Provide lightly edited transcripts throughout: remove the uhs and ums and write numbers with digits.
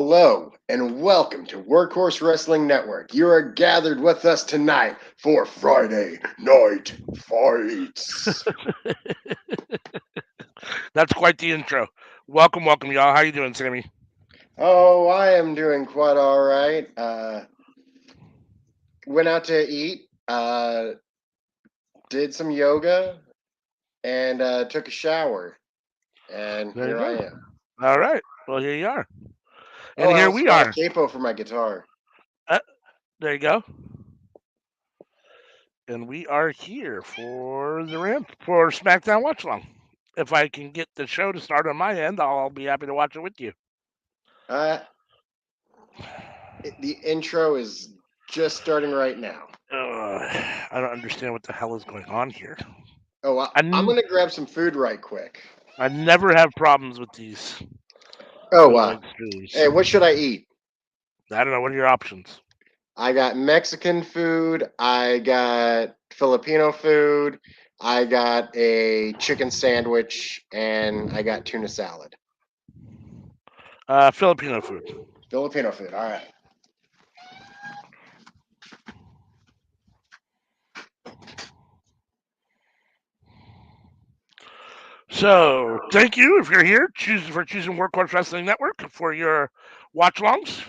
Hello and welcome to Workhorse Wrestling Network. You are gathered with us tonight for Friday Night Fights. That's quite the intro. Welcome, y'all. How you doing, Sammy? Oh, I am doing quite all right. Went out to eat, did some yoga, and took a shower. And There you here I go. am. All right. Well, here you are. Oh, And I here also we got a are. capo for my guitar. Uh, there you go. And we are here for for Smackdown Watch Along. If I can get the show to start on my end, I'll be happy to watch it with you. Uh, the intro is just starting right now. I don't understand what the hell is going on here. Oh, I'm I, going to grab some food right quick. I never have problems with these Oh, annoying streams. hey, what should I eat? I don't know. What are your options? I got Mexican food. I got Filipino food. I got a chicken sandwich, and I got tuna salad. Filipino food. Filipino food. All right. So, thank you if you're here choosing Workhorse Wrestling Network for your watch alongs.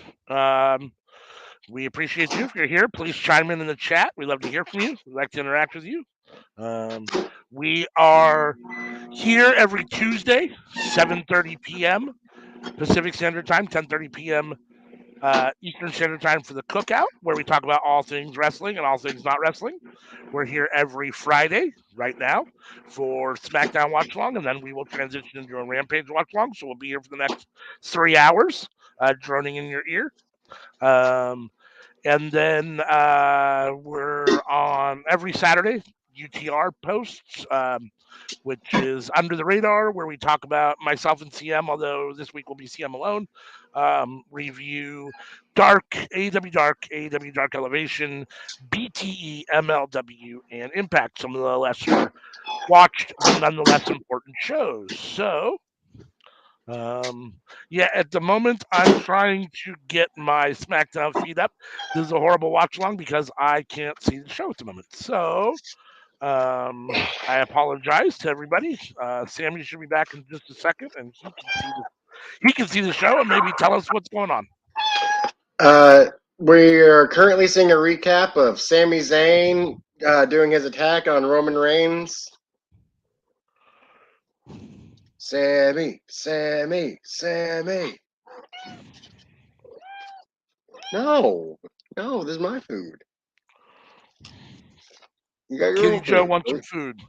We appreciate you. If you're here, please chime in the chat. We love to hear from you. We like to interact with you. We are here every Tuesday, 7:30 p.m. Pacific Standard Time, 10:30 p.m. Eastern Standard Time for the Cookout, where we talk about all things wrestling and all things not wrestling. We're here every Friday, right now, for Smackdown Watch Along, and then we will transition into a Rampage Watch Along. So we'll be here for the next 3 hours, droning in your ear. And then we're on every Saturday, UTR posts, which is Under the Radar, where we talk about myself and CM, although this week will be CM alone. Review Dark, AEW Dark Elevation, BTE, MLW, and Impact, some of the lesser watched but nonetheless important shows. So, yeah, at the moment, I'm trying to get my SmackDown feed up. This is a horrible watch along because I can't see the show at the moment. So, I apologize to everybody. Sammy should be back in just a second, and he can see the show and maybe tell us what's going on. We are currently seeing a recap of Sami Zayn doing his attack on Roman Reigns. Sammy. No, this is my food. You got your Kitty own Joe food. wants some food.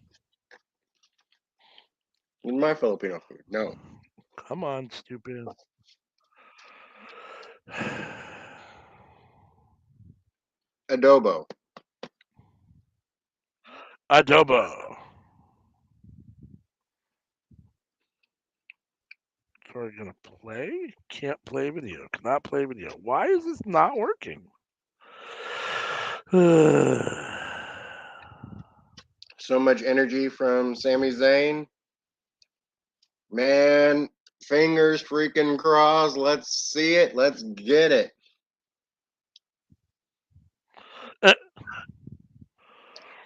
This is my Filipino food. No. Come on, stupid. Adobo. Adobo. So we're gonna play. Can't play video. Cannot play video. Why is this not working? So much energy from Sami Zayn. Man, fingers freaking crossed. Let's see it. Let's get it.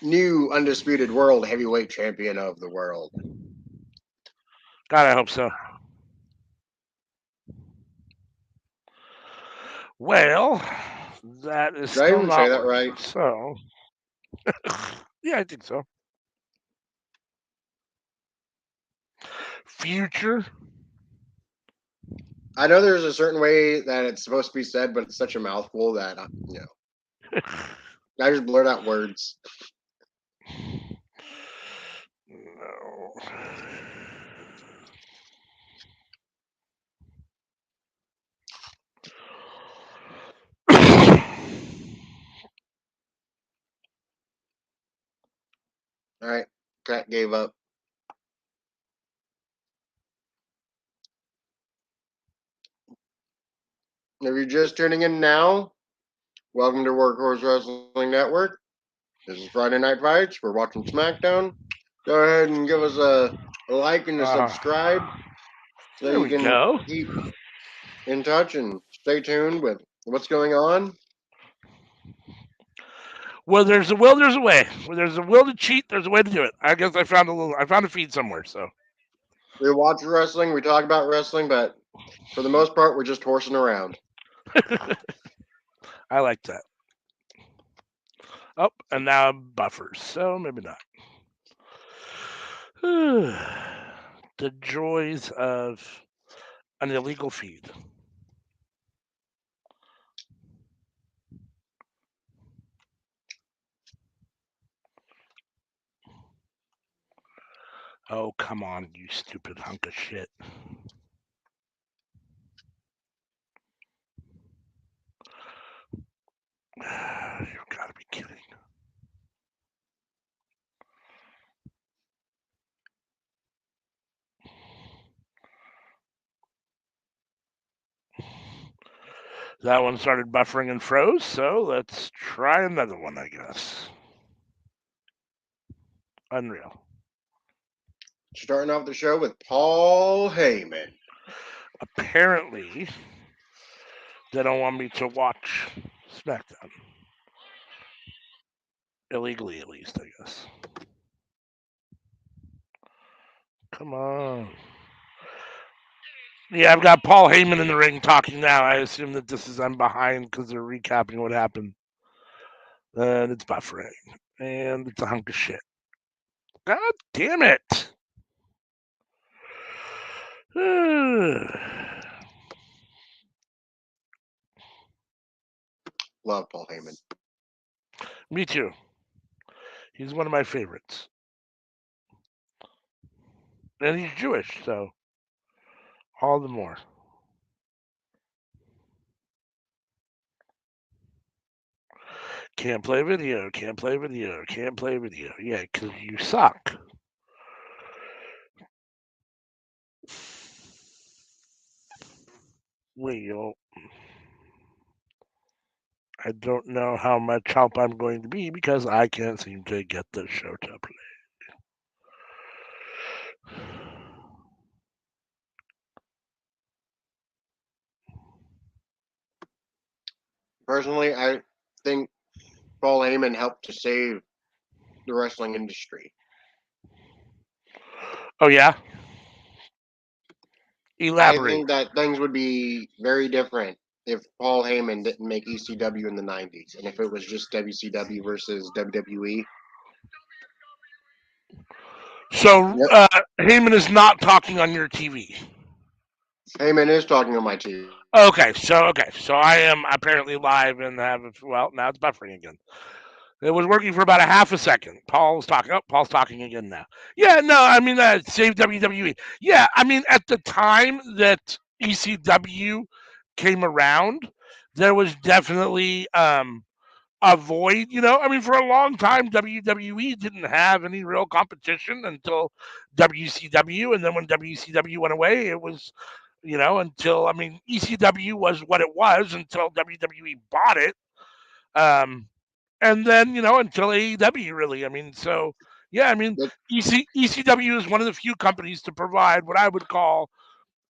New undisputed world heavyweight champion of the world. God, I hope so. Well, that is Did I still even not say that working. right? So, yeah, I think so. Future. I know there's a certain way that it's supposed to be said, but it's such a mouthful that, I just blurt out words. No. All right, Cat gave up. If you're just tuning in now, welcome to Workhorse Wrestling Network. This is Friday Night Fights. We're watching SmackDown. Go ahead and give us a like and a subscribe so There you we can go. keep in touch and stay tuned with what's going on. Where there's a will, there's a way. Where there's a will to cheat, there's a way to do it. I guess I found a feed somewhere. So We watch wrestling, we talk about wrestling, but for the most part, we're just horsing around. I like that. Oh, and now buffers, so maybe not. The joys of an illegal feed. Oh, come on, you stupid hunk of shit. You've got to be kidding. That one started buffering and froze, so let's try another one, I guess. Unreal. Starting off the show with Paul Heyman. Apparently, they don't want me to watch Smackdown. Illegally, at least, I guess. Come on. Yeah, I've got Paul Heyman in the ring talking now. I assume that this is I'm behind because they're recapping what happened. And it's buffering. And it's a hunk of shit. God damn it. Love Paul Heyman. Me too. He's one of my favorites. And he's Jewish, so all the more. Can't play video, can't play video, can't play video. Yeah, because you suck. Well, I don't know how much help I'm going to be because I can't seem to get the show to play. Personally, I think Paul Heyman helped to save the wrestling industry. Oh, yeah? I Elaborate. think that things would be very different if Paul Heyman didn't make ECW in the 90s and if it was just WCW versus WWE. So, Yep. Heyman is not talking on your TV. Heyman is talking on my TV. Okay, so I am apparently live and have well now it's buffering again. It was working for about a half a second. Paul's talking. Oh, Paul's talking again now. Yeah, no, I mean save WWE. Yeah, I mean at the time that ECW came around, there was definitely a void. You know, I mean for a long time WWE didn't have any real competition until WCW, and then when WCW went away, it was until I mean ECW was what it was until WWE bought it. Um, and then until AEW really. I mean, so yeah, I mean But ECW is one of the few companies to provide what I would call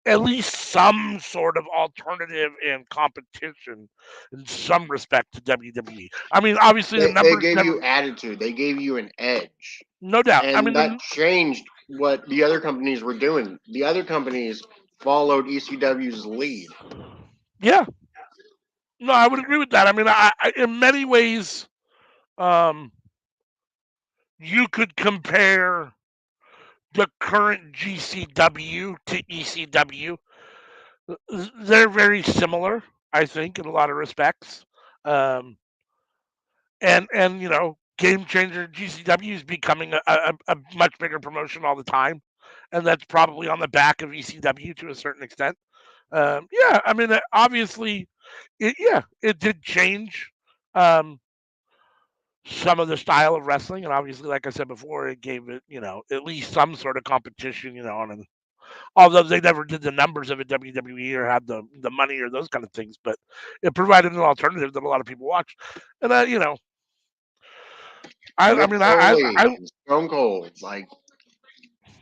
at least some sort of alternative and competition in some respect to WWE. I mean, obviously the they numbers gave never, you attitude. They gave you an edge. no doubt. I And mean, that changed what the other companies were doing. The other companies followed ECW's lead. yeah, no, I would agree with that. I mean, I in many ways, um, you could compare the current GCW to ECW. They're very similar, I think, in a lot of respects. Um, and Game Changer GCW is becoming a much bigger promotion all the time, and that's probably on the back of ECW to a certain extent. Yeah, I mean, obviously, it did change um, some of the style of wrestling, and obviously, like I said before, it gave it at least some sort of competition, and although they never did the numbers of a WWE or had the money or those kind of things, but it provided an alternative that a lot of people watched. And I Mick mean, Foley, Stone Cold, like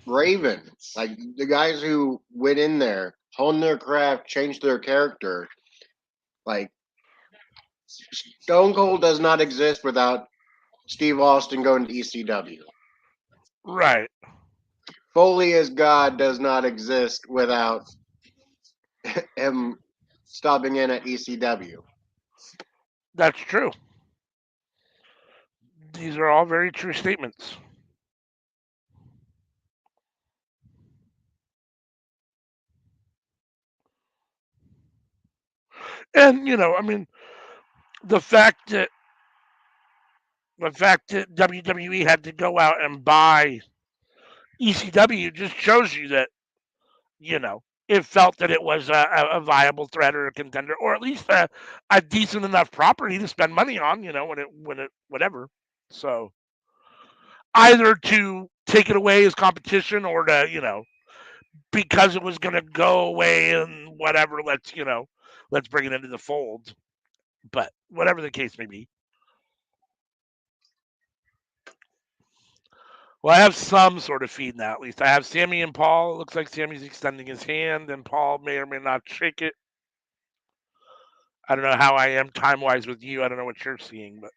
Raven, like the guys who went in there hone their craft, change their character. Like Stone Cold does not exist without Steve Austin going to ECW. Right. Foley as God does not exist without him stopping in at ECW. That's true. These are all very true statements. And I mean, the fact that WWE had to go out and buy ECW just shows you that it felt that it was a viable threat or a contender, or at least a decent enough property to spend money on. When it whatever. So either to take it away as competition, or to because it was going to go away and whatever. Let's bring it into the fold. But whatever the case may be. Well, I have some sort of feed now, at least. I have Sammy and Paul. It looks like Sammy's extending his hand, and Paul may or may not shake it. I don't know how I am time-wise with you. I don't know what you're seeing, but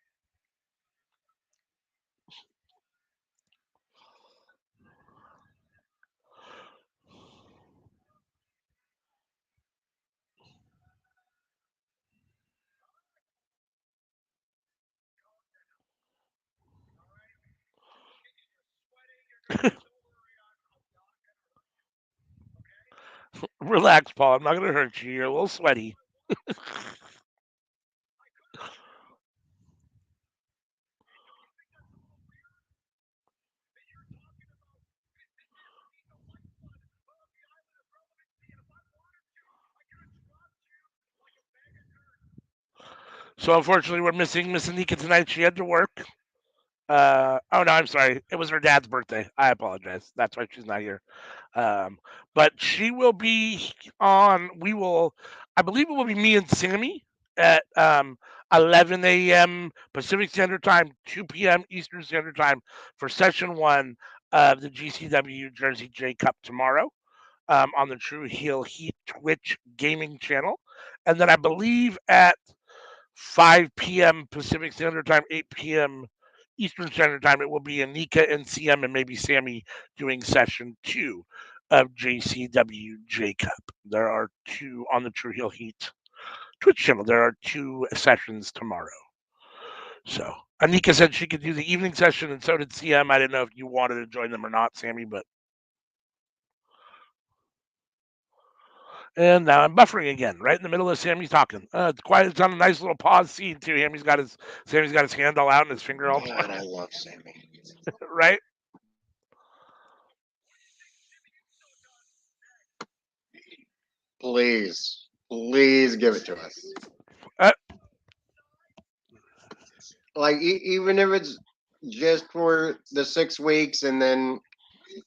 relax, Paul. I'm not going to hurt you. You're a little sweaty. So, unfortunately, we're missing Miss Anika tonight. She had to work. Oh, no, I'm sorry. It was her dad's birthday. I apologize. That's why she's not here. But she will be on. I believe it will be me and Sammy at 11 a.m. Pacific Standard Time, 2 p.m. Eastern Standard Time for session 1 of the GCW Jersey J Cup tomorrow on the True Heel Heat Twitch gaming channel. And then I believe at 5 p.m. Pacific Standard Time, 8 p.m. Eastern Standard Time, it will be Anika and CM and maybe Sammy doing session 2 of JCW J Cup. There are 2 on the True Heel Heat Twitch channel. There are 2 sessions tomorrow. So Anika said she could do the evening session, and so did CM. I didn't know if you wanted to join them or not, Sammy, but. And now I'm buffering again, right in the middle of Sammy's talking. It's quiet. It's on a nice little pause scene too. Sammy's got his hand all out and his finger all. God, I love Sammy. Right. Please, please give it to us. Uh, Like even if it's just for the 6 weeks and then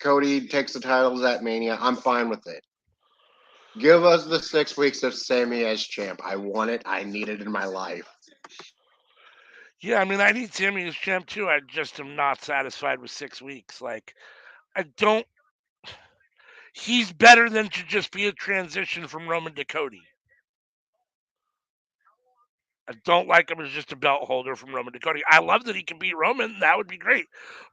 Cody takes the titles at Mania, I'm fine with it. Give us the 6 weeks of Sammy as champ. I want it. I need it in my life. Yeah, I mean, I need Sammy as champ too. I just am not satisfied with 6 weeks. Like, I don't. He's better than to just be a transition from Roman to Cody. I don't like him as just a belt holder from Roman to Cody. I love that he can beat Roman. That would be great.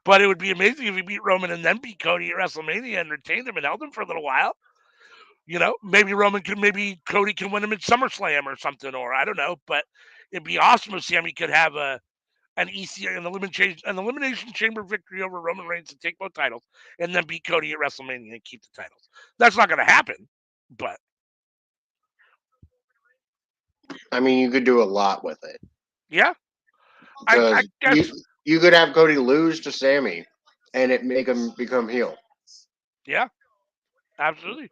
But it would be amazing if he beat Roman and then beat Cody at WrestleMania and retained him and held him for a little while. Maybe Cody can win him at SummerSlam or something, or I don't know. But it'd be awesome if Sammy could have an elimination chamber victory over Roman Reigns to take both titles, and then beat Cody at WrestleMania and keep the titles. That's not going to happen, but I mean, you could do a lot with it. yeah, Because I guess you could have Cody lose to Sammy, and it make him become heel. yeah, absolutely.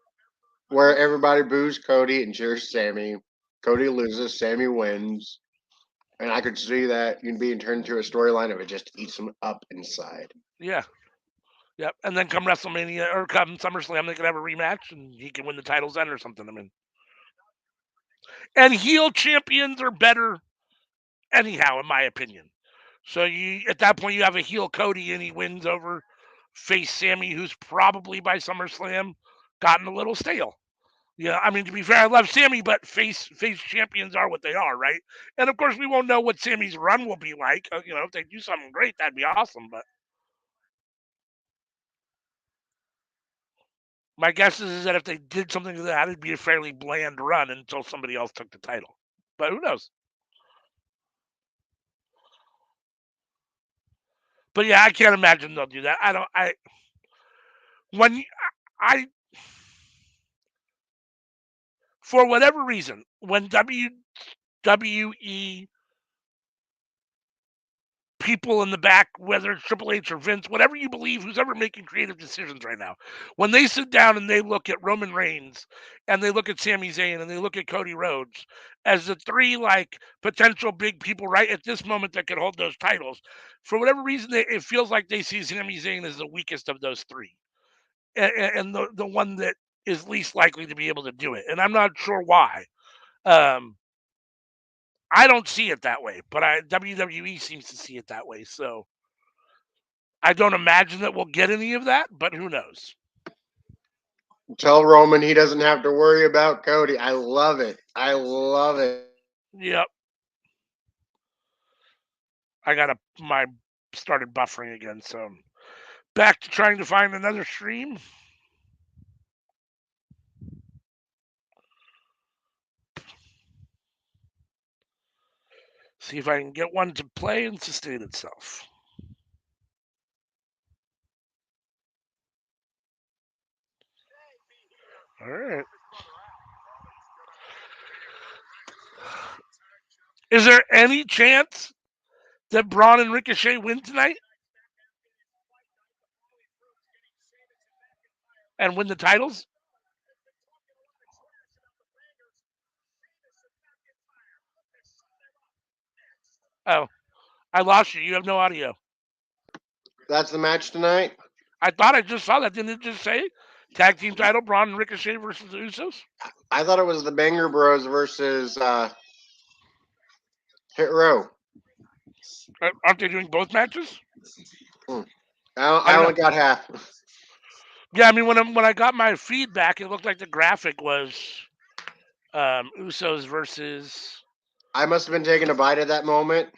Where everybody boos Cody and cheers Sammy. Cody loses, Sammy wins. And I could see that being turned into a storyline of it just eats him up inside. Yeah. Yep. And then come WrestleMania or come SummerSlam, they could have a rematch and he can win the titles then or something. I mean, and heel champions are better anyhow, in my opinion. So at that point you have a heel Cody and he wins over face Sammy, who's probably by SummerSlam gotten a little stale. Yeah, I mean, to be fair, I love Sammy, but face champions are what they are, right? And of course, we won't know what Sammy's run will be like. If they do something great, that'd be awesome. But my guess is that if they did something to that, it'd be a fairly bland run until somebody else took the title. But who knows? But yeah, I can't imagine they'll do that. I don't. When I for whatever reason, when WWE people in the back, whether it's Triple H or Vince, whatever you believe, who's ever making creative decisions right now, when they sit down and they look at Roman Reigns and they look at Sami Zayn and they look at Cody Rhodes as the three like potential big people right at this moment that could hold those titles, for whatever reason, it feels like they see Sami Zayn as the weakest of those three and the one that is least likely to be able to do it. And I'm not sure why. Um, I don't see it that way, but WWE seems to see it that way. So I don't imagine that we'll get any of that, but who knows? Tell Roman he doesn't have to worry about Cody. I love it. I love it. Yep. My started buffering again, so back to trying to find another stream. See if I can get one to play and sustain itself. All right. Is there any chance that Braun and Ricochet win tonight and win the titles? Oh, I lost you. You have no audio. That's the match tonight. I thought I just saw that. Didn't it just say tag team title Braun and Ricochet versus the Usos? I thought it was the Banger Bros versus Hit Row. Aren't they doing both matches? Hmm. I I don't only know. got half. Yeah, I mean when I got my feedback, it looked like the graphic was Usos versus I must have been taking a bite at that moment.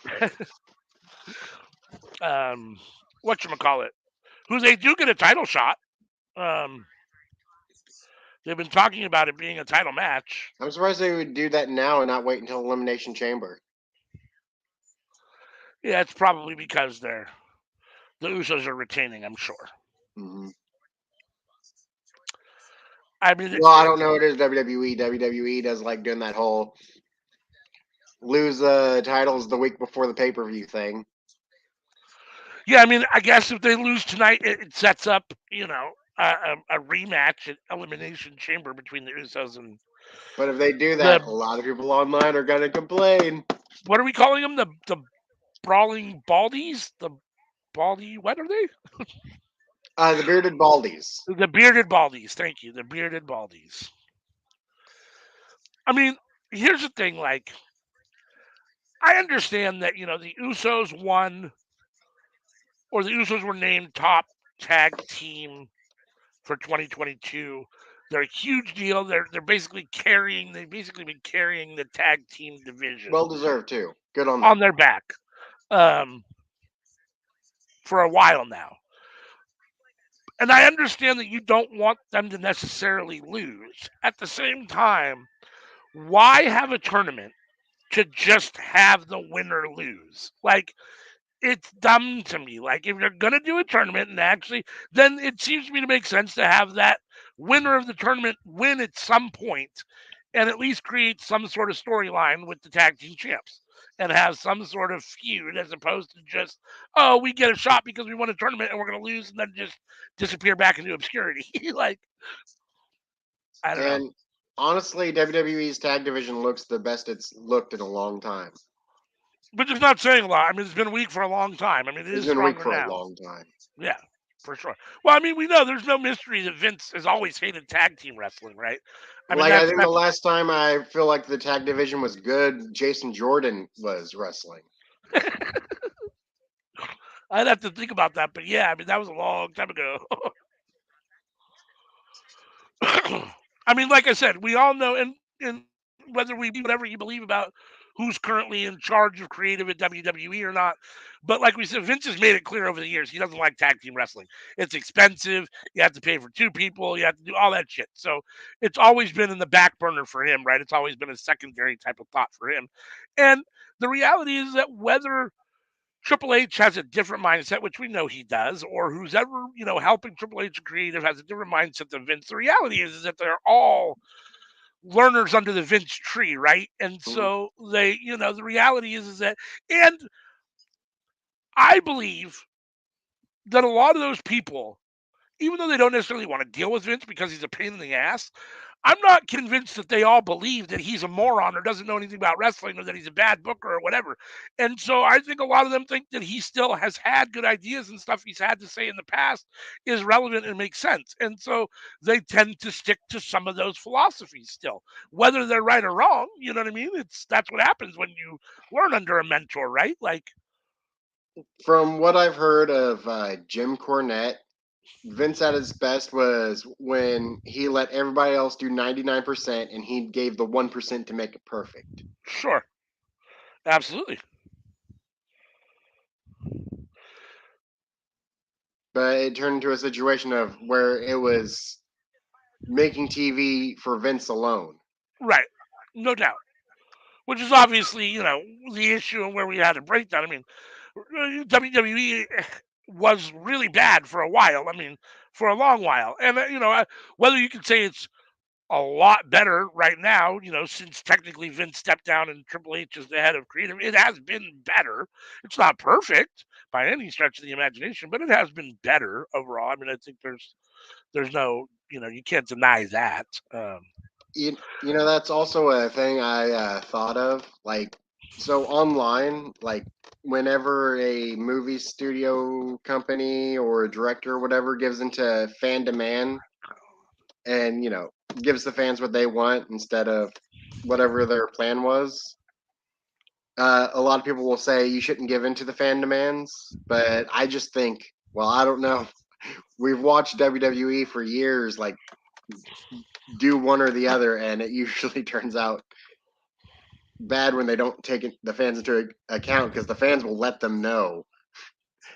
whatchamacallit, who they do get a title shot. Um, they've been talking about it being a title match. I'm surprised they would do that now and not wait until Elimination Chamber. Yeah, it's probably because the Usos are retaining, I'm sure. Mm-hmm. I mean, Well, I don't know. It is WWE. WWE does like doing that whole lose the titles the week before the pay per view thing. yeah, I mean, I guess if they lose tonight, it sets up, a rematch at Elimination Chamber between the Usos and But if they do the that, a lot of people online are gonna complain. what are we calling them? The brawling baldies? The baldy? What are they? The bearded baldies. The bearded baldies. Thank you. The bearded baldies. I mean, here's the thing. Like, I understand that the Usos won, or the Usos were named top tag team for 2022. They're a huge deal. They're basically carrying. They've basically been carrying the tag team division Well deserved too. Good on on them. their back um, for a while now. And I understand that you don't want them to necessarily lose. At the same time, why have a tournament to just have the winner lose? Like, it's dumb to me. Like, if you're gonna do a tournament and actually, then it seems to me to make sense to have that winner of the tournament win at some point, and at least create some sort of storyline with the tag team champs, and have some sort of feud as opposed to just, oh, we get a shot because we won a tournament and we're gonna lose and then just disappear back into obscurity. Like, I don't know. And honestly, WWE's tag division looks the best it's looked in a long time. But it's not saying a lot. I mean, it's been weak for a long time. I mean, it It's is been weak stronger for a now. long time. Yeah, for sure. Well, I mean, we know there's no mystery that Vince has always hated tag team wrestling, right? I mean, Like I that's think the last time I feel like the tag division was good, Jason Jordan was wrestling. I'd have to think about that, but yeah, I mean, that was a long time ago. I mean, like I said, we all know, and whether we believe whatever you believe about who's currently in charge of creative at WWE or not, but like we said, Vince has made it clear over the years he doesn't like tag team wrestling. It's expensive. You have to pay for two people. You have to do all that shit. So it's always been in the back burner for him, right? It's always been a secondary type of thought for him. And the reality is that whether Triple H has a different mindset, which we know he does, or who's ever, helping Triple H creative has a different mindset than Vince. The reality is that they're all learners under the Vince tree, right? And Mhm. so the reality is that, and I believe that a lot of those people, even though they don't necessarily want to deal with Vince because he's a pain in the ass, I'm not convinced that they all believe that he's a moron or doesn't know anything about wrestling or that he's a bad booker or whatever. And so I think a lot of them think that he still has had good ideas and stuff he's had to say in the past is relevant and makes sense. And so they tend to stick to some of those philosophies still, whether they're right or wrong. You know what I mean? That's what happens when you learn under a mentor, right? Like, From what I've heard of Jim Cornette, Vince at his best was when he let everybody else do 99% and he gave the 1% to make it perfect. sure, absolutely. But it turned into a situation of where it was making TV for Vince alone. Right. No doubt. Which is obviously, the issue and where we had a breakdown. I mean, WWE was really bad for a while. I mean, for a long while. And, whether you can say it's a lot better right now, since technically Vince stepped down and Triple H is the head of creative, it has been better. It's not perfect by any stretch of the imagination, but it has been better overall. I mean, I think there's no, you can't deny that. That's also a thing I thought of. Like, so online, like, whenever a movie studio company or a director or whatever gives into fan demand and, gives the fans what they want instead of whatever their plan was, a lot of people will say you shouldn't give in to the fan demands. But I just think, well, I don't know. We've watched WWE for years, like, do one or the other, and it usually turns out bad when they don't take the fans into account because the fans will let them know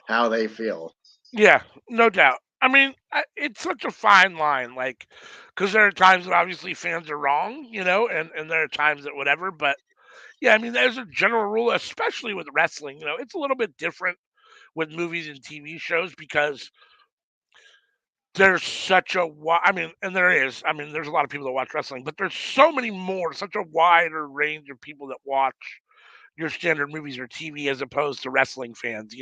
how they feel. Yeah, no doubt. I mean, it's such a fine line, like, because there are times that obviously fans are wrong, and there are times that whatever. But yeah, I mean, there's a general rule, especially with wrestling. It's a little bit different with movies and TV shows because there's such a I mean, and there is. I mean, there's a lot of people that watch wrestling, but there's so many more, such a wider range of people that watch your standard movies or TV as opposed to wrestling fans.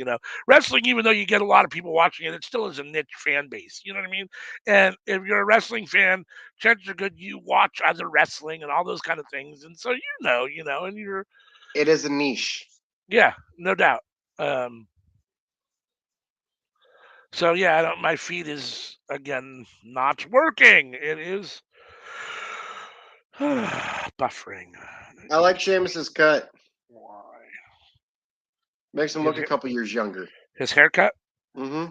Wrestling, even though you get a lot of people watching it, it still is a niche fan base. You know what I mean? And if you're a wrestling fan, chances are good you watch other wrestling and all those kind of things. And so and you're It is a niche. yeah, no doubt. Um, so yeah, my feed is again not working. It is buffering. I like Sheamus's cut. Why? Makes him His look a couple years younger. his haircut. Hmm.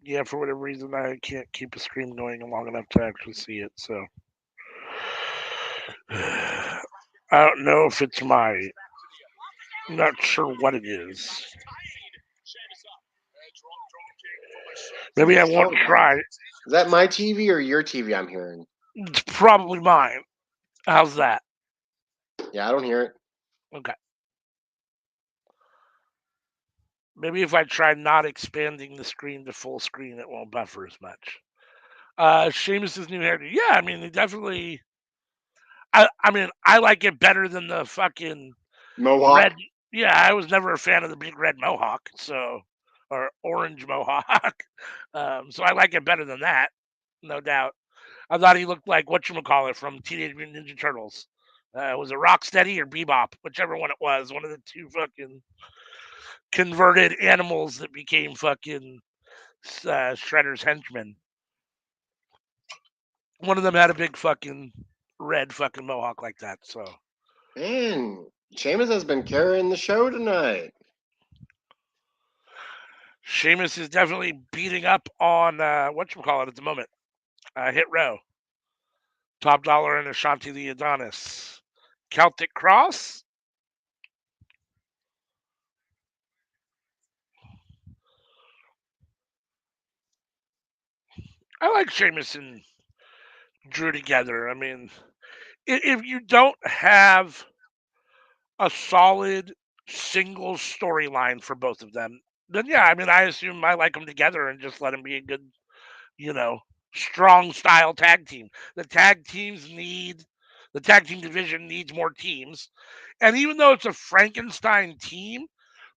Yeah, for whatever reason, I can't keep a screen going long enough to actually see it. So I don't know if it's my. I'm not sure what it is. Maybe I won't Oh, try. is that my TV or your TV I'm hearing? It's probably mine. How's that? Yeah, I don't hear it. Okay. Maybe if I try not expanding the screen to full screen, it won't buffer as much. Sheamus's new hairdo. Yeah, I mean, they definitely. I mean, I like it better than the fucking red. Mohawk. Yeah, I was never a fan of the big red mohawk, so or orange mohawk. So I like it better than that, no doubt. I thought he looked like whatchamacallit from Teenage Mutant Ninja Turtles. Was it Rocksteady or Bebop? Whichever one it was. One of the two fucking converted animals that became fucking Shredder's henchmen. One of them had a big fucking red fucking mohawk like that. So Man, Sheamus has been carrying the show tonight. Sheamus is definitely beating up on whatchamacallit at the moment. Hit Row. Top Dollar and Ashanti the Adonis. Celtic Cross. I like Sheamus and Drew together. I mean, if you don't have a solid single storyline for both of them, then yeah, I mean, I assume I like them together and just let them be a good, you know, strong style tag team. The tag team division needs more teams. And even though it's a Frankenstein team,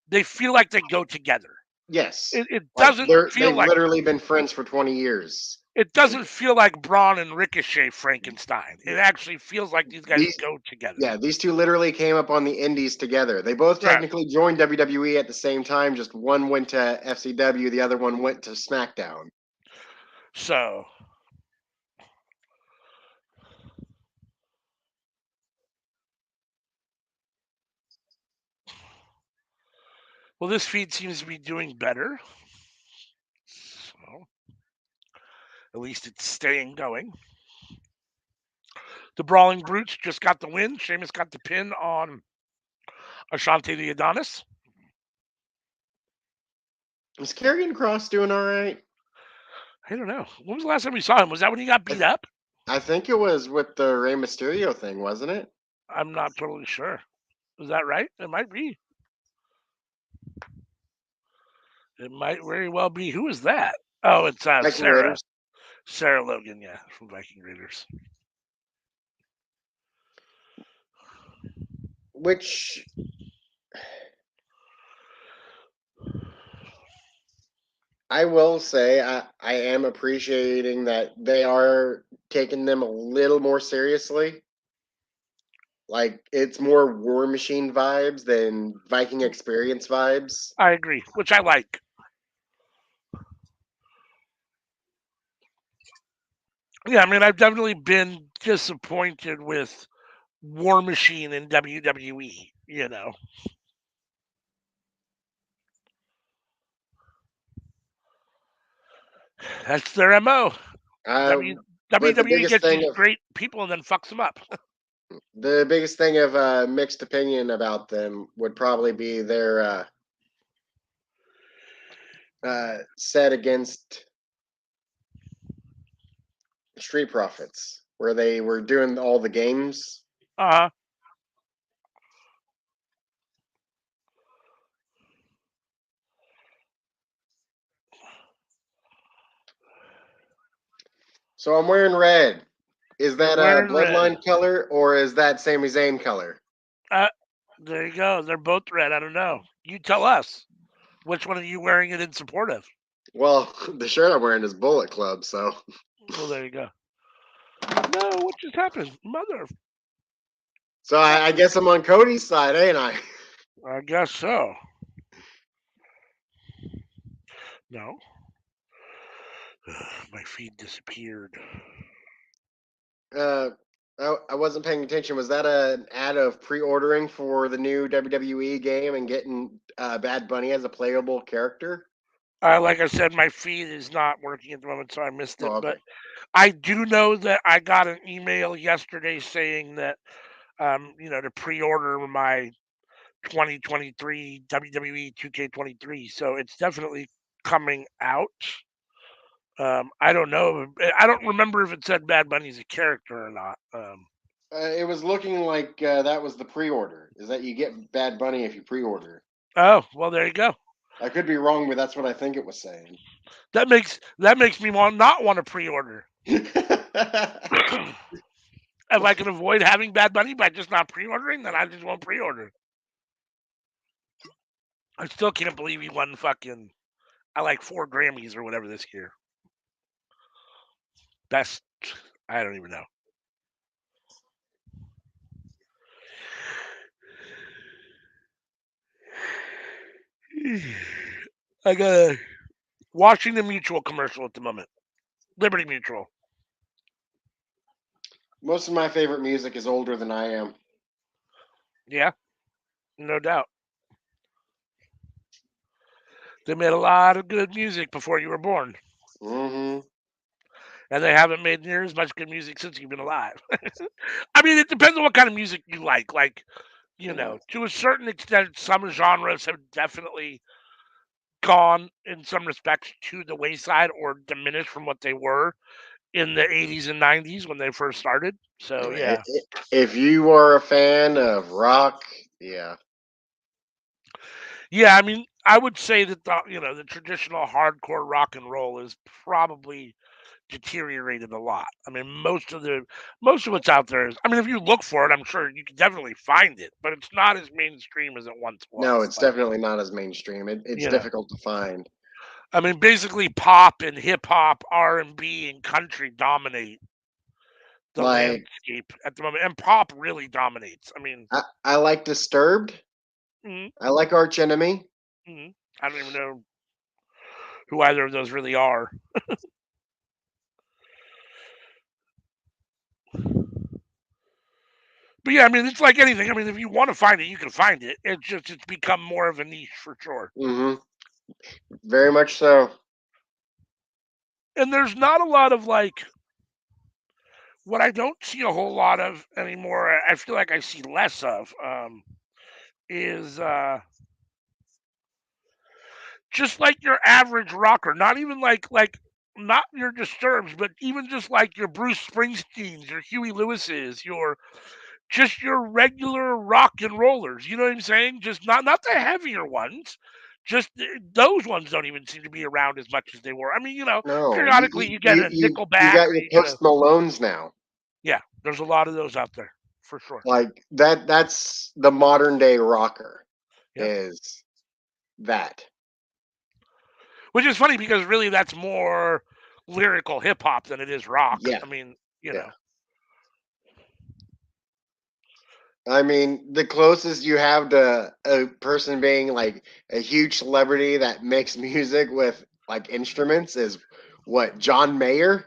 they feel like they go together. Yes. It Like doesn't feel they've like literally been friends for 20 years. it doesn't feel like Braun and Ricochet Frankenstein. It actually feels like these guys These go together. Yeah, these two literally came up on the indies together. They both Right. technically joined WWE at the same time, just one went to FCW, the other one went to Smackdown. So well, this feed seems to be doing better. So at least it's staying going. The Brawling Brutes just got the win. Sheamus got the pin on Ashanti the Adonis. Is Karrion Kross doing all right? I don't know. When was the last time we saw him? Was that when he got beat up? I think it was with the Rey Mysterio thing, wasn't it? I'm not totally sure. Is that right? It might be. It might very well be. Who is that? Oh, it's Viking Sarah. Raiders. Sarah Logan, yeah, from Viking Raiders. Which I will say, I am appreciating that they are taking them a little more seriously. Like it's more War Machine vibes than Viking Experience vibes. I agree, which I like. Yeah, I mean, I've definitely been disappointed with War Machine in WWE. You know, that's their mo. W, But the WWE biggest gets thing these of great people and then fucks them up. mixed opinion about them would probably be their set against Street Profits, where they were doing all the games. Uh huh. So I'm wearing red. Is You're that a wearing red. bloodline color or is that Sami Zayn color? Uh, there you go. They're both red. I don't know. You tell us. Which one are you wearing it in support of? Well, the shirt I'm wearing is Bullet Club, so. Well, there you go. No, what just happened? Mother. So I guess I'm on Cody's side, ain't I? I guess so. No. My feed disappeared. Uh, I wasn't paying attention. Was that an ad of pre-ordering for the new WWE game and getting Bad Bunny as a playable character? Like I said, my feed is not working at the moment, so I missed it. Oh, But okay. I do know that I got an email yesterday saying that, to pre-order my 2023 WWE 2K23. So it's definitely coming out. I don't know. I don't remember if it said Bad Bunny's a character or not. It was looking like that was the pre-order. Is that you get Bad Bunny if you pre-order? Oh, well, there you go. I could be wrong, but that's what I think it was saying. That makes me not want to pre-order. If I can avoid having Bad Bunny by just not pre-ordering, then I just won't pre-order. I still can't believe he won fucking like 4 Grammys or whatever this year. Best, I don't even know. I got a Washington Mutual commercial at the moment. Liberty Mutual. Most of my favorite music is older than I am. Yeah, no doubt. They made a lot of good music before you were born. Mm-hmm. and they haven't made near as much good music since you've been alive. I mean, it depends on what kind of music you like. Like, to a certain extent, some genres have definitely gone in some respects to the wayside or diminished from what they were in the 80s and 90s when they first started. So, yeah. If you are a fan of rock, yeah. Yeah, I mean, I would say that the traditional hardcore rock and roll is probably deteriorated a lot. I mean, most of what's out there is. I mean, if you look for it, I'm sure you can definitely find it, but it's not as mainstream as it once No, was. it's Like, definitely not as mainstream. It's you know, difficult to find. I mean, basically, pop and hip hop, R&B, and country dominate the Like landscape at the moment, and pop really dominates. I mean, I like Disturbed. mm, I like Arch Enemy. I don't even know who either of those really are. But yeah, I mean, it's like anything. I mean, if you want to find it, you can find it. It's become more of a niche for sure. Mm-hmm. Very much so. And there's not a lot of like what I don't see a whole lot of anymore. I feel like I see less of is just like your average rocker. Not even like not your Disturbs, but even just like your Bruce Springsteens, your Huey Lewis's, your regular rock and rollers. You know what I'm saying? Just not the heavier ones. Just those ones don't even seem to be around as much as they were. I mean, No, periodically you get a you Nickelback got or your you get a Post Malones now. yeah. There's a lot of those out there for sure. Like that's the modern day rocker Yep. is that. Which is funny because really that's more lyrical hip hop than it is rock. Yeah, I mean, yeah. I mean, the closest you have to a person being like a huge celebrity that makes music with like instruments is what, John Mayer?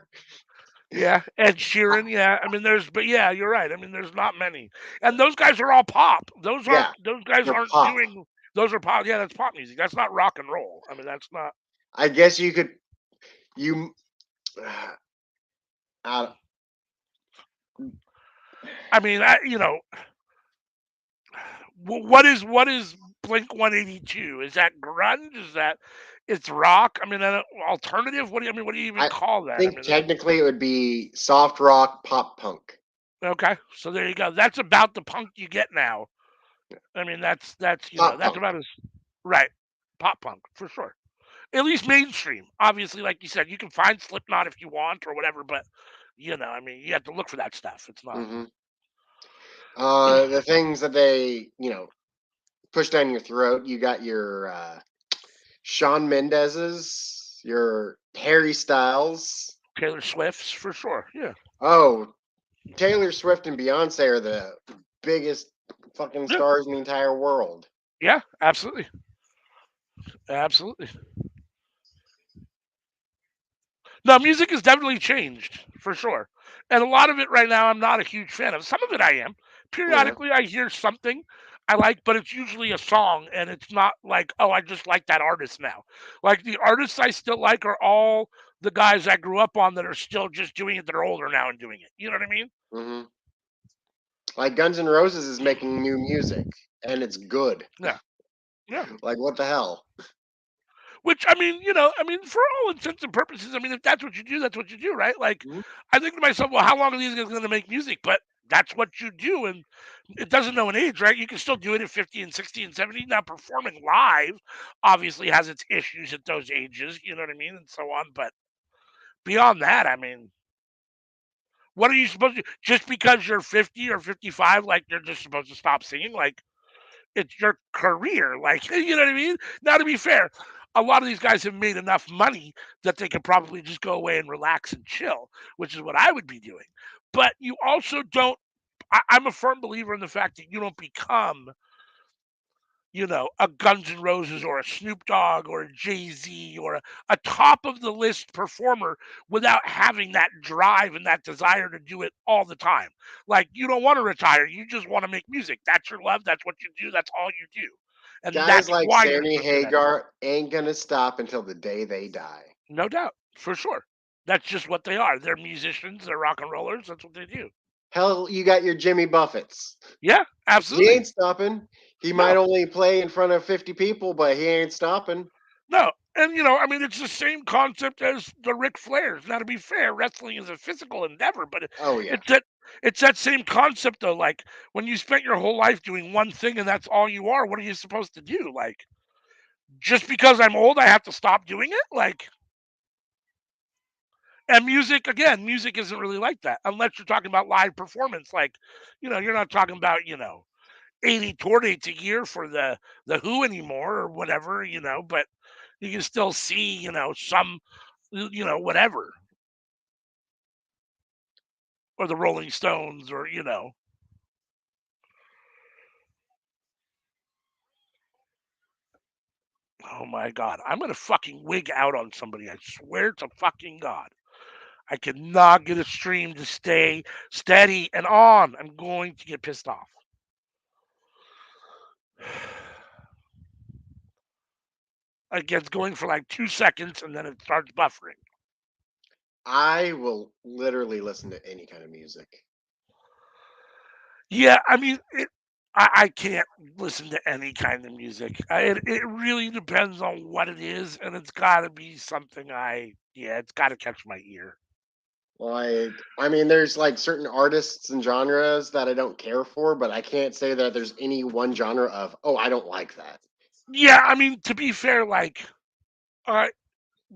Yeah, Ed Sheeran. Yeah, I mean, but yeah, you're right. I mean, there's not many, and those guys are all pop. Yeah, Those guys they're aren't pop. doing. Those are pop. Yeah, that's pop music. That's not rock and roll. I mean, that's not. I guess you uh, I mean, what is Blink 182? Is that grunge? Is that it's rock? I mean, alternative. What do you even I call that? I think mean, that's technically it would be soft rock pop punk. okay. So there you go. That's about the punk you get now. I mean, that's Pop that's punk. about as right. Pop punk for sure. At least mainstream. Obviously, like you said, you can find Slipknot if you want or whatever, but I mean, you have to look for that stuff. It's not. Hmm. The things that they, push down your throat. You got your Shawn Mendes's, your Harry Styles. Taylor Swift's for sure. Yeah. Oh, Taylor Swift and Beyonce are the biggest fucking Yeah. stars in the entire world. Yeah. Absolutely. Absolutely. No, music has definitely changed for sure, and a lot of it right now I'm not a huge fan of. Some of it I am. Yeah. Periodically, I hear something I like, but it's usually a song, and it's not like, oh, I just like that artist now. Like the artists I still like are all the guys I grew up on that are still just doing it. They're older now and doing it. You know what I mean? Hmm. Like Guns N' Roses is making new music, and it's good. Yeah, yeah. Like what the hell? Which I mean, for all intents and purposes, I mean, if that's what you do, that's what you do, right? Like, Mhm. I think to myself, well, how long are these guys going to make music? But that's what you do, and it doesn't know an age, right? You can still do it at 50 and 60 and 70. Now, performing live obviously has its issues at those ages, you know what I mean, and so on. But beyond that, I mean, what are you supposed to do? Just because you're 50 or 55, like you're just supposed to stop singing? Like, it's your career. Like, you know what I mean? Now, to be fair, a lot of these guys have made enough money that they could probably just go away and relax and chill, which is what I would be doing. But you also don't. I'm a firm believer in the fact that you don't become, a Guns N' Roses or a Snoop Dogg or a Jay Z or a top of the list performer without having that drive and that desire to do it all the time. Like, you don't want to retire. You just want to make music. That's your love. That's what you do. That's all you do. And Guys that's like why you're Sammy so good at it. Hagar ain't gonna stop until the day they die. No doubt. For sure. That's just what they are. They're musicians. They're rock and rollers. That's what they do. Hell, you got your Jimmy Buffetts. Yeah, He absolutely. ain't stopping. He might No, only play in front of 50 people, but he ain't stopping. no. And, I mean, it's the same concept as the Ric Flairs. Now, to be fair, wrestling is a physical endeavor, but Oh yeah. it's that it's that same concept though. Like when you spent your whole life doing one thing and that's all you are, what are you supposed to do? Like just because I'm old, I have to stop doing it? Like, and music, again, music isn't really like that unless you're talking about live performance. Like, you're not talking about, 80 tour dates a year for the Who anymore or whatever, but you can still see, some, whatever, or the Rolling Stones or, oh my God, I'm going to fucking wig out on somebody. I swear to fucking God. I cannot get a stream to stay steady and on. I'm going to get pissed off. It gets going for like 2 seconds and then it starts buffering. I will literally listen to any kind of music. Yeah, I mean, I can't listen to any kind of music. It really depends on what it is, and it's got to be something it's got to catch my ear. Like, I mean, there's like certain artists and genres that I don't care for, but I can't say that there's any one genre of, oh, I don't like that. Yeah, I mean, to be fair, like, uh,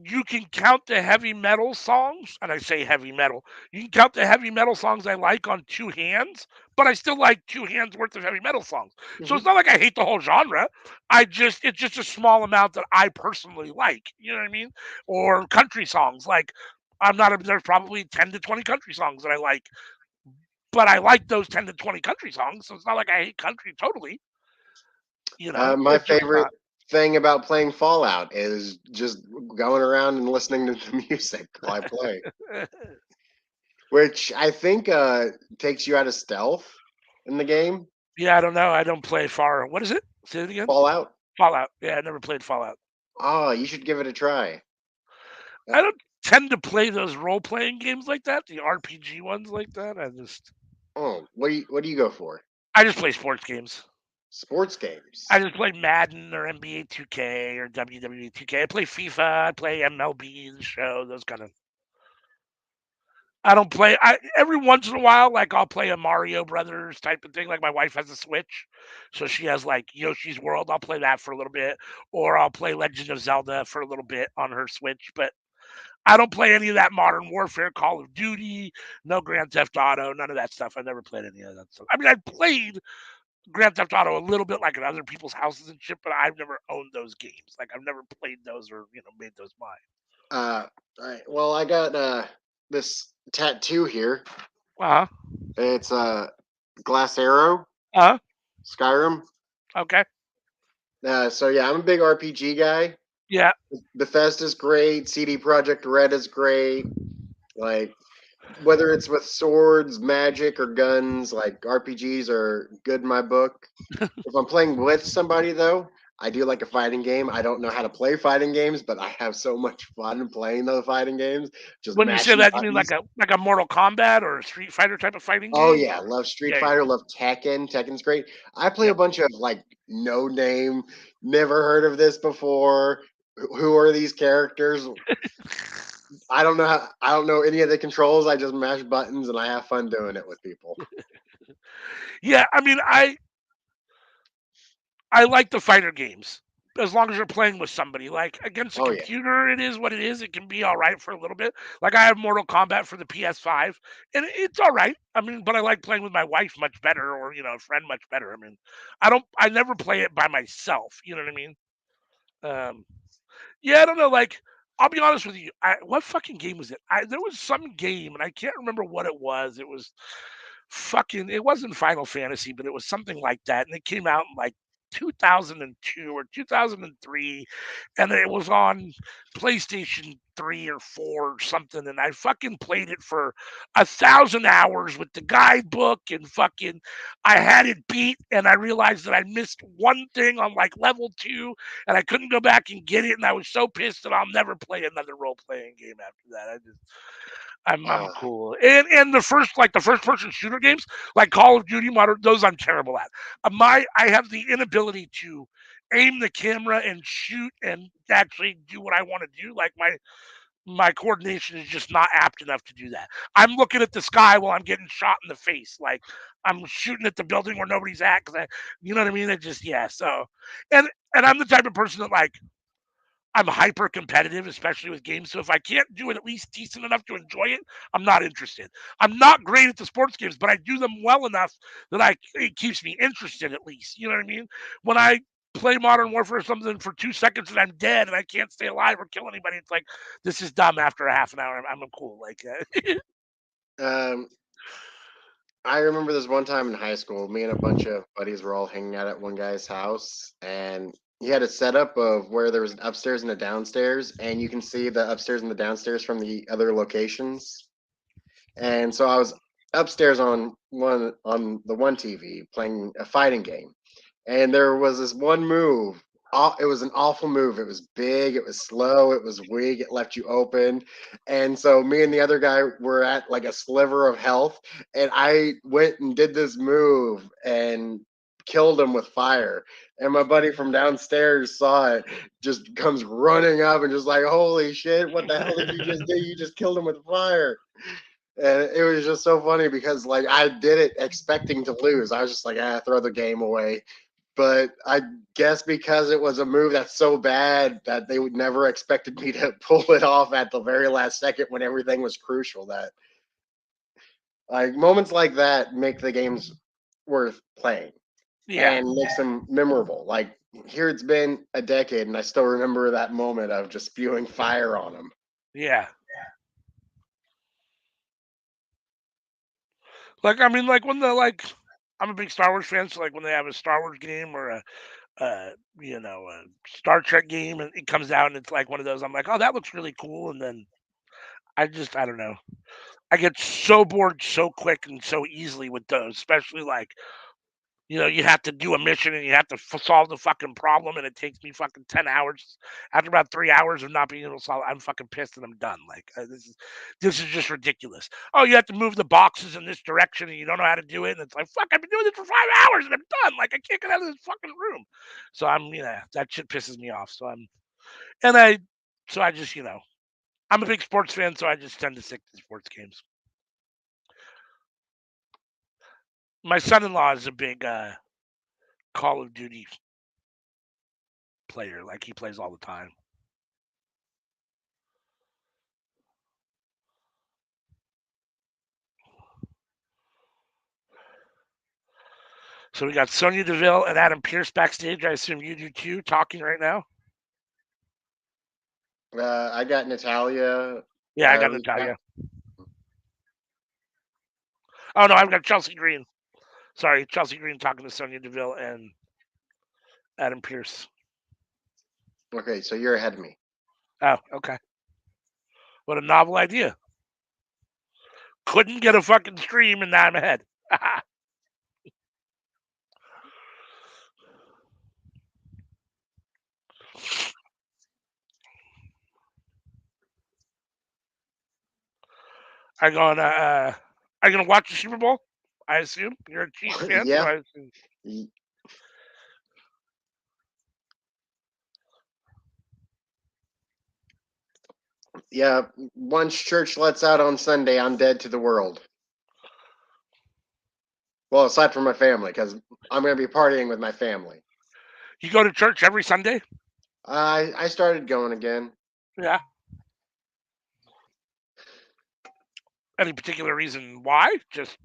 you can count the heavy metal songs, and I say heavy metal. You can count the heavy metal songs I like on two hands, but I still like two hands worth of heavy metal songs. So Hmm. it's not like I hate the whole genre. It's just a small amount that I personally like. You know what I mean? Or country songs. Like there's probably 10 to 20 country songs that I like, but I like those 10 to 20 country songs. So it's not like I hate country totally. My It's just favorite not. thing about playing Fallout is just going around and listening to the music while I play, which I think takes you out of stealth in the game. Yeah, I don't know. I don't play far. What is it? Say it again. Fallout. Fallout. Yeah, I never played Fallout. Oh, you should give it a try. I Uh, don't tend to play those role playing games like that, the RPG ones like that. oh, what do you go for? I just play sports games. Sports I games. just play Madden or NBA 2K or WWE 2K. I play FIFA. I play MLB, the show, those kind of. I don't play. I every once in a while, like I'll play a Mario Brothers type of thing. Like my wife has a Switch, so she has like Yoshi's World. I'll play that for a little bit, or I'll play Legend of Zelda for a little bit on her Switch. But I don't play any of that Modern Warfare, Call of Duty, no Grand Theft Auto, none of that stuff. I never played any of that stuff. I mean, I played Grand Theft Auto a little bit, like at other people's houses and shit, but I've never owned those games. Like I've never played those or made those mine. All right. Well, I got this tattoo here. Uh huh. It's Glass Arrow, Uh huh. Skyrim. Okay. So yeah, I'm a big RPG guy. Yeah. Bethesda's great. CD Project Red is great. Like whether it's with swords, magic, or guns, like RPGs are good in my book. If I'm playing with somebody though, I do like a fighting game. I don't know how to play fighting games, but I have so much fun playing those fighting games, just When you say mashing that, you mean buttons. like a Mortal Kombat or a Street Fighter type of fighting Oh game, yeah, or love Street yeah, Fighter, love Tekken. Tekken's great. I play a yep. bunch of like no name, never heard of this before. Who are these characters? I don't know any of the controls. I just mash buttons and I have fun doing it with people. Yeah, I mean, I like the fighter games as long as you're playing with somebody. Like against a Oh yeah. computer, it is what it is. It can be all right for a little bit. Like I have Mortal Kombat for the PS5, and it's all right. I mean, but I like playing with my wife much better, or a friend much better. I mean, I never play it by myself. You know what I mean? Um, yeah, I don't know. Like, I'll be honest with you. What fucking game was it? There was some game, and I can't remember what it was. It was fucking. It wasn't Final Fantasy, but it was something like that, and it came out in like 2002 or 2003, and it was on PlayStation 3 or 4 or something, and I fucking played it for 1,000 hours with the guidebook and fucking I had it beat, and I realized that I missed one thing on like level 2, and I couldn't go back and get it, and I was so pissed that I'll never play another role playing game after that. I'm cool. And the first person shooter games like Call of Duty Modern, those I'm terrible at. I have the inability to aim the camera and shoot and actually do what I want to do. Like my coordination is just not apt enough to do that. I'm looking at the sky while I'm getting shot in the face. Like I'm shooting at the building where nobody's at because you know what I mean. It just yeah. So and I'm the type of person that like I'm hyper competitive, especially with games. So if I can't do it at least decent enough to enjoy it, I'm not interested. I'm not great at the sports games, but I do them well enough that it keeps me interested at least. You know what I mean? When I play Modern Warfare or something for 2 seconds and I'm dead and I can't stay alive or kill anybody, it's like this is dumb. After a half an hour, I'm cool. Like, Um, I remember this one time in high school, me and a bunch of buddies were all hanging out at one guy's house, and he had a setup of where there was an upstairs and a downstairs, and you can see the upstairs and the downstairs from the other locations. And so I was upstairs on the one TV playing a fighting game, and there was this one move. It was an awful move. It was big. It was slow. It was weak. It left you open. And so me and the other guy were at like a sliver of health, and I went and did this move and killed him with fire. And my buddy from downstairs saw it, just comes running up and just like, "Holy shit! What the hell did you just do? You just killed him with fire!" And it was just so funny because like I did it expecting to lose. I was just like, throw the game away. But I guess because it was a move that's so bad that they would never expected me to pull it off at the very last second when everything was crucial. That like moments like that make the games worth playing yeah, and makes them memorable. Like here it's been a decade and I still remember that moment of just spewing fire on them. yeah. Like I mean, like when I'm a big Star Wars fan, so like when they have a Star Wars game or a Star Trek game, and it comes out and it's like one of those. I'm like, oh, that looks really cool, and then I don't know. I get so bored so quick and so easily with those, especially like you have to do a mission and you have to solve the fucking problem, and it takes me fucking 10 hours. After about 3 hours of not being able to solve, I'm fucking pissed and I'm done. Like this is just ridiculous. Oh, you have to move the boxes in this direction and you don't know how to do it, and it's like fuck, I've been doing this for 5 hours and I'm done. Like I can't get out of this fucking room. So that shit pisses me off. And I so I just I'm a big sports fan, so I just tend to stick to sports games. My son-in-law is a big Call of Duty player. Like he plays all the time. So we got Sonya Deville and Adam Pearce backstage. I assume you do too, talking right now. I got Natalia. Yeah, I got We got Natalia. Oh no, I've got Chelsea Green. Sorry, Chelsea Green talking to Sonya Deville and Adam Pearce. okay. So you're ahead of me. Oh, okay. What a novel idea. Couldn't get a fucking stream and now I'm ahead. Are you gonna watch the Super Bowl? I assume you're a Chiefs fan, so Yeah. I assume. Yeah, once church lets out on Sunday, I'm dead to the world. Well, aside from my family, because I'm going to be partying with my family. You go to church every Sunday? I started going again. Yeah. Any particular reason why? Just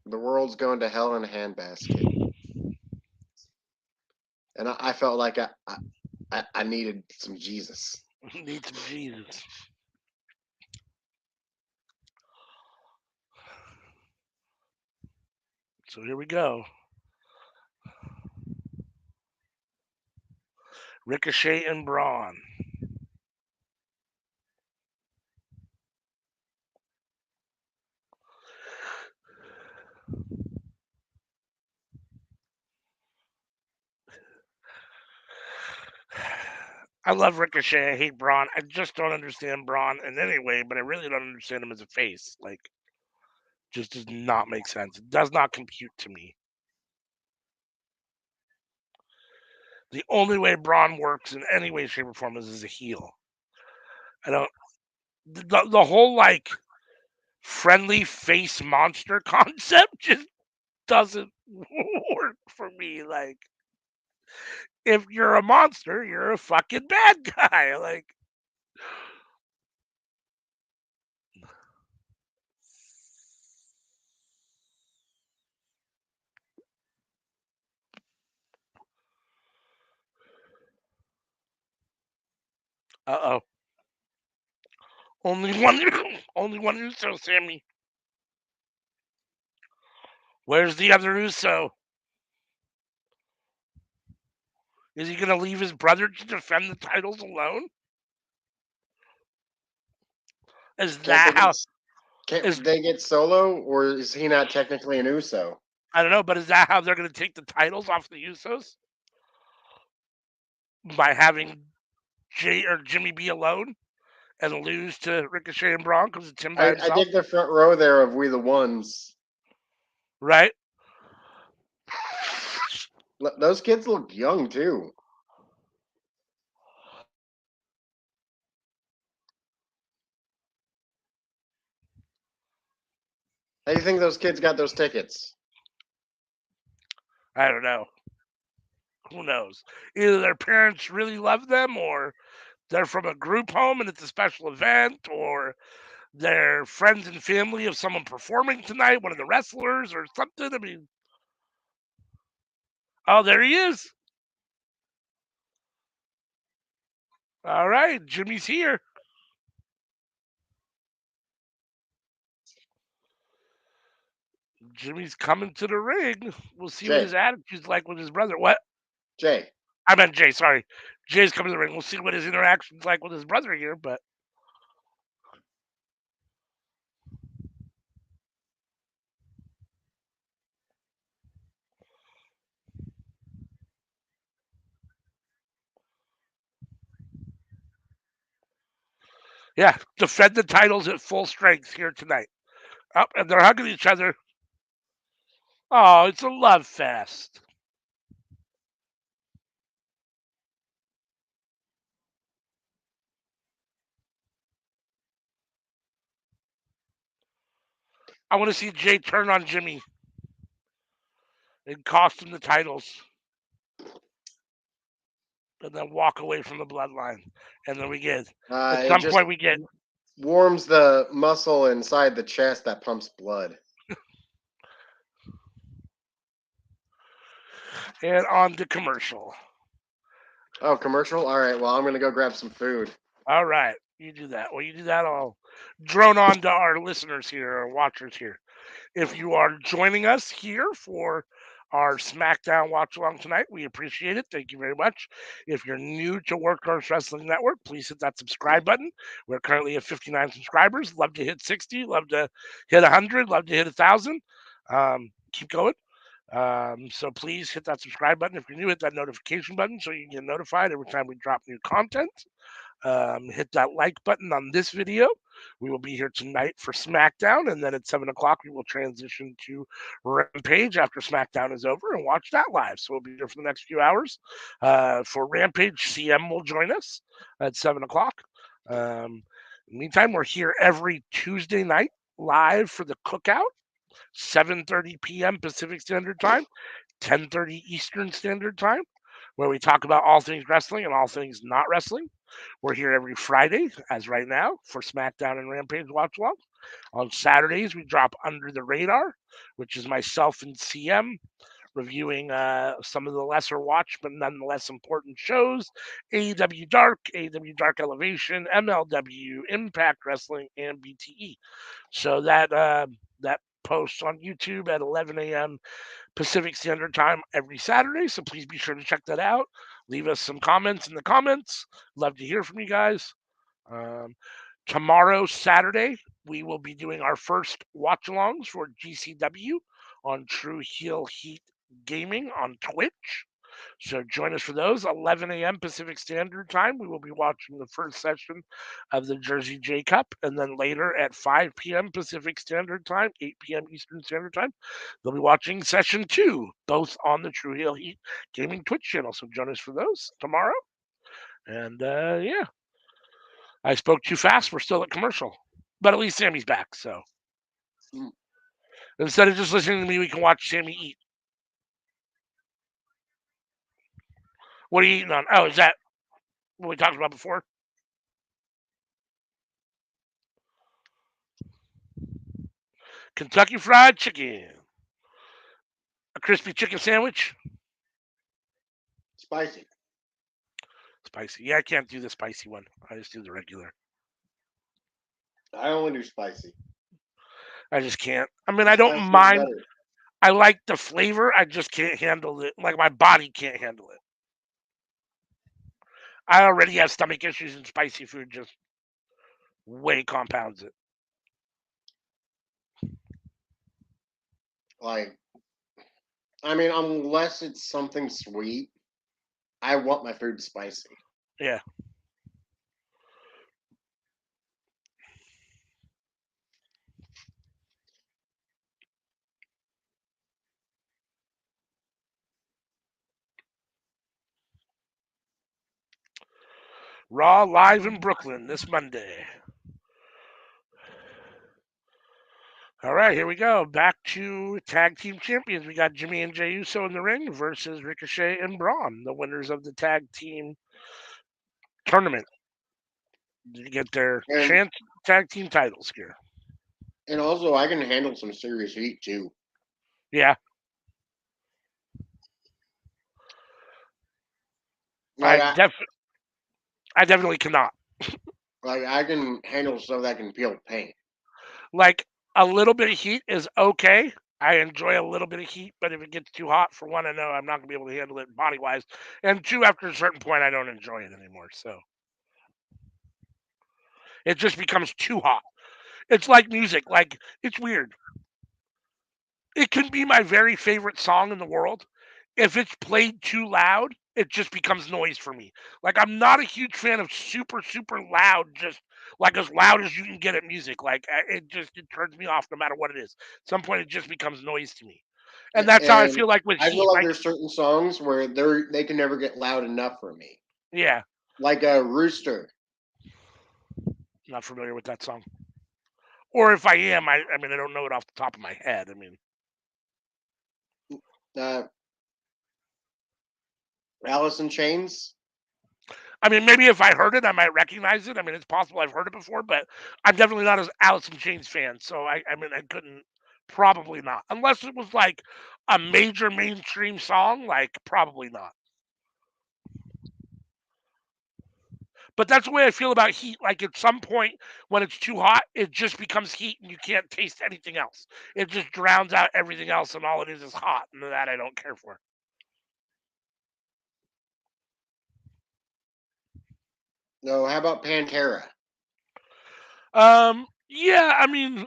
The world's going to hell in a handbasket, and I felt like I needed some Jesus. need some Jesus. So here we go. Ricochet and Braun. I love Ricochet. I hate Braun. I just don't understand Braun in any way, but I really don't understand him as a face. Like, just does not make sense. It does not compute to me. The only way Braun works in any way, shape, or form is as a heel. I don't. The whole like friendly face monster concept just doesn't work for me. Like, if you're a monster, you're a fucking bad guy. Like, uh oh. Only one, only one Uso, Sammy. Where's the other Uso? Is he gonna leave his brother to defend the titles alone? Is Can't they that how? get can't Is they get Solo, or is he not technically an Uso? I don't know, but is that how they're gonna take the titles off the Usos? By having Jay or Jimmy be alone and lose to Ricochet and Braun because it's him by I himself, dig the front row there of We the Ones. right? Those kids look young too. How do you think those kids got those tickets? I don't know. Who knows? Either their parents really love them, or they're from a group home and it's a special event, or they're friends and family of someone performing tonight, one of the wrestlers or something. I mean, oh, there he is. All right, Jimmy's here. Jimmy's coming to the ring. We'll see what Jay, his attitude's like with his brother. What? Jay, I meant Jay, sorry. Jay's coming to the ring. We'll see what his interaction's like with his brother here, but yeah, defend the titles at full strength here tonight. Oh, and they're hugging each other. Oh, it's a love fest. I want to see Jay turn on Jimmy and cost him the titles and then walk away from the bloodline. And then we get, at it some just point, we get, warms the muscle inside the chest that pumps blood. and on to commercial. Oh, commercial? All right, well, I'm going to go grab some food. All right, you do that. Well, you do that, I'll drone on to our listeners here, our watchers here. If you are joining us here for our SmackDown watch along tonight, we appreciate it. Thank you very much. If you're new to Workhorse Wrestling Network, please hit that subscribe button. We're currently at 59 subscribers. Love to hit 60. Love to hit 100. Love to hit 1,000. Keep going. So please hit that subscribe button. If you're new, hit that notification button so you can get notified every time we drop new content. Hit that like button on this video. We will be here tonight for SmackDown, and then at 7 o'clock, we will transition to Rampage after SmackDown is over and watch that live. So we'll be here for the next few hours. For Rampage, CM will join us at 7 o'clock. Meantime, we're here every Tuesday night live for the cookout, 7:30 p.m. Pacific Standard Time, 10:30 Eastern Standard Time, where we talk about all things wrestling and all things not wrestling. We're here every Friday, as right now, for SmackDown and Rampage Watch Along. On Saturdays, we drop Under the Radar, which is myself and CM reviewing some of the lesser watched but nonetheless important shows: AEW Dark, AEW Dark Elevation, MLW, Impact Wrestling, and BTE. So that posts on YouTube at 11 a.m. Pacific Standard Time every Saturday. So please be sure to check that out. Leave us some comments in the comments. Love to hear from you guys. Tomorrow, Saturday, we will be doing our first watch-alongs for GCW on True Heel Heat Gaming on Twitch. So join us for those. 11 a.m. Pacific Standard Time. We will be watching the first session of the Jersey J Cup. And then later at 5 p.m. Pacific Standard Time, 8 p.m. Eastern Standard Time, they'll be watching session 2, both on the True Heel Heat Gaming Twitch channel. So join us for those tomorrow. And yeah, I spoke too fast. We're still at commercial. But at least Sammy's back. So instead of just listening to me, we can watch Sammy eat. What are you eating on? Oh, is that what we talked about before? Kentucky Fried Chicken. A crispy chicken sandwich. Spicy. Spicy. Yeah, I can't do the spicy one. I just do the regular. I only do spicy. I just can't. I mean, I don't Spicy is mind. better. I like the flavor. I just can't handle it. Like my body can't handle it. I already have stomach issues, and spicy food just way compounds it. Like, I mean, unless it's something sweet, I want my food spicy. Yeah. Raw live in Brooklyn this Monday. All right, here we go. Back to tag team champions. We got Jimmy and Jey Uso in the ring versus Ricochet and Braun, the winners of the tag team tournament. To get their chance tag team titles here. And also, I can handle some serious heat too. Yeah. Like, I definitely cannot. Like, I can handle stuff that can peel paint. Like, a little bit of heat is okay. I enjoy a little bit of heat, but if it gets too hot, for one, I know I'm not going to be able to handle it body wise. And two, after a certain point, I don't enjoy it anymore. So it just becomes too hot. It's like music. Like, it's weird. It can be my very favorite song in the world. If it's played too loud, it just becomes noise for me. Like, I'm not a huge fan of super, super loud, just like as loud as you can get at music. Like, it turns me off no matter what it is. At some point, it just becomes noise to me. And that's how I feel like with I heat. feel like Like, there's certain songs where they can never get loud enough for me. yeah, Like a Rooster. not familiar with that song. Or if I am, I mean, I don't know it off the top of my head. I mean, Alice in Chains. I mean, maybe if I heard it, I might recognize it. I mean, it's possible I've heard it before, but I'm definitely not an Alice in Chains fan. So I mean, I couldn't, probably not, unless it was like a major mainstream song. Like, probably not. But that's the way I feel about heat. Like, at some point when it's too hot, it just becomes heat, and you can't taste anything else. It just drowns out everything else, and all it is hot, and that I don't care for. No, how about Pantera? Yeah, I mean,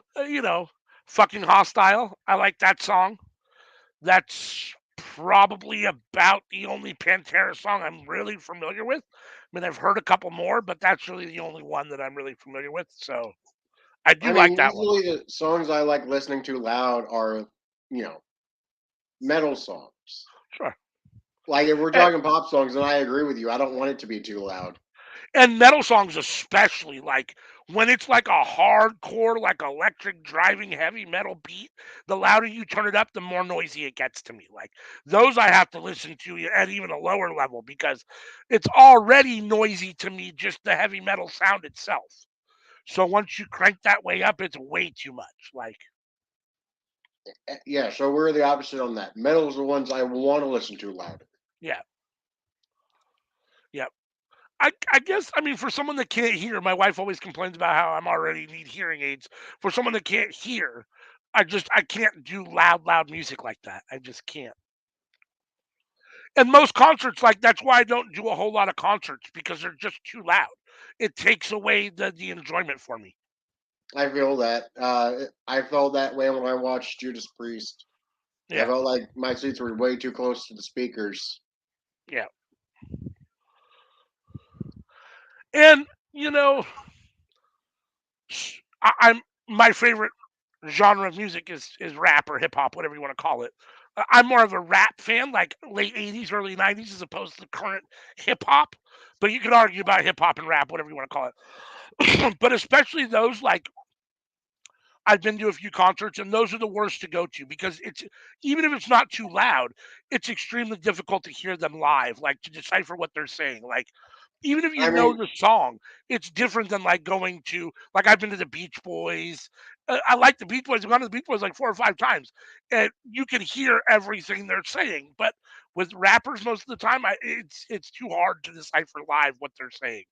fucking hostile. I like that song. That's probably about the only Pantera song I'm really familiar with. I mean, I've heard a couple more, but that's really the only one that I'm really familiar with. So I do like that one. Usually the songs I like listening to loud are, metal songs. Sure. Like, if we're talking pop songs, then I agree with you. I don't want it to be too loud. And metal songs especially, like when it's like a hardcore, like electric driving heavy metal beat, the louder you turn it up, the more noisy it gets to me. Like, those I have to listen to at even a lower level because it's already noisy to me, just the heavy metal sound itself. So once you crank that way up, it's way too much. Like, Yeah, so we're the opposite on that. Metal's the ones I want to listen to louder. yeah. Yep. I guess, I mean, for someone that can't hear, my wife always complains about how I'm already need hearing aids. For someone that can't hear, I can't do loud music like that. I just can't. And most concerts, like that's why I don't do a whole lot of concerts because they're just too loud. It takes away the enjoyment for me. I feel that. I felt that way when I watched Judas Priest. I Yeah, felt like my seats were way too close to the speakers. yeah. And you know, I'm my favorite genre of music is rap or hip hop, whatever you want to call it. I'm more of a rap fan, like late '80s, early '90s, as opposed to current hip hop. But you could argue about hip hop and rap, whatever you want to call it. But especially those like I've been to a few concerts, and those are the worst to go to because it's even if it's not too loud, it's extremely difficult to hear them live, like to decipher what they're saying. Like even if you I know mean, the song, it's different than like going to like I've been to the Beach Boys. I like the Beach Boys. I've gone to the Beach Boys like 4 or 5 times, and you can hear everything they're saying. But with rappers, most of the time, it's too hard to decipher live what they're saying.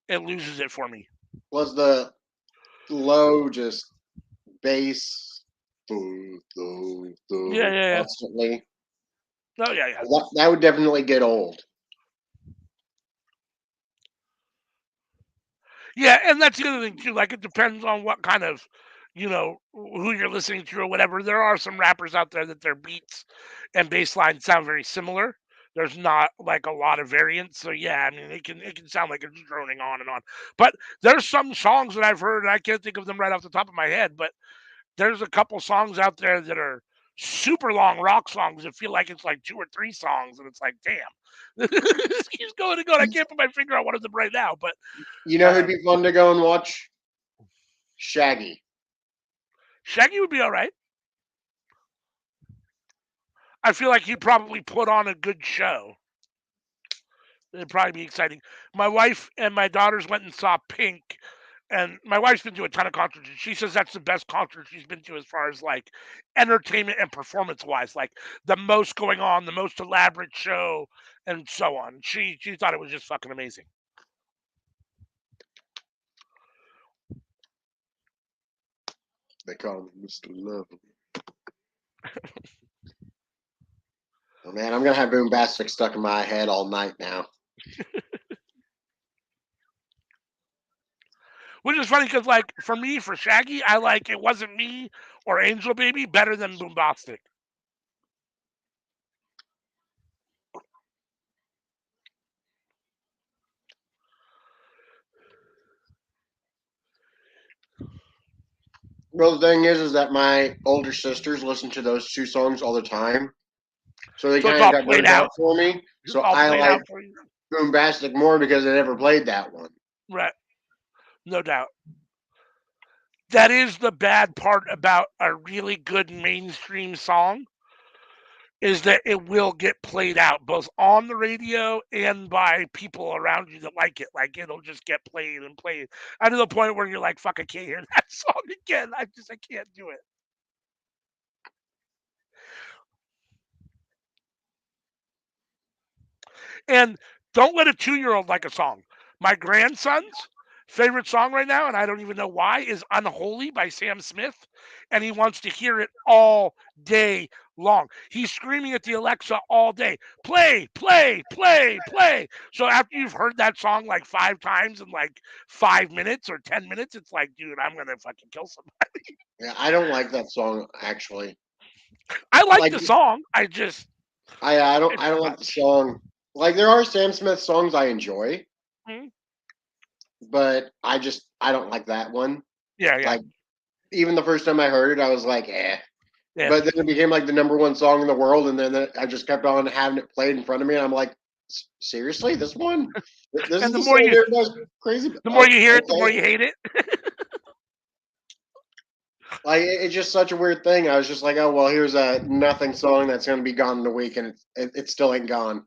It loses it for me. was the low just bass, boom, boom, Yeah, boom, yeah, yeah. constantly? No, yeah, yeah. That would definitely get old. Yeah, and that's the other thing too. Like it depends on what kind of, who you're listening to or whatever. There are some rappers out there that their beats and bass lines sound very similar. There's not like a lot of variance. So yeah, I mean it can sound like it's droning on and on. But there's some songs that I've heard and I can't think of them right off the top of my head, but there's a couple songs out there that are super long rock songs that feel like it's like 2 or 3 songs and it's like, damn. He's going and going. I can't put my finger on one of them right now, but You know who'd uh be fun to go and watch? Shaggy. Shaggy would be all right. I feel like he'd probably put on a good show. It'd probably be exciting. My wife and my daughters went and saw Pink, and my wife's been to a ton of concerts. And she says that's the best concert she's been to as far as like entertainment and performance wise, like the most going on, the most elaborate show, and so on. She thought it was just fucking amazing. They call him Mr. Lovely. Oh man, I'm gonna have Boombastic stuck in my head all night now. Which is funny because like for me, for Shaggy, I like It Wasn't Me or Angel Baby better than Boombastic. Well, the thing is that my older sisters listen to those two songs all the time, so they So it's kind of all got played burned out out. for me. It's So all I played like out for you. Boombastic more because they never played that one. Right. No doubt. That is the bad part about a really good mainstream song is that it will get played out both on the radio and by people around you that like it. Like it'll just get played and played. And to the point where you're like, fuck, I can't hear that song again. I can't do it. And don't let a 2 year old like a song. My grandson's favorite song right now, and I don't even know why, is Unholy by Sam Smith. And he wants to hear it all day long. He's screaming at the Alexa all day, play, play, play, play. So after you've heard that song like 5 times in like 5 minutes or 10 minutes, it's like, dude, I'm going to fucking kill somebody. Yeah, I don't like that song actually. I like Like the song. I just, I it's too don't like the much. song. Like there are Sam Smith songs I enjoy, Mhm. but I don't like that one. Yeah, yeah, Like even the first time I heard it, I was like, eh. yeah. But then it became like the number one song in the world, and then I just kept on having it played in front of me, and I'm like, seriously, this one? This is And the song everybody's crazy the more about? you hear it, the more Okay. you hate it. Like it's just such a weird thing. I was just like, oh well, here's a nothing song that's gonna be gone in a week, and it still ain't gone.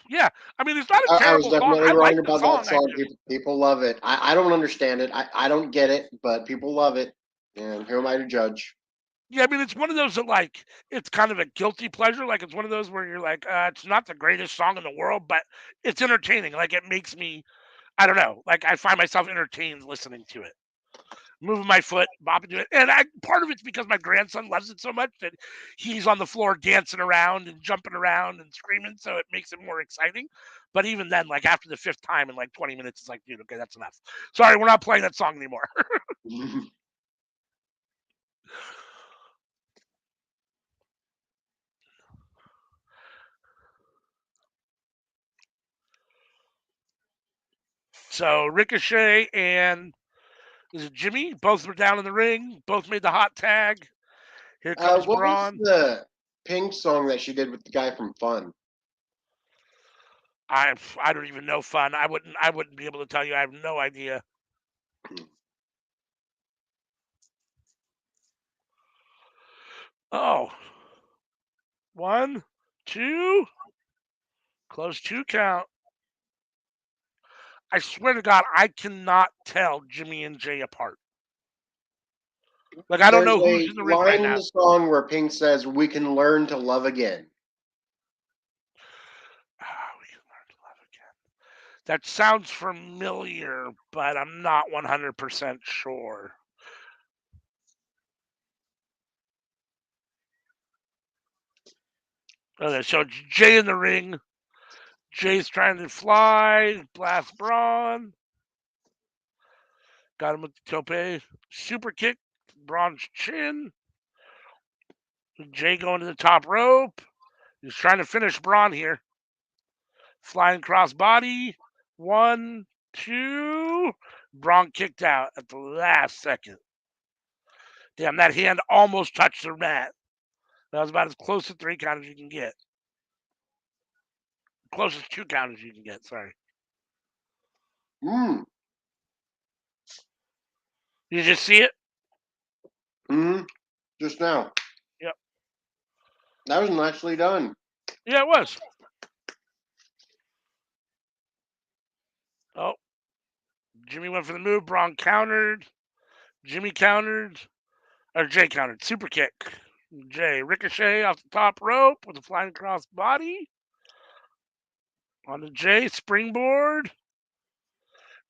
Yeah, I mean, it's not a I was terrible song. definitely I wrong like the about that song. I song. just, People love it. I don't understand it. I don't get it, but people love it. And who am I to judge? yeah, I mean, it's one of those that like it's kind of a guilty pleasure. Like it's one of those where you're like, it's not the greatest song in the world, but it's entertaining. Like it makes me, I don't know, like I find myself entertained listening to it. moving my foot, bopping to it. And part of it's because my grandson loves it so much that he's on the floor dancing around and jumping around and screaming, so it makes it more exciting. But even then, like after the fifth time in like 20 minutes, it's like, dude, okay, that's enough. Sorry, we're not playing that song anymore. So Ricochet and is it Jimmy? Both were down in the ring. Both made the hot tag. Here comes What was Braun. the Pink song that she did with the guy from Fun? I don't even know Fun. I wouldn't be able to tell you. I have no idea. Oh. 1, 2. Close 2 count. I swear to God, I cannot tell Jimmy and Jay apart. Like I don't There's know who's a in the ring right line in now. the song where Pink says, "We can learn to love again." We can learn to love again. That sounds familiar, but I'm not 100% sure. Okay, so it's Jay in the ring. Jay's trying to fly, blast Braun. Got him with the tope. Super kick, Braun's chin. Jay going to the top rope. He's trying to finish Braun here. Flying cross body. 1, 2. Braun kicked out at the last second. Damn, that hand almost touched the mat. That was about as close to 3 count as you can get. Closest 2 count as you can get, sorry. You just see it? Just now. Yep. That was nicely done. Yeah, it was. Oh. Jimmy went for the move. Braun countered. Jimmy countered. Or Jay countered. Super kick. Jay. Ricochet off the top rope with a flying cross body. On to Jay. Springboard.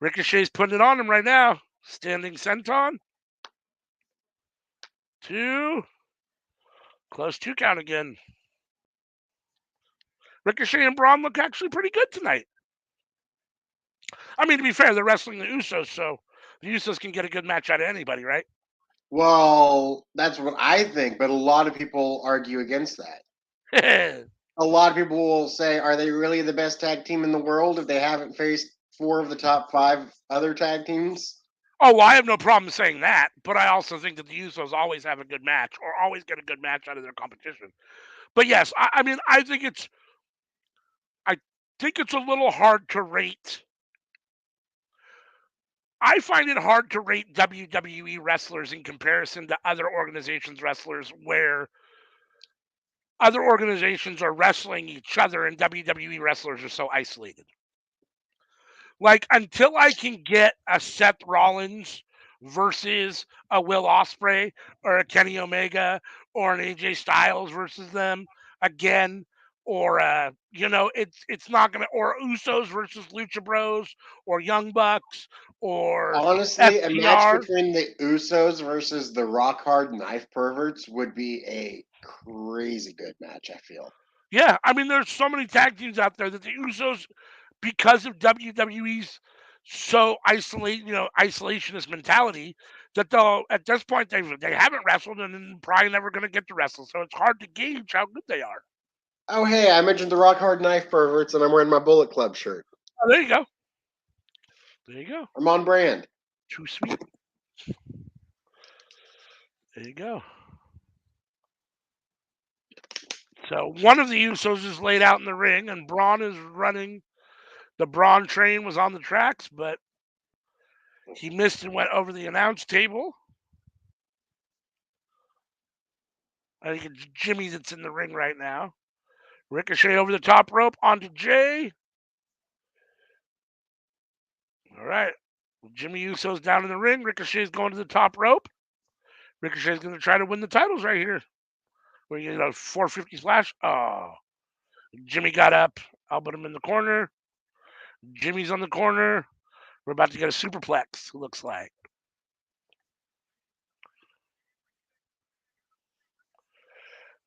Ricochet's putting it on him right now. Standing senton. 2. Close 2 count again. Ricochet and Braun look actually pretty good tonight. I mean, to be fair, they're wrestling the Usos, so the Usos can get a good match out of anybody, right? Well, that's what I think, but a lot of people argue against that. A lot of people will say, are they really the best tag team in the world if they haven't faced 4 of the top 5 other tag teams? Oh, well, I have no problem saying that, but I also think that the Usos always have a good match or always get a good match out of their competition. But yes, I mean, I think it's a little hard to rate. I find it hard to rate WWE wrestlers in comparison to other organizations' wrestlers where other organizations are wrestling each other and WWE wrestlers are so isolated. Like, until I can get a Seth Rollins versus a Will Ospreay or a Kenny Omega or an AJ Styles versus them again, or it's not gonna, or Usos versus Lucha Bros or Young Bucks or Honestly, a match FTR. between the Usos versus the Rock Hard Knife Perverts would be a crazy good match, I feel. Yeah, I mean, there's so many tag teams out there that the Usos, because of WWE's isolationist mentality, that they'll at this point they haven't wrestled and probably never going to get to wrestle. So it's hard to gauge how good they are. Oh, hey, I mentioned the Rock Hard Knife Perverts, and I'm wearing my Bullet Club shirt. Oh, there you go. There you go. I'm on brand. Too sweet. There you go. So one of the Usos is laid out in the ring, and Braun is running. The Braun train was on the tracks, but he missed and went over the announce table. I think it's Jimmy that's in the ring right now. Ricochet over the top rope onto Jay. All right. Jimmy Uso's down in the ring. Ricochet's going to the top rope. Ricochet's going to try to win the titles right here. Where you get a 450 splash. Oh. Jimmy got up. Elbowed him in the corner. Jimmy's on the corner. We're about to get a superplex, it looks like.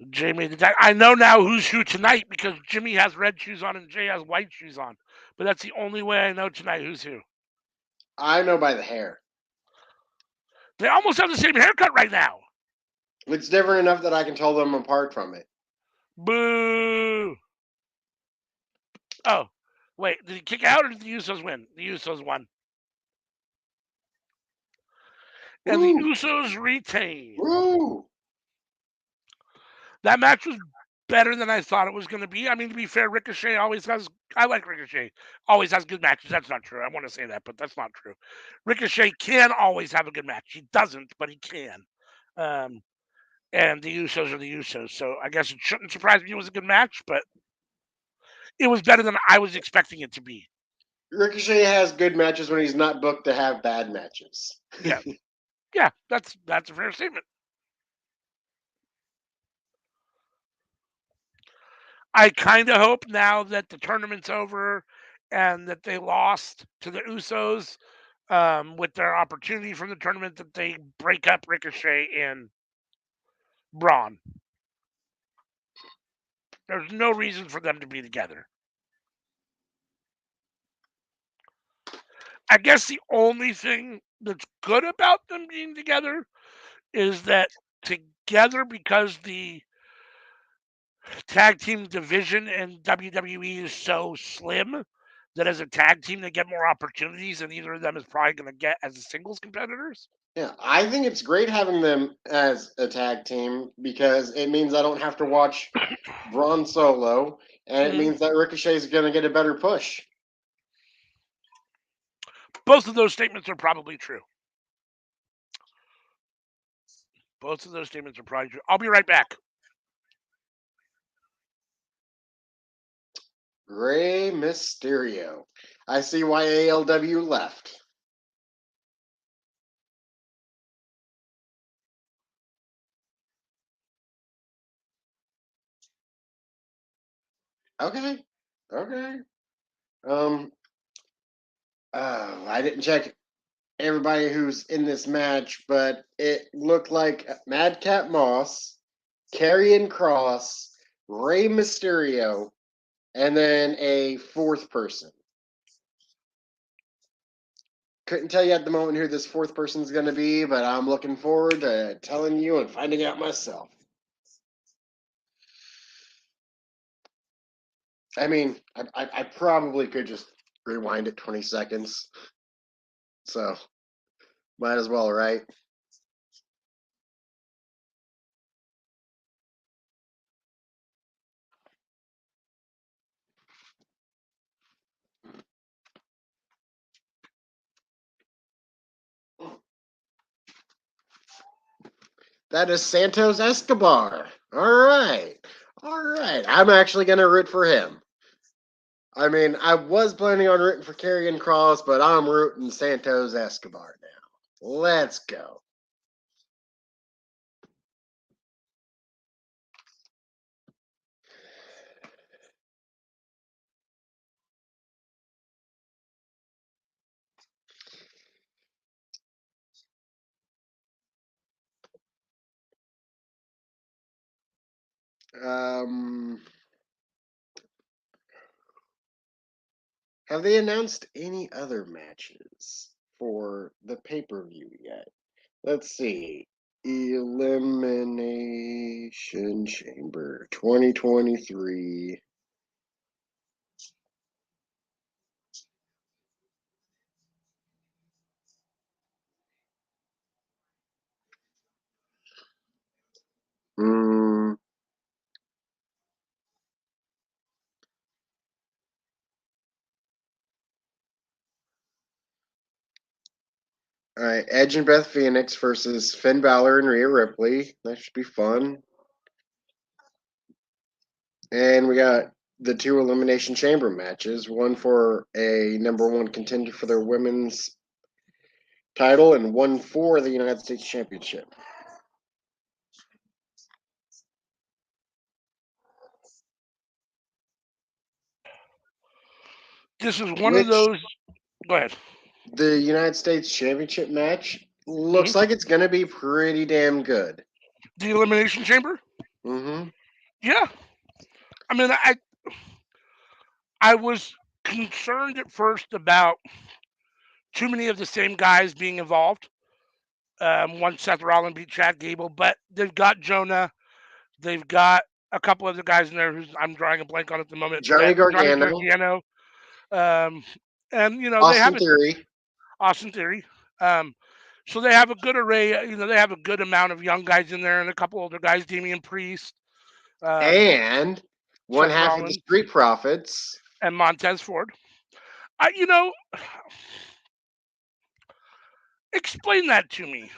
Jay made the tag. I know now who's who tonight because Jimmy has red shoes on and Jay has white shoes on. But that's the only way I know tonight who's who. I know by the hair. They almost have the same haircut right now. It's different enough that I can tell them apart from it. Boo! Oh, wait. Did he kick out or did the Usos win? The Usos won. And the Usos retain. Woo! That match was better than I thought it was going to be. I mean, to be fair, Ricochet always has. I like Ricochet. Always has good matches. That's not true. I want to say that, but that's not true. Ricochet can always have a good match. He doesn't, but he can. And the Usos are the Usos. So I guess it shouldn't surprise me it was a good match, but it was better than I was expecting it to be. Ricochet has good matches when he's not booked to have bad matches. Yeah. Yeah, that's a fair statement. I kind of hope now that the tournament's over and that they lost to the Usos with their opportunity from the tournament that they break up Ricochet and Braun. There's no reason for them to be together. I guess the only thing that's good about them being together is that together, because the tag team division in WWE is so slim, that as a tag team they get more opportunities and either of them is probably going to get as singles competitors. Yeah, I think it's great having them as a tag team because it means I don't have to watch Braun solo, and it means that Ricochet is going to get a better push. Both of those statements are probably true. Both of those statements are probably true. I'll be right back. Rey Mysterio. I see why AEW left. Okay. I didn't check everybody who's in this match, but it looked like Madcap Moss, Karrion Kross, Rey Mysterio, and then a fourth person. Couldn't tell you at the moment who this fourth person is going to be, but I'm looking forward to telling you and finding out myself. I mean, I probably could just rewind it 20 seconds. So, might as well, right? That is Santos Escobar. All right. I'm actually going to root for him. I mean, I was planning on rooting for Karrion Kross, but I'm rooting Santos Escobar now. Let's go. Have they announced any other matches for the pay-per-view yet? Let's see. Elimination Chamber 2023. All right, Edge and Beth Phoenix versus Finn Balor and Rhea Ripley. That should be fun. And we got the two Elimination Chamber matches, one for a number one contender for their women's title and one for the United States Championship. This is one of those. Go ahead. The United States Championship match looks like it's going to be pretty damn good. The Elimination Chamber? Mm-hmm. Yeah, I mean, I was concerned at first about too many of the same guys being involved. Once Seth Rollins beat Chad Gable, but they've got Jonah, they've got a couple other guys in there who's I'm drawing a blank on at the moment, Johnny but Johnny Gargano, Gargano, um, and they have Austin a Theory, Austin Theory. Um, so they have a good array. They have a good amount of young guys in there, and a couple older guys, Damian Priest, um, and one Seth half of the Rollins, Street Profits. and Montez Ford. I, you know, explain that to me.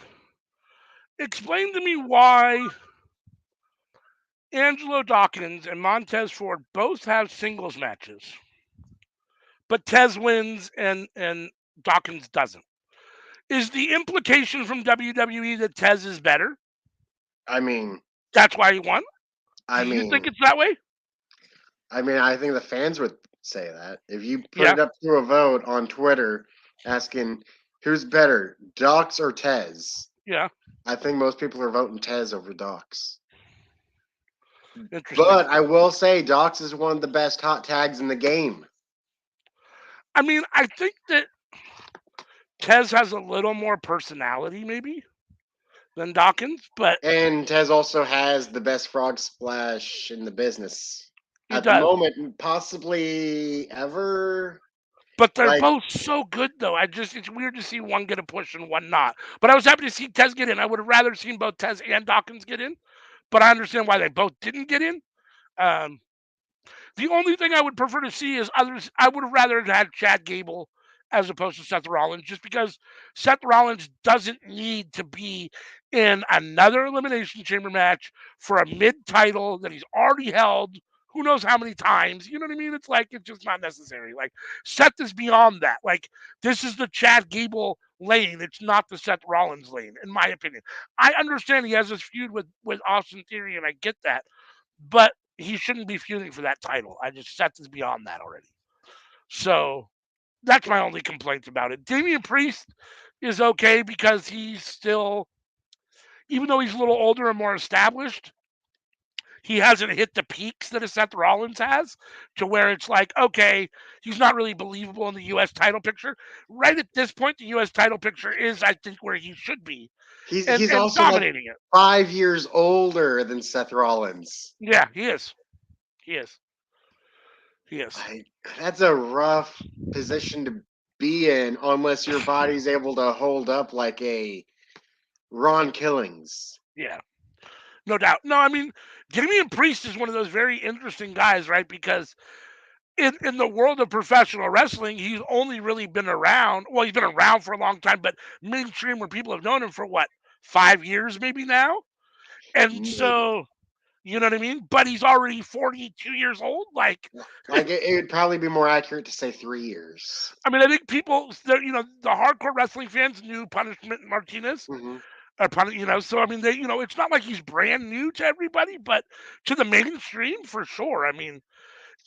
Explain to me why Angelo Dawkins and Montez Ford both have singles matches, but Tez wins and Dawkins doesn't. Is the implication from WWE that Tez is better? I mean, That's why he won. I Do you think mean, it's that way? I think the fans would say that if you put Yeah, it up to a vote on Twitter asking who's better, Docs or Tez. yeah. I think most people are voting Tez over Docs. Interesting. But I will say Docs is one of the best hot tags in the game. I mean, I think that Tez has a little more personality, maybe, than Dawkins, but And Tez also has the best frog splash in the business. he At the does. moment, possibly ever. But they're Like, both so good, though. It's weird to see one get a push and one not. But I was happy to see Tez get in. I would have rather seen both Tez and Dawkins get in, but I understand why they both didn't get in. Um, The only thing I would prefer to see is others. I would have rather had Chad Gable as opposed to Seth Rollins, just because Seth Rollins doesn't need to be in another Elimination Chamber match for a mid title that he's already held. Who knows how many times? You know what I mean? It's like it's just not necessary. Like Seth is beyond that. Like this is the Chad Gable lane. It's not the Seth Rollins lane, in my opinion. I understand he has this feud with Austin Theory, and I get that, but he shouldn't be feuding for that title. I just Seth is beyond that already. So that's my only complaint about it. Damian Priest is okay because he's still, even though he's a little older and more established, he hasn't hit the peaks that a Seth Rollins has to where it's like, okay, he's not really believable in the U.S. title picture. Right at this point, the U.S. title picture is, I think, where he should be he's and also like dominating it. 5 years older than Seth Rollins. Yeah, he is. He is. He is. Like, that's a rough position to be in unless your body's able to hold up like a Ron Killings. Yeah. No doubt. No, I mean, Damian Priest is one of those very interesting guys, right? Because in the world of professional wrestling, he's only really been around. Well, he's been around for a long time, but mainstream where people have known him for what, 5 years maybe now? And Maybe. so, you know what I mean? But he's already 42 years old. Like, Like it would probably be more accurate to say 3 years. I mean, I think people, the hardcore wrestling fans knew Punishment Martinez. Hmm. So I mean, it's not like he's brand new to everybody, but to the mainstream for sure. I mean,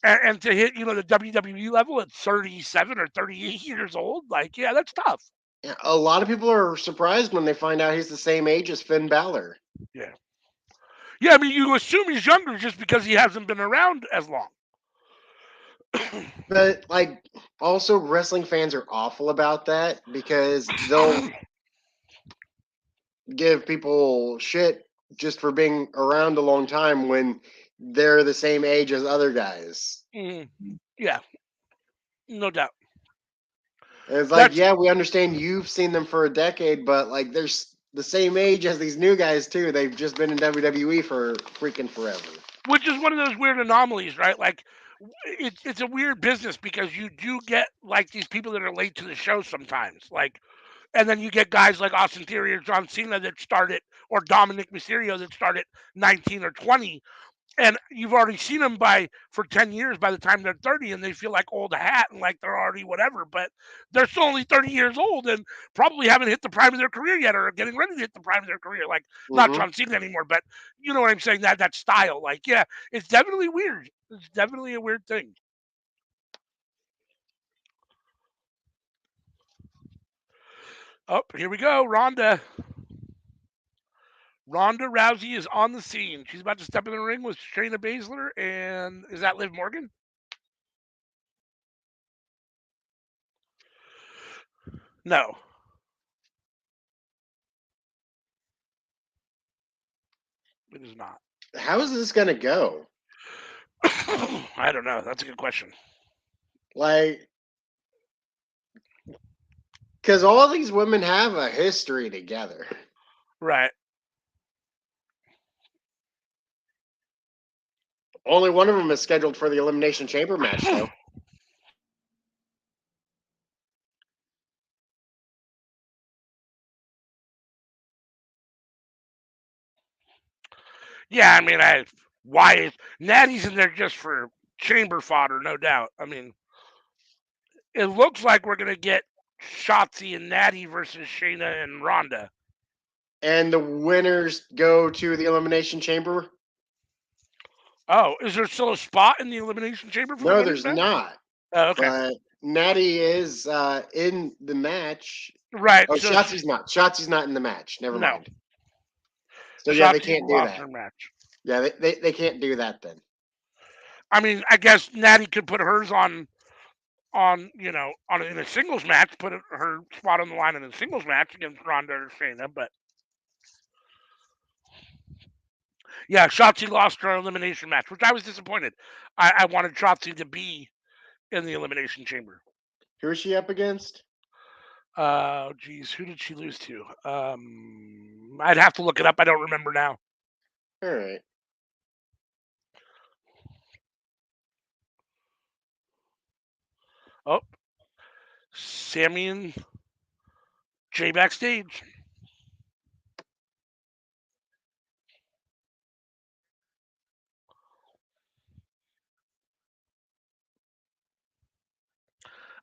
and to hit the WWE level at 37 or 38 years old, like yeah, that's tough. Yeah, a lot of people are surprised when they find out he's the same age as Finn Balor. Yeah, yeah. I mean, you assume he's younger just because he hasn't been around as long. But like, also wrestling fans are awful about that because they'll give people shit just for being around a long time when they're the same age as other guys. Mm, yeah, no doubt. And it's like, That's yeah, we understand you've seen them for a decade, but like, they're the same age as these new guys too. They've just been in WWE for freaking forever. which is one of those weird anomalies, right? Like it's a weird business because you do get like these people that are late to the show sometimes, like, and then you get guys like Austin Theory or John Cena that started, or Dominic Mysterio that started 19 or 20, and you've already seen them for 10 years by the time they're 30, and they feel like old hat and like they're already whatever, but they're still only 30 years old and probably haven't hit the prime of their career yet or are getting ready to hit the prime of their career. Like not Hmm. John Cena anymore, but you know what I'm saying, that style, like, yeah, it's definitely weird. It's definitely a weird thing. Oh, here we go. Rhonda Ronda Rousey is on the scene. She's about to step in the ring with Shayna Baszler, and is that Liv Morgan? No. It is not. How is this gonna go? I don't know. That's a good question. Like, because all these women have a history together. Right. Only one of them is scheduled for the Elimination Chamber match, though. Yeah, I mean, why is Natty's in there just for chamber fodder, no doubt. I mean, it looks like we're gonna get Shotzi and Natty versus Shayna and Ronda. And the winners go to the Elimination Chamber? Oh, is there still a spot in the Elimination Chamber for the No, women's there's match? not. Oh, okay. But Natty is in the match. Right. Oh, So Shotzi's not. Shotzi's not in the match. Never no. mind. So yeah, they Shotzi can't do lost that. her match. Yeah, they can't do that then. I mean, I guess Natty could put hers on in a singles match, put her spot on the line in a singles match against Ronda or Shayna, but yeah, Shotzi lost her elimination match, which I was disappointed. I wanted Shotzi to be in the elimination chamber. Who is she up against? Geez, who did she lose to? I'd have to look it up. I don't remember now. All right. Oh, Sammy and Jay backstage.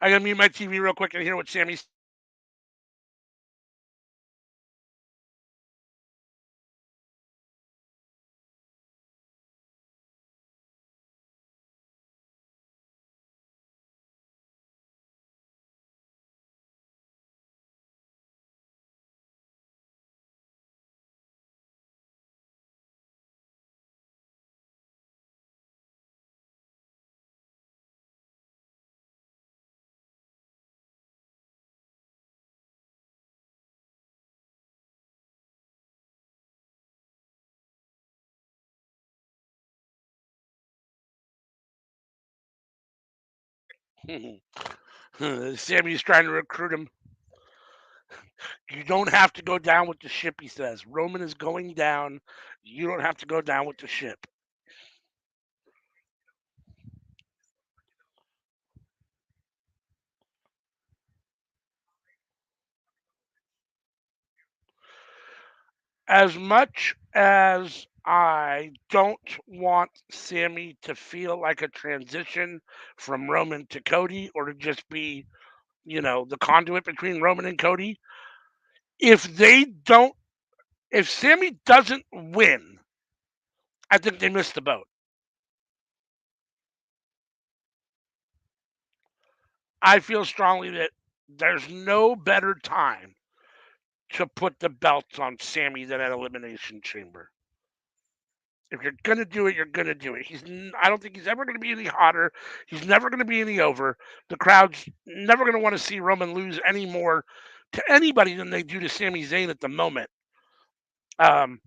I gotta mute my TV real quick and hear what Sammy's. Sammy's trying to recruit him. You don't have to go down with the ship, he says. Roman is going down. You don't have to go down with the ship. As much as I don't want Sammy to feel like a transition from Roman to Cody or to just be, the conduit between Roman and Cody, if they don't, if Sammy doesn't win, I think they missed the boat. I feel strongly that there's no better time to put the belts on Sammy than an Elimination Chamber. If you're gonna do it, you're gonna do it. I don't think he's ever gonna be any hotter. He's never gonna be any over. The crowd's never gonna want to see Roman lose any more to anybody than they do to Sami Zayn at the moment. Um,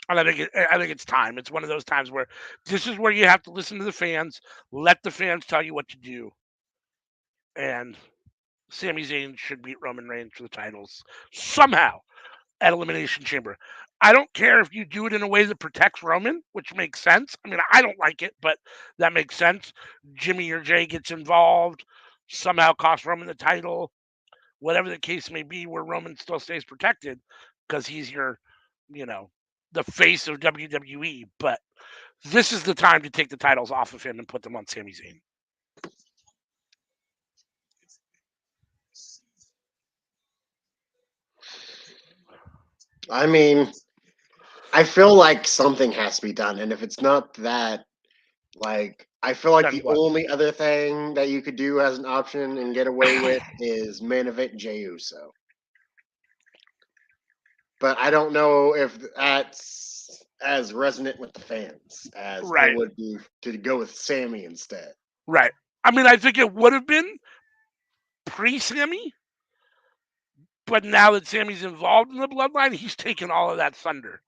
and I think it's time. It's one of those times where this is where you have to listen to the fans, let the fans tell you what to do, and Sami Zayn should beat Roman Reigns for the titles somehow at Elimination Chamber. I don't care if you do it in a way that protects Roman, which makes sense. I mean, I don't like it, but that makes sense. Jimmy or Jay gets involved, somehow costs Roman the title, whatever the case may be, where Roman still stays protected because he's you know, the face of WWE. But this is the time to take the titles off of him and put them on Sami Zayn. I mean, I feel like something has to be done, and if it's not that, like, I feel like Then the what? only other thing that you could do as an option and get away with is main event Jey Uso. but I don't know if that's as resonant with the fans as it Right. would be to go with Sammy instead. Right. I mean, I think it would have been pre-Sammy, but now that Sammy's involved in the bloodline, he's taken all of that thunder.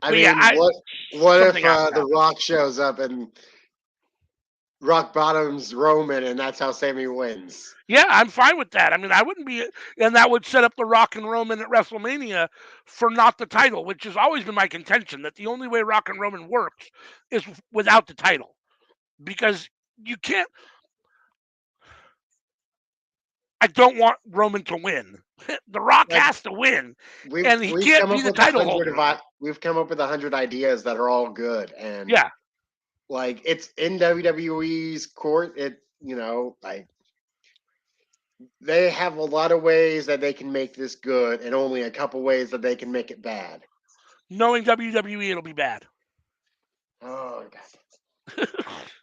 I But yeah, mean, what if something has to The happen. Rock shows up and Rock bottoms Roman, and that's how Sammy wins? Yeah, I'm fine with that. I mean, I wouldn't be, and that would set up the Rock and Roman at WrestleMania for not the title, which has always been my contention that the only way Rock and Roman works is without the title, because you can't. I don't want Roman to win. The Rock Like has to win, we've and he we've can't come be up the with a title hundred holder. of we've come up with 100 ideas that are all good, and Yeah, like it's in WWE's court. Like they have a lot of ways that they can make this good, and only a couple ways that they can make it bad. knowing WWE, it'll be bad. Oh god.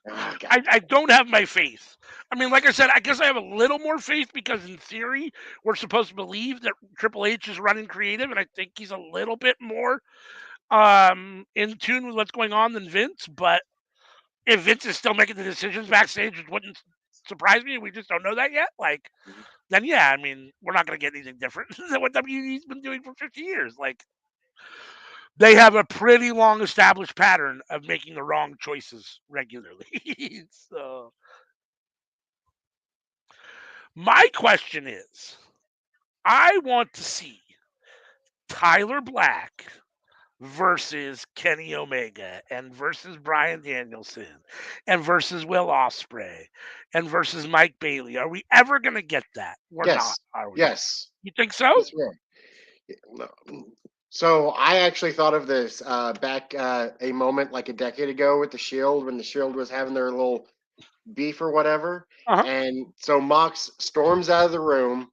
Oh god. I don't have my faith. I mean, like I said, I guess I have a little more faith because in theory, we're supposed to believe that Triple H is running creative, and I think he's a little bit more in tune with what's going on than Vince. But if Vince is still making the decisions backstage, it wouldn't surprise me. We just don't know that yet. Like, then yeah, I mean, we're not going to get anything different than what WWE's been doing for 50 years. Like, they have a pretty long established pattern of making the wrong choices regularly. So, my question is, I want to see Tyler Black versus Kenny Omega and versus Bryan Danielson and versus Will Ospreay and versus Mike Bailey. Are we ever going to get that? We're not, Yes. are we? Yes. You think so? Yes, we are. No. So I actually thought of this back a moment like a decade ago with the Shield when the Shield was having their little beef or whatever, Uh-huh. and so Mox storms out of the room,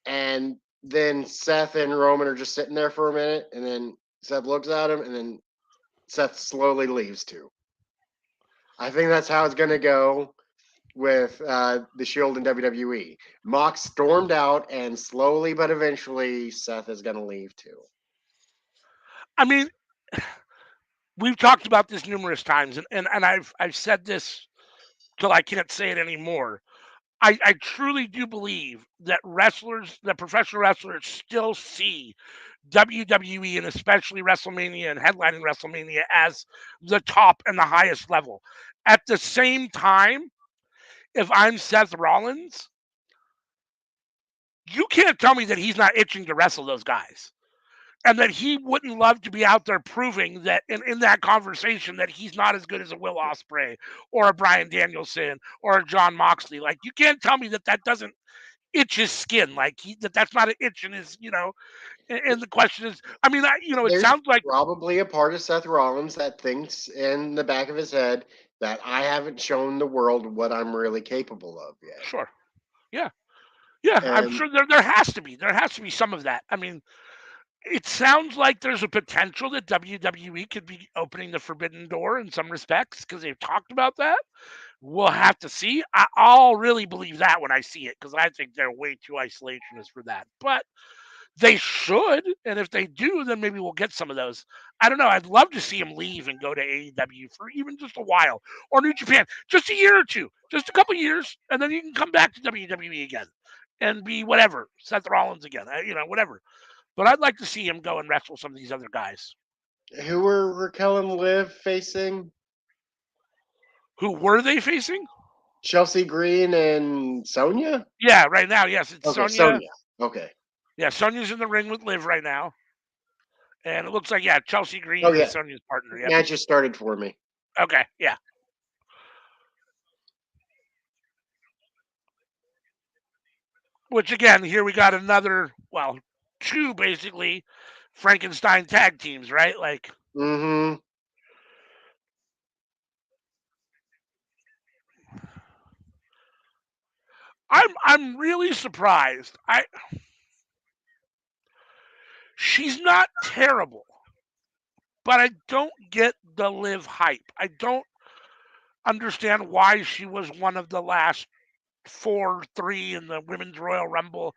and then Seth and Roman are just sitting there for a minute, and then Seth looks at him, and then Seth slowly leaves too. I think that's how it's going to go with the Shield and WWE. Mox stormed out, and slowly but eventually, Seth is going to leave too. I mean, we've talked about this numerous times, and I've said this till I can't say it anymore. I truly do believe that professional wrestlers still see WWE and especially WrestleMania and headlining WrestleMania as the top and the highest level. At the same time, if I'm Seth Rollins, you can't tell me that he's not itching to wrestle those guys. And that he wouldn't love to be out there proving that in that conversation that he's not as good as a Will Ospreay or a Bryan Danielson or a John Moxley. Like, you can't tell me that that doesn't itch his skin. Like, that's not an itch in his, and the question is, I mean, it There's sounds like, probably a part of Seth Rollins that thinks in the back of his head that I haven't shown the world what I'm really capable of yet. sure. Yeah. Yeah. I'm And sure there has to be. There has to be some of that. I mean, it sounds like there's a potential that WWE could be opening the forbidden door in some respects because they've talked about that. We'll have to see. I'll really believe that when I see it because I think they're way too isolationist for that. But they should, and if they do, then maybe we'll get some of those. I don't know. I'd love to see him leave and go to AEW for even just a while, or New Japan, just a year or two, just a couple years, and then you can come back to WWE again and be whatever Seth Rollins again, whatever. But I'd like to see him go and wrestle some of these other guys. who were Raquel and Liv facing? Who were they facing? Chelsea Green and Sonya? Yeah, right now, yes, it's Okay, Sonya. Sonya. Okay. Yeah, Sonya's in the ring with Liv right now. And it looks like, yeah, Chelsea Green Oh, is yeah. Sonya's partner. Yep. Match just started for me. Okay, yeah. Which, again, here we got another, well, two basically Frankenstein tag teams, right? Like, Mm-hmm. I'm really surprised. She's not terrible, but I don't get the Liv hype. understand why she was one of the last 4-3 in the Women's Royal Rumble.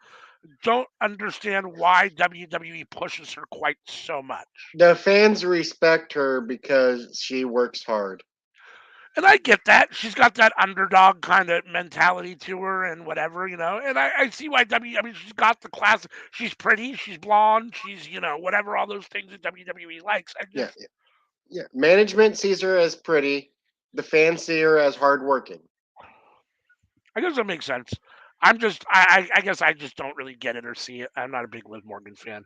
Don't understand why WWE pushes her quite so much. The fans respect her because she works hard. And I get that. She's got that underdog kind of mentality to her and whatever, And I see why I mean, she's got the class. She's pretty. She's blonde. She's, whatever, all those things that WWE likes. Yeah, yeah. Management sees her as pretty. The fans see her as hardworking. I guess that makes sense. I guess I just don't really get it or see it. I'm not a big Liv Morgan fan.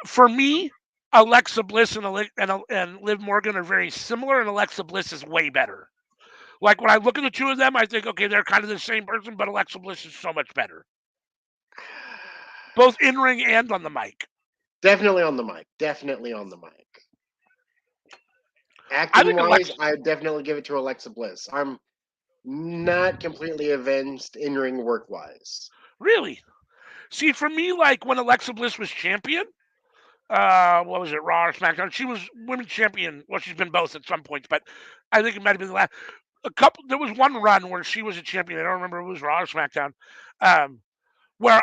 For me, Alexa Bliss and Liv Morgan are very similar, and Alexa Bliss is way better. Like when I look at the two of them, I think, okay, they're kind of the same person, but Alexa Bliss is so much better, both in ring and on the mic. Definitely on the mic. Definitely on the mic. Acting wise, I definitely give it to Alexa Bliss. I'm not completely avenged in ring work wise. Really? See, for me, like when Alexa Bliss was champion, what was it, Raw or SmackDown? She was women's champion. Well, she's been both at some points, but I think it might have been the last. There was one run where she was a champion. I don't remember if it was Raw or SmackDown, where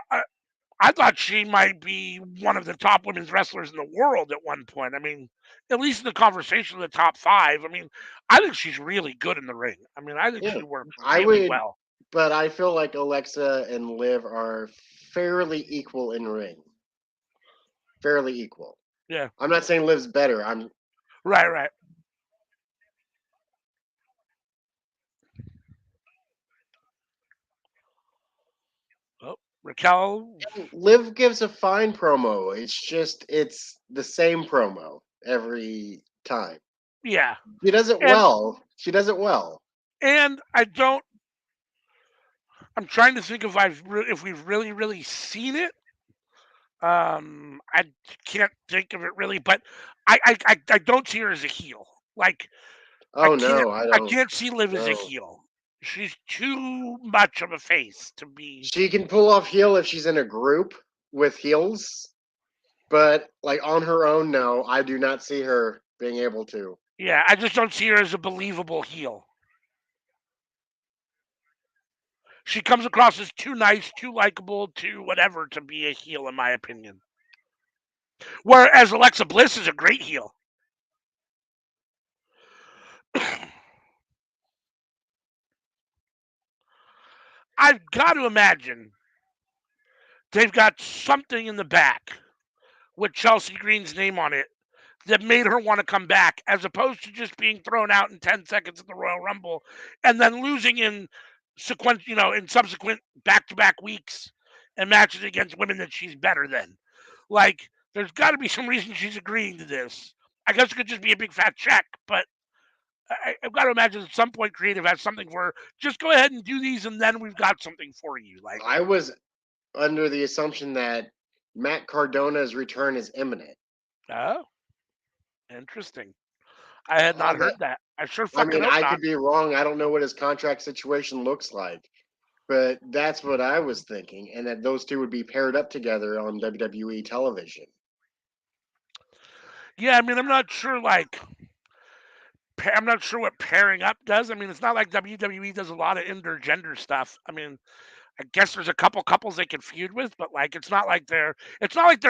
I thought she might be one of the top women's wrestlers in the world at one point. I mean, at least in the conversation of the top 5. I mean, I think she's really good in the ring. I mean, I think she works really well. But I feel like Alexa and Liv are fairly equal in ring. Fairly equal. Yeah. I'm not saying Liv's better. I'm right. Oh, Raquel. Liv gives a fine promo. It's the same promo every time. Yeah. She does it well. She does it well. And I'm trying to think if we've really seen it. I can't think of it really, but I don't see her as a heel. Like, I don't. I can't see Liv as a heel. She's too much of a face to be. She can pull off heel if she's in a group with heels, but like on her own, no, I do not see her being able to. Yeah, I just don't see her as a believable heel. She comes across as too nice, too likable, too whatever to be a heel, in my opinion. Whereas Alexa Bliss is a great heel. I've got to imagine they've got something in the back with Chelsea Green's name on it that made her want to come back, as opposed to just being thrown out in 10 seconds at the Royal Rumble and then losing in subsequent back-to-back weeks and matches against women that she's better than. Like, there's got to be some reason she's agreeing to this. I guess it could just be a big fat check, but I've got to imagine at some point creative has something for her. Just go ahead and do these, and then we've got something for you. Like, I was under the assumption that Matt Cardona's return is imminent. Oh, interesting. I had not heard that. I could be wrong. I don't know what his contract situation looks like, but that's what I was thinking, and that those two would be paired up together on WWE television. Yeah, I mean, I'm not sure. I'm not sure what pairing up does. I mean, it's not like WWE does a lot of intergender stuff. I mean, I guess there's a couple couples they can feud with, but like it's not like their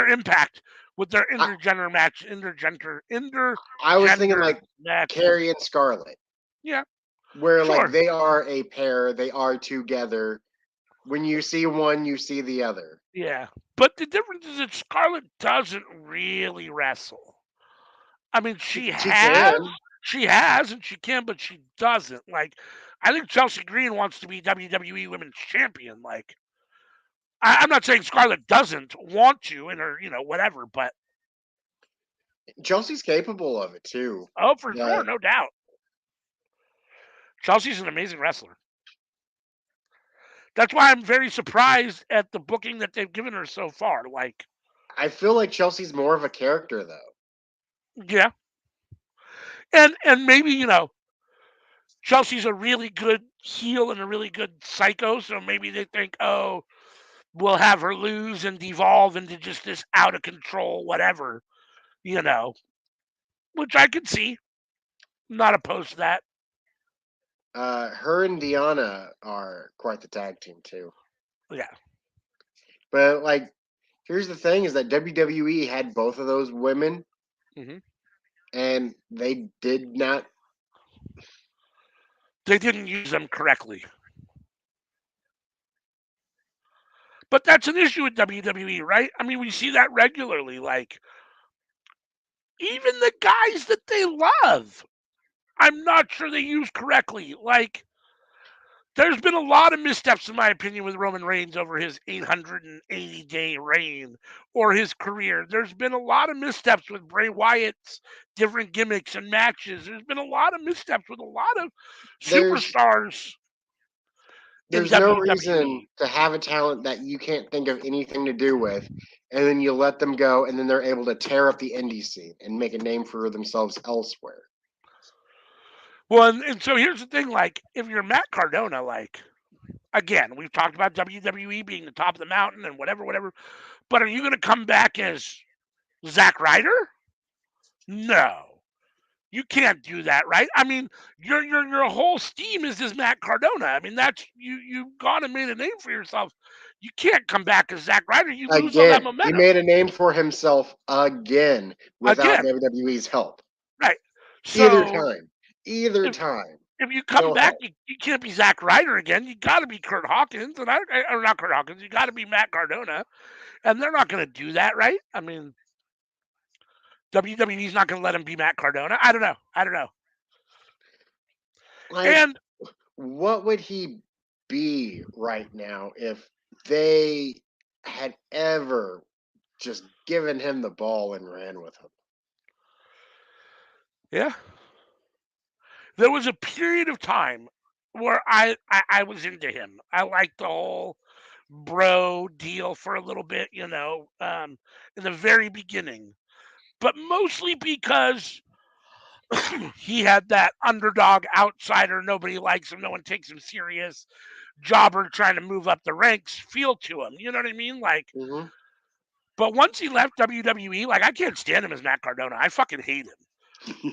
Impact with their intergender match. I was thinking like match. Carrie and Scarlett. Yeah. Where like they are a pair, they are together. When you see one, you see the other. Yeah. But the difference is that Scarlett doesn't really wrestle. I mean, she has and she can, but she doesn't. Like, I think Chelsea Green wants to be WWE Women's Champion. Like, I'm not saying Scarlett doesn't want to in her, whatever, but Chelsea's capable of it too. Oh, for sure, no doubt. Chelsea's an amazing wrestler. That's why I'm very surprised at the booking that they've given her so far. Like, I feel like Chelsea's more of a character though. Yeah. And maybe, Chelsea's a really good heel and a really good psycho, so maybe they think, oh, we'll have her lose and devolve into just this out of control whatever, which I could see. Not opposed to that. Her and Deanna are quite the tag team too. Yeah. But like, here's the thing: is that WWE had both of those women, Hmm. and they did not. They didn't use them correctly. But that's an issue with WWE, right? I mean, we see that regularly. Like, even the guys that they love, I'm not sure they use correctly. Like, there's been a lot of missteps, in my opinion, with Roman Reigns over his 880-day reign or his career. There's been a lot of missteps with Bray Wyatt's different gimmicks and matches. There's been a lot of missteps with a lot of There's superstars in there's no WWE. reason to have a talent that you can't think of anything to do with, and then you let them go, and then they're able to tear up the indie scene and make a name for themselves elsewhere. Well, and so here's the thing: like, if you're Matt Cardona, like, again, we've talked about WWE being the top of the mountain and whatever, whatever. But are you going to come back as Zack Ryder? No. You can't do that, right? I mean, your whole steam is this Matt Cardona. I mean, that's you've gone and made a name for yourself. You can't come back as Zack Ryder. You lose all that Again, he momentum. made a name for himself again without Again, WWE's help. right? Either So time. Either if time. if you come No back, help. you can't be Zack Ryder again. You got to be Kurt Hawkins, and or not Kurt Hawkins. You got to be Matt Cardona, and they're not going to do that, right? I mean, WWE's not going to let him be Matt Cardona. I don't know. I don't know. Like, And what would he be right now if they had ever just given him the ball and ran with him? yeah, there was a period of time where I was into him. I liked the whole bro deal for a little bit, in the very beginning, but mostly because he had that underdog outsider, nobody likes him, no one takes him serious, jobber trying to move up the ranks feel to him. You know what I mean? Like, Hmm. but once he left WWE, like, I can't stand him as Matt Cardona. I fucking hate him.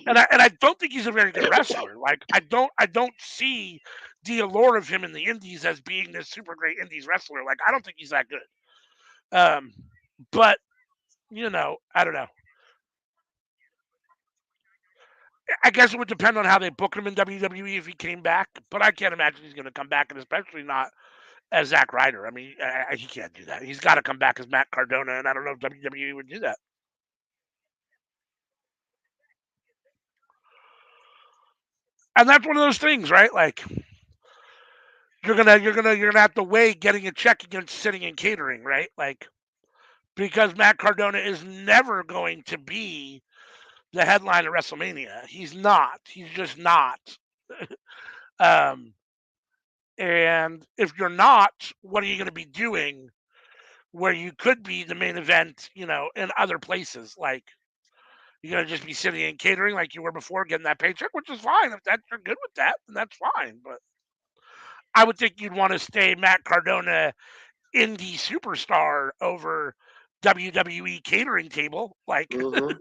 And I don't think he's a very good wrestler. Like, I don't see the allure of him in the indies as being this super great indies wrestler. Like, I don't think he's that good. Um, but I don't know. I guess it would depend on how they book him in WWE if he came back. But I can't imagine he's going to come back, and especially not as Zack Ryder. I mean, he can't do that. He's got to come back as Matt Cardona, and I don't know if WWE would do that. And that's one of those things, right? Like, you're gonna have to weigh getting a check against sitting in catering, right? Like, because Matt Cardona is never going to be the headline of WrestleMania. He's not. He's just not. Um, and if you're not, what are you going to be doing where you could be the main event, in other places? Like, you're going to just be sitting in catering like you were before, getting that paycheck, which is fine. If you're good with that, then that's fine. But I would think you'd want to stay Matt Cardona indie superstar over WWE catering table. Like, Hmm.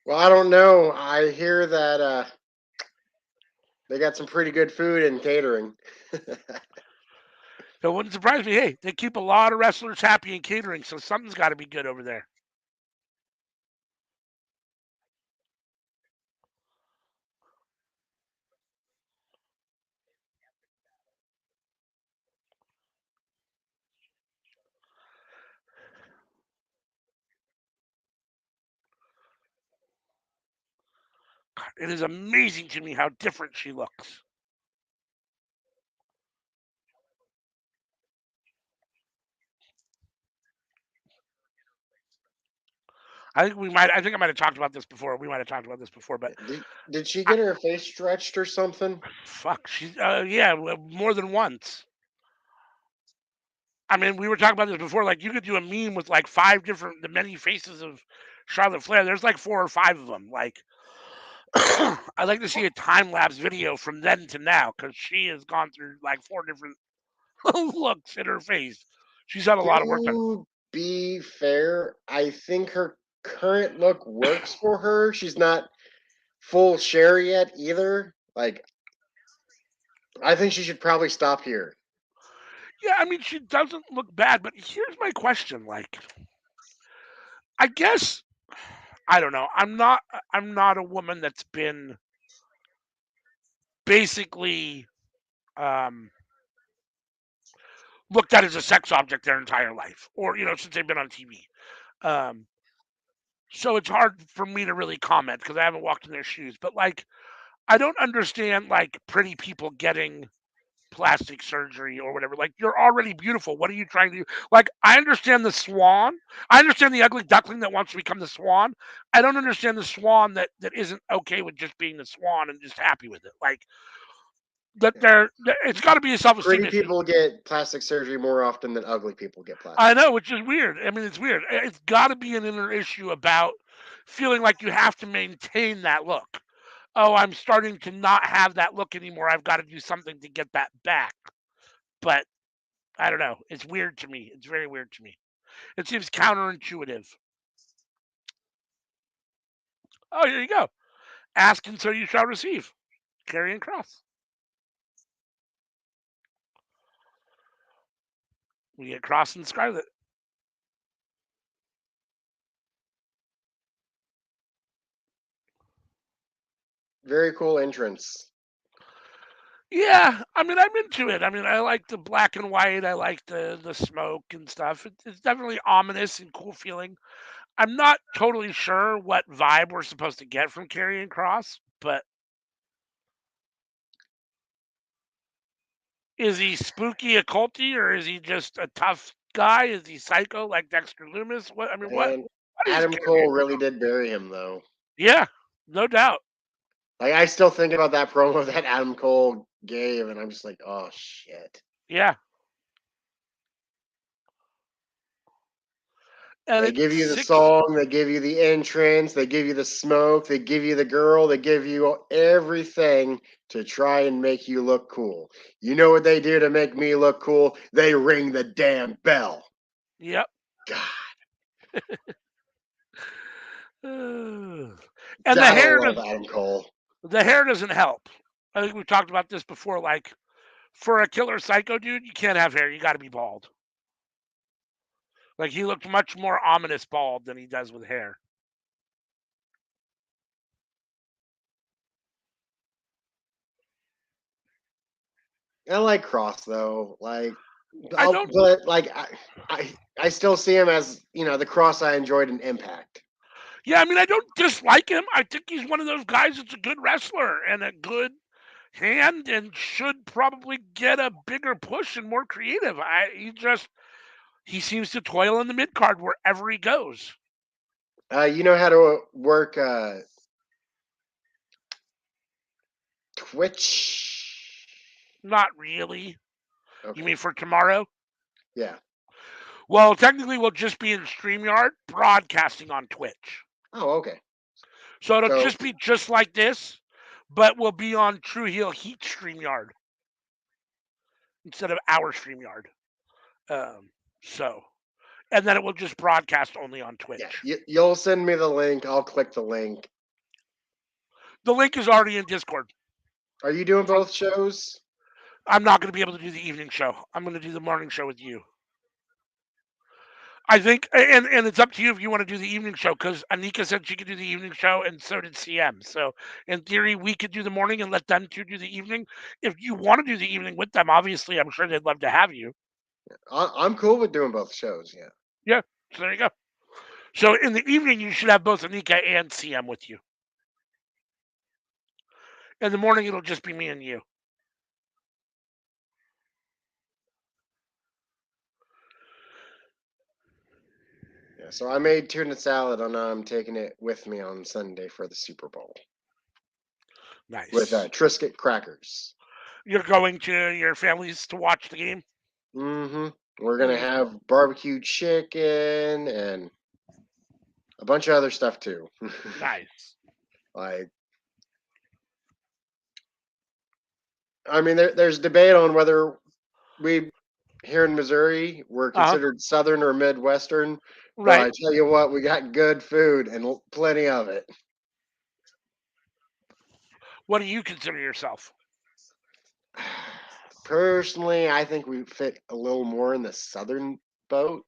Well, I don't know. I hear that they got some pretty good food in catering. it wouldn't surprise me. Hey, they keep a lot of wrestlers happy in catering, so something's got to be good over there. It is amazing to me how different she looks. I think I might have talked about this before. We might have talked about this before, but Did she I, get her face stretched or something? fuck, she's yeah, more than once. I mean, we were talking about this before. Like, you could do a meme with like the many faces of Charlotte Flair. There's like 4 or 5 of them. Like, I'd like to see a time lapse video from then to now because she has gone through like 4 different looks in her face. She's had a lot of work done. To be fair, I think her current look works for her. She's not full Cher yet either. Like, I think she should probably stop here. Yeah, I mean, she doesn't look bad, but here's my question. Like, I guess I don't know. I'm not a woman that's been basically um, looked at as a sex object their entire life, or since they've been on TV. Um, so it's hard for me to really comment because I haven't walked in their shoes. But like, I don't understand like pretty people getting plastic surgery or whatever. Like, you're already beautiful. What are you trying to do? Like, I understand the swan. I understand the ugly duckling that wants to become the swan. I don't understand the swan that isn't okay with just being the swan and just happy with it. Like, it's got to be a self-esteem Pretty issue. people get plastic surgery more often than ugly people get plastic. I know, which is weird. I mean, it's weird. It's got to be an inner issue about feeling like you have to maintain that look. Oh, I'm starting to not have that look anymore. I've got to do something to get that back. But I don't know. It's weird to me. It's very weird to me. It seems counterintuitive. Oh, here you go. Ask and so you shall receive. Karrion Kross. We get Kross and Scarlet. Very cool entrance. Yeah, I mean, I'm into it. I mean, I like the black and white. I like the smoke and stuff. It's definitely ominous and cool feeling. I'm not totally sure what vibe we're supposed to get from Karrion Kross, but is he spooky occulty or is he just a tough guy? Is he psycho like Dexter Loomis? What I mean, And what is Adam Karrion Cole really Kross? did bury him, though. Yeah, no doubt. Like, I still think about that promo that Adam Cole gave, and I'm just like, oh shit. Yeah. And They it's give you the 6. song, they give you the entrance, they give you the smoke, they give you the girl, they give you everything to try and make you look cool. You know what they do to make me look cool? They ring the damn bell. Yep. God, And gotta love Adam Cole. the hair doesn't help. I think we talked about this before. Like, for a killer psycho dude, you can't have hair. You got to be bald. Like, he looked much more ominous bald than he does with hair. I like Cross though. Like, I don't. but like I still see him as the Cross I enjoyed in Impact. Yeah, I mean, I don't dislike him. I think he's one of those guys that's a good wrestler and a good hand and should probably get a bigger push and more creative. He seems to toil in the mid card wherever he goes. You know how to work Twitch? Not really. Okay. You mean for tomorrow? Yeah. Well, technically, we'll just be in StreamYard broadcasting on Twitch. Oh, okay. So it'll So just be just like this, but we'll be on True Heel Heat StreamYard instead of our StreamYard. Um, so, and then it will just broadcast only on Twitch. yeah, you'll send me the link. I'll click the link. The link is already in Discord. Are you doing both shows? I'm not going to be able to do the evening show. I'm going to do the morning show with you. I think, and it's up to you if you want to do the evening show, because Anika said she could do the evening show, and so did CM. So in theory, we could do the morning and let them two do the evening. If you want to do the evening with them, obviously, I'm sure they'd love to have you. I'm cool with doing both shows. Yeah. Yeah, so there you go. So in the evening, you should have both Anika and CM with you. In the morning, it'll just be me and you. Yeah. So I made tuna salad, and I'm taking it with me on Sunday for the Super Bowl. Nice. With Triscuit crackers. You're going to your family's to watch the game? Mm-hmm. We're gonna have barbecue chicken and a bunch of other stuff too. Nice. Like, I mean, there's debate on whether we here in Missouri, we're Uh-huh. considered Southern or Midwestern. But Right. I tell you what, we got good food and plenty of it. What do you consider yourself? Personally, I think we fit a little more in the Southern boat.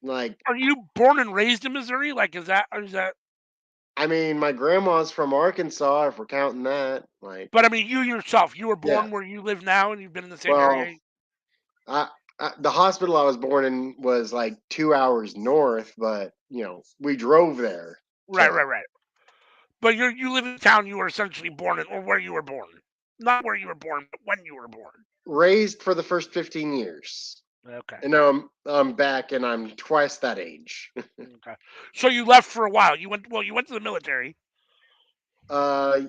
Like, Are you born and raised in Missouri? Like, is that? I mean, my grandma's from Arkansas, if we're counting that. Like, But I mean, you yourself, you were yeah. born where you live now, and you've been in the same Well, area. I, the hospital I was born in was like 2 hours north, but we drove there Right, to right, right. But you live in the town you were essentially born in, or where you were born. Not where you were born, but when you were born. raised for the first 15 years. Okay. And now I'm back and I'm twice that age. Okay. So you left for a while. You went to the military. uh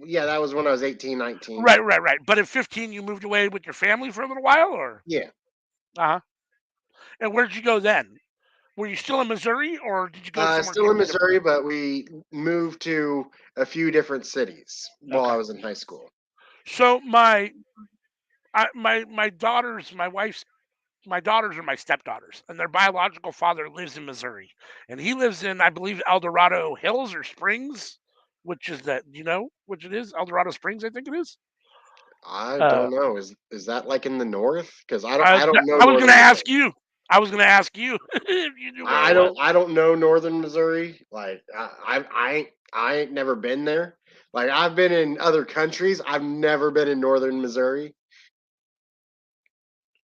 yeah, that was when I was 18, 19. Right, right, right. But at 15, you moved away with your family for a little while, or? Yeah. Uh huh. And where did you go then? Were you still in Missouri, or did you go somewhere Still in totally different? Missouri, but we moved to a few different cities while I Okay. was in high school. So my daughters, my daughters are my stepdaughters, and their biological father lives in Missouri, and he lives in, I believe, El Dorado Hills or Springs, which is that, you know, which it is, El Dorado Springs, I think it is. I Uh, don't know. Is that like in the north? Because I don't know I was gonna northern Missouri. ask you. I was gonna ask you if you knew where it I was. don't I don't know northern Missouri. Like I ain't never been there. Like I've been in other countries. I've never been in northern Missouri.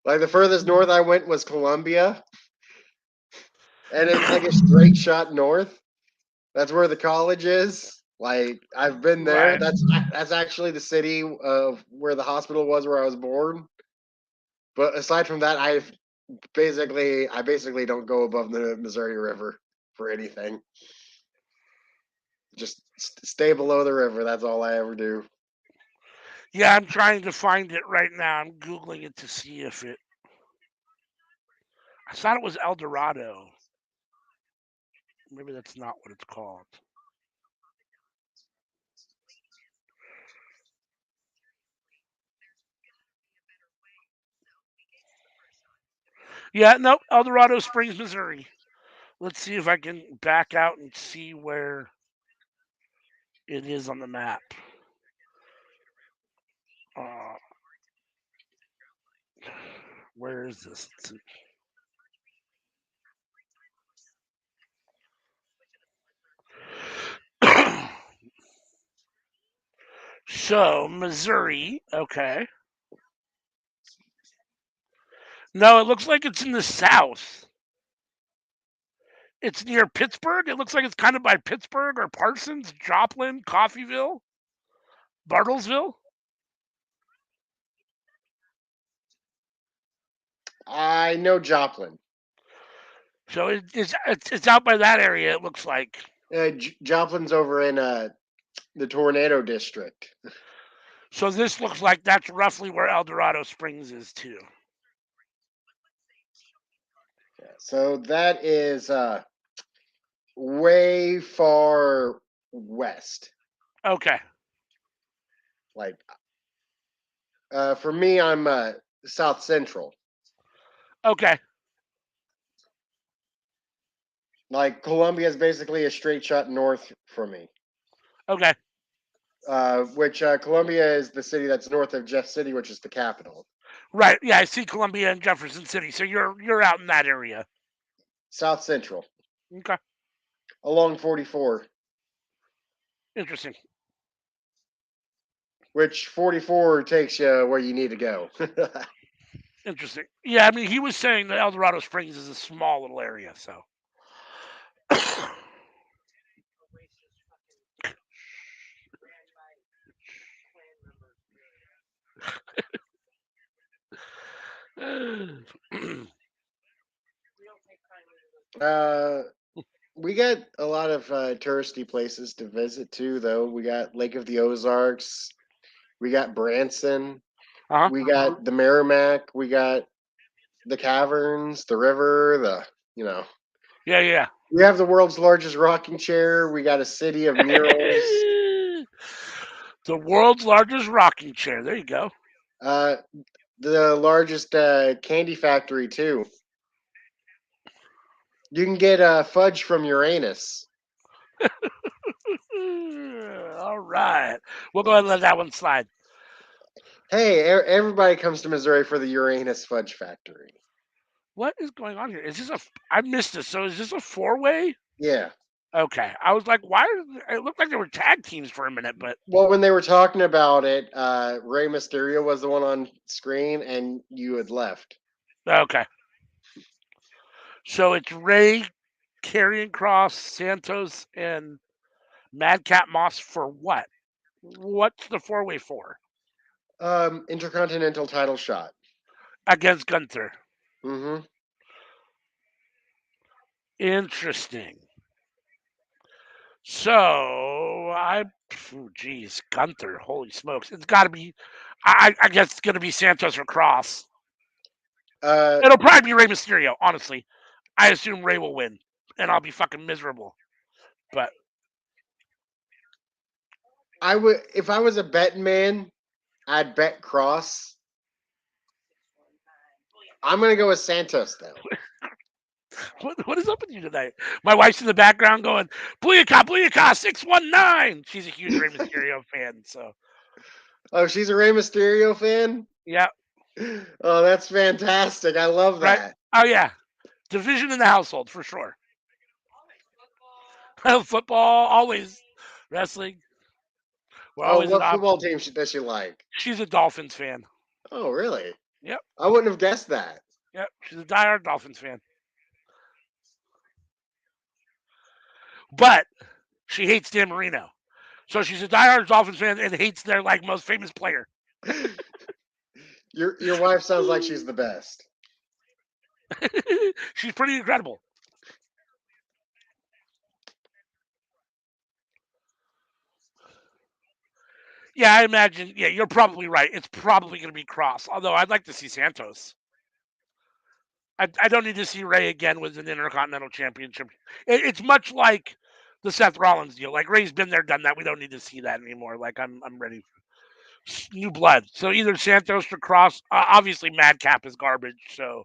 Like the furthest north I went was Columbia, and it's like a straight shot north. That's where the college is. Like I've been there. Right. That's actually the city of where the hospital was where I was born. But aside from that, I basically don't go above the Missouri River for anything. Just stay below the river. That's all I ever do. Yeah, I'm trying to find it right now. I'm googling it to see if it. I thought it was El Dorado. Maybe that's not what it's called. Yeah, nope, El Dorado Springs, Missouri. Let's see if I can back out and see where it is on the map. Uh, where is this? So, Missouri. Okay. No, it looks like it's in the south. It's near Pittsburgh. It looks like it's kind of by Pittsburgh or Parsons, Joplin, Coffeeville, Bartlesville. I know Joplin. So it's out by that area. It looks like. Joplin's over in the Tornado District. So this looks like that's roughly where El Dorado Springs is too. So that is way far west. Okay. Like for me, I'm South Central. Okay. Like Columbia is basically a straight shot north from me. Okay. Which Columbia is the city that's north of Jeff City, which is the capital. Right. Yeah, I see Columbia and Jefferson City. So you're out in that area. South Central Okay. along 44, Interesting. which 44 takes you where you need to go. Interesting. Yeah, I mean, he was saying that El Dorado Springs is a small little area, so. uh, we got a lot of touristy places to visit too, though. We got Lake of the Ozarks. We got Branson. Uh-huh. We got the Merrimack. We got the caverns, the river, Yeah, yeah. we have the world's largest rocking chair. We got a city of murals. The world's largest rocking chair. There you go. Uh, the largest candy factory too. You can get fudge from Uranus. All right. We'll go ahead and let that one slide. Hey, everybody comes to Missouri for the Uranus Fudge Factory. What is going on here? Is this a? I missed this. So is this a 4-way? Yeah. Okay. I was like, why? It looked like there were tag teams for a minute, but Well, when they were talking about it, Rey Mysterio was the one on screen, and you had left. okay. So it's Ray, Karrion Cross, Santos, and Madcap Moss for what? What's the 4-way for? Intercontinental title shot. Against Gunther. Mm-hmm. Interesting. So geez, Gunther, holy smokes! It's got to be. I guess it's gonna be Santos or Cross. It'll probably be Rey Mysterio. Honestly, I assume Rey will win, and I'll be fucking miserable. But I would, if I was a betting man, I'd bet Cross. I'm gonna go with Santos though. what is up with you tonight? My wife's in the background going, Booyaka, 619. She's a huge Rey Mysterio fan, so Oh, she's a Rey Mysterio fan? yeah. Oh, that's fantastic. I love Right? that. Oh yeah. Division in the household for sure. Football, always. Wrestling. We're Oh, always at what op. football team does she like? She's a Dolphins fan. Oh, really? Yep. I wouldn't have guessed that. Yep. She's a diehard Dolphins fan. But she hates Dan Marino. So she's a diehard Dolphins fan and hates their like most famous player. Your wife sounds like she's the best. She's pretty incredible. Yeah, I imagine. Yeah, you're probably right. It's probably going to be Cross. Although I'd like to see Santos. I don't need to see Ray again with an Intercontinental Championship. It's much like the Seth Rollins deal. Like Ray's been there, done that. We don't need to see that anymore. Like I'm ready for new blood. So either Santos or Cross. Obviously, Madcap is garbage, so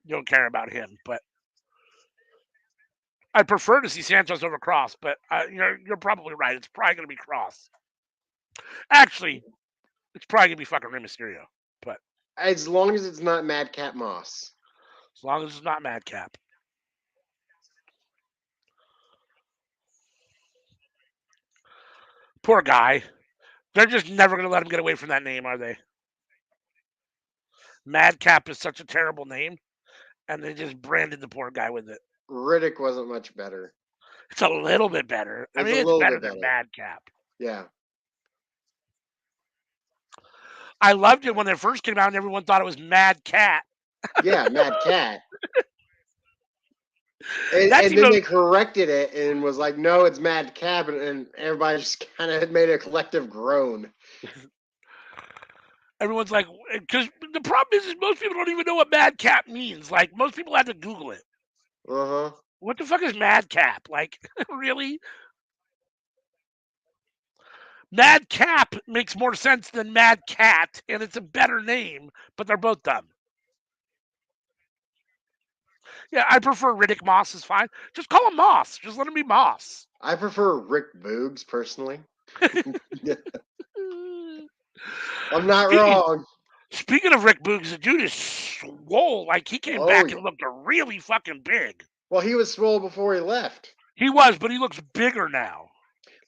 you don't care about him. But I prefer to see Santos over Cross. But you're probably right. It's probably going to be Cross. Actually, it's probably going to be fucking Rey Mysterio. But As long as it's not Madcap Moss. as long as it's not Madcap. Poor guy. They're just never going to let him get away from that name, are they? Madcap is such a terrible name, and they just branded the poor guy with it. Riddick wasn't much better. It's a little bit better. I It's mean, a it's little better bit than better. Madcap. Yeah. I loved it when it first came out and everyone thought it was Mad Cat. Yeah, Mad Cat. And That's then even they corrected it and was like, no, it's Mad Cap. And everybody just kind of made a collective groan. everyone's like, because the problem is most people don't even know what Mad Cat means. Like most people had to Google it. Uh-huh. What the fuck is Madcap? Like, really? Madcap makes more sense than Mad Cat, and it's a better name, but they're both dumb. Yeah, I prefer Riddick Moss is fine. Just call him Moss. Just let him be Moss. I prefer Rick Boogs, personally. I'm not wrong. Speaking of Rick Boogs, the dude is swole. Like, he came Oh, back yeah. and looked really fucking big. Well, he was swole before he left. He was, but he looks bigger now.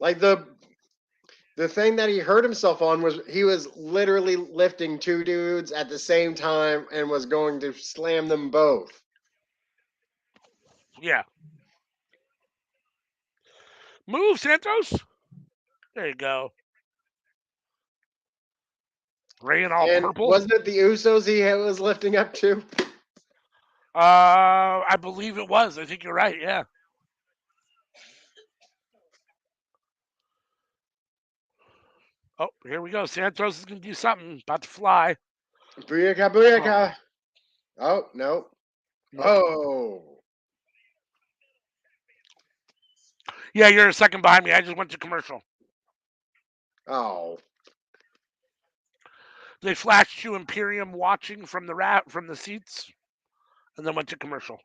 Like the thing that he hurt himself on was he was literally lifting two dudes at the same time and was going to slam them both. Yeah. Move, Santos. There you go. Ray in all And purple. wasn't it the Usos he was lifting up to? I believe it was. I think you're right. Yeah. Oh, here we go. Santos is gonna do something. About to fly. Booyaka, booyaka. Oh, no. Nope. Oh. Yeah, you're a second behind me. I just went to commercial. Oh. They flashed to Imperium watching from the seats, and then went to commercial.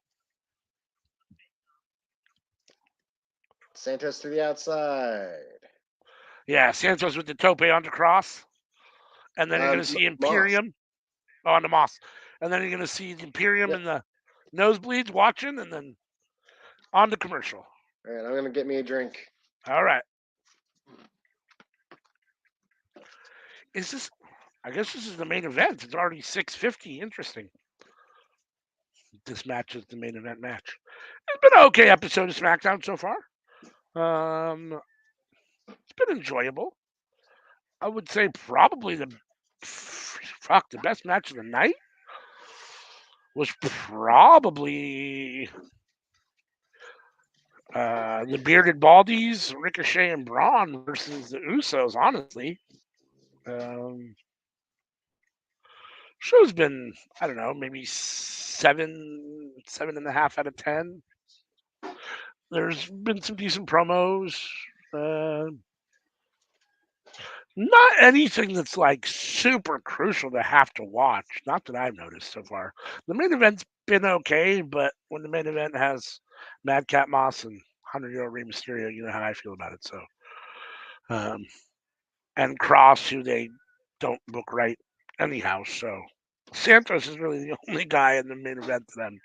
Santos to the outside. Yeah, Santos with the tope onto Cross, and then you're going to see Imperium on the Moss, and then you're going to see the Imperium and the nosebleeds watching, and then on the commercial. All right, I'm going to get me a drink. All right. I guess this is the main event. It's already 6:50. Interesting. This match is the main event match. It's been an okay episode of SmackDown so far. It's been enjoyable. I would say probably the best match of the night was probably the Bearded Baldies, Ricochet and Braun versus the Usos. Honestly, show's been, I don't know, maybe 7.5 out of 10. There's been some decent promos. Not anything that's like super crucial to have to watch. Not that I've noticed so far. The main event's been okay, but when the main event has Madcap Moss and 100-year-old Rey Mysterio, you know how I feel about it. So, and Cross, who they don't book right anyhow. So, Santos is really the only guy in the main event that I'm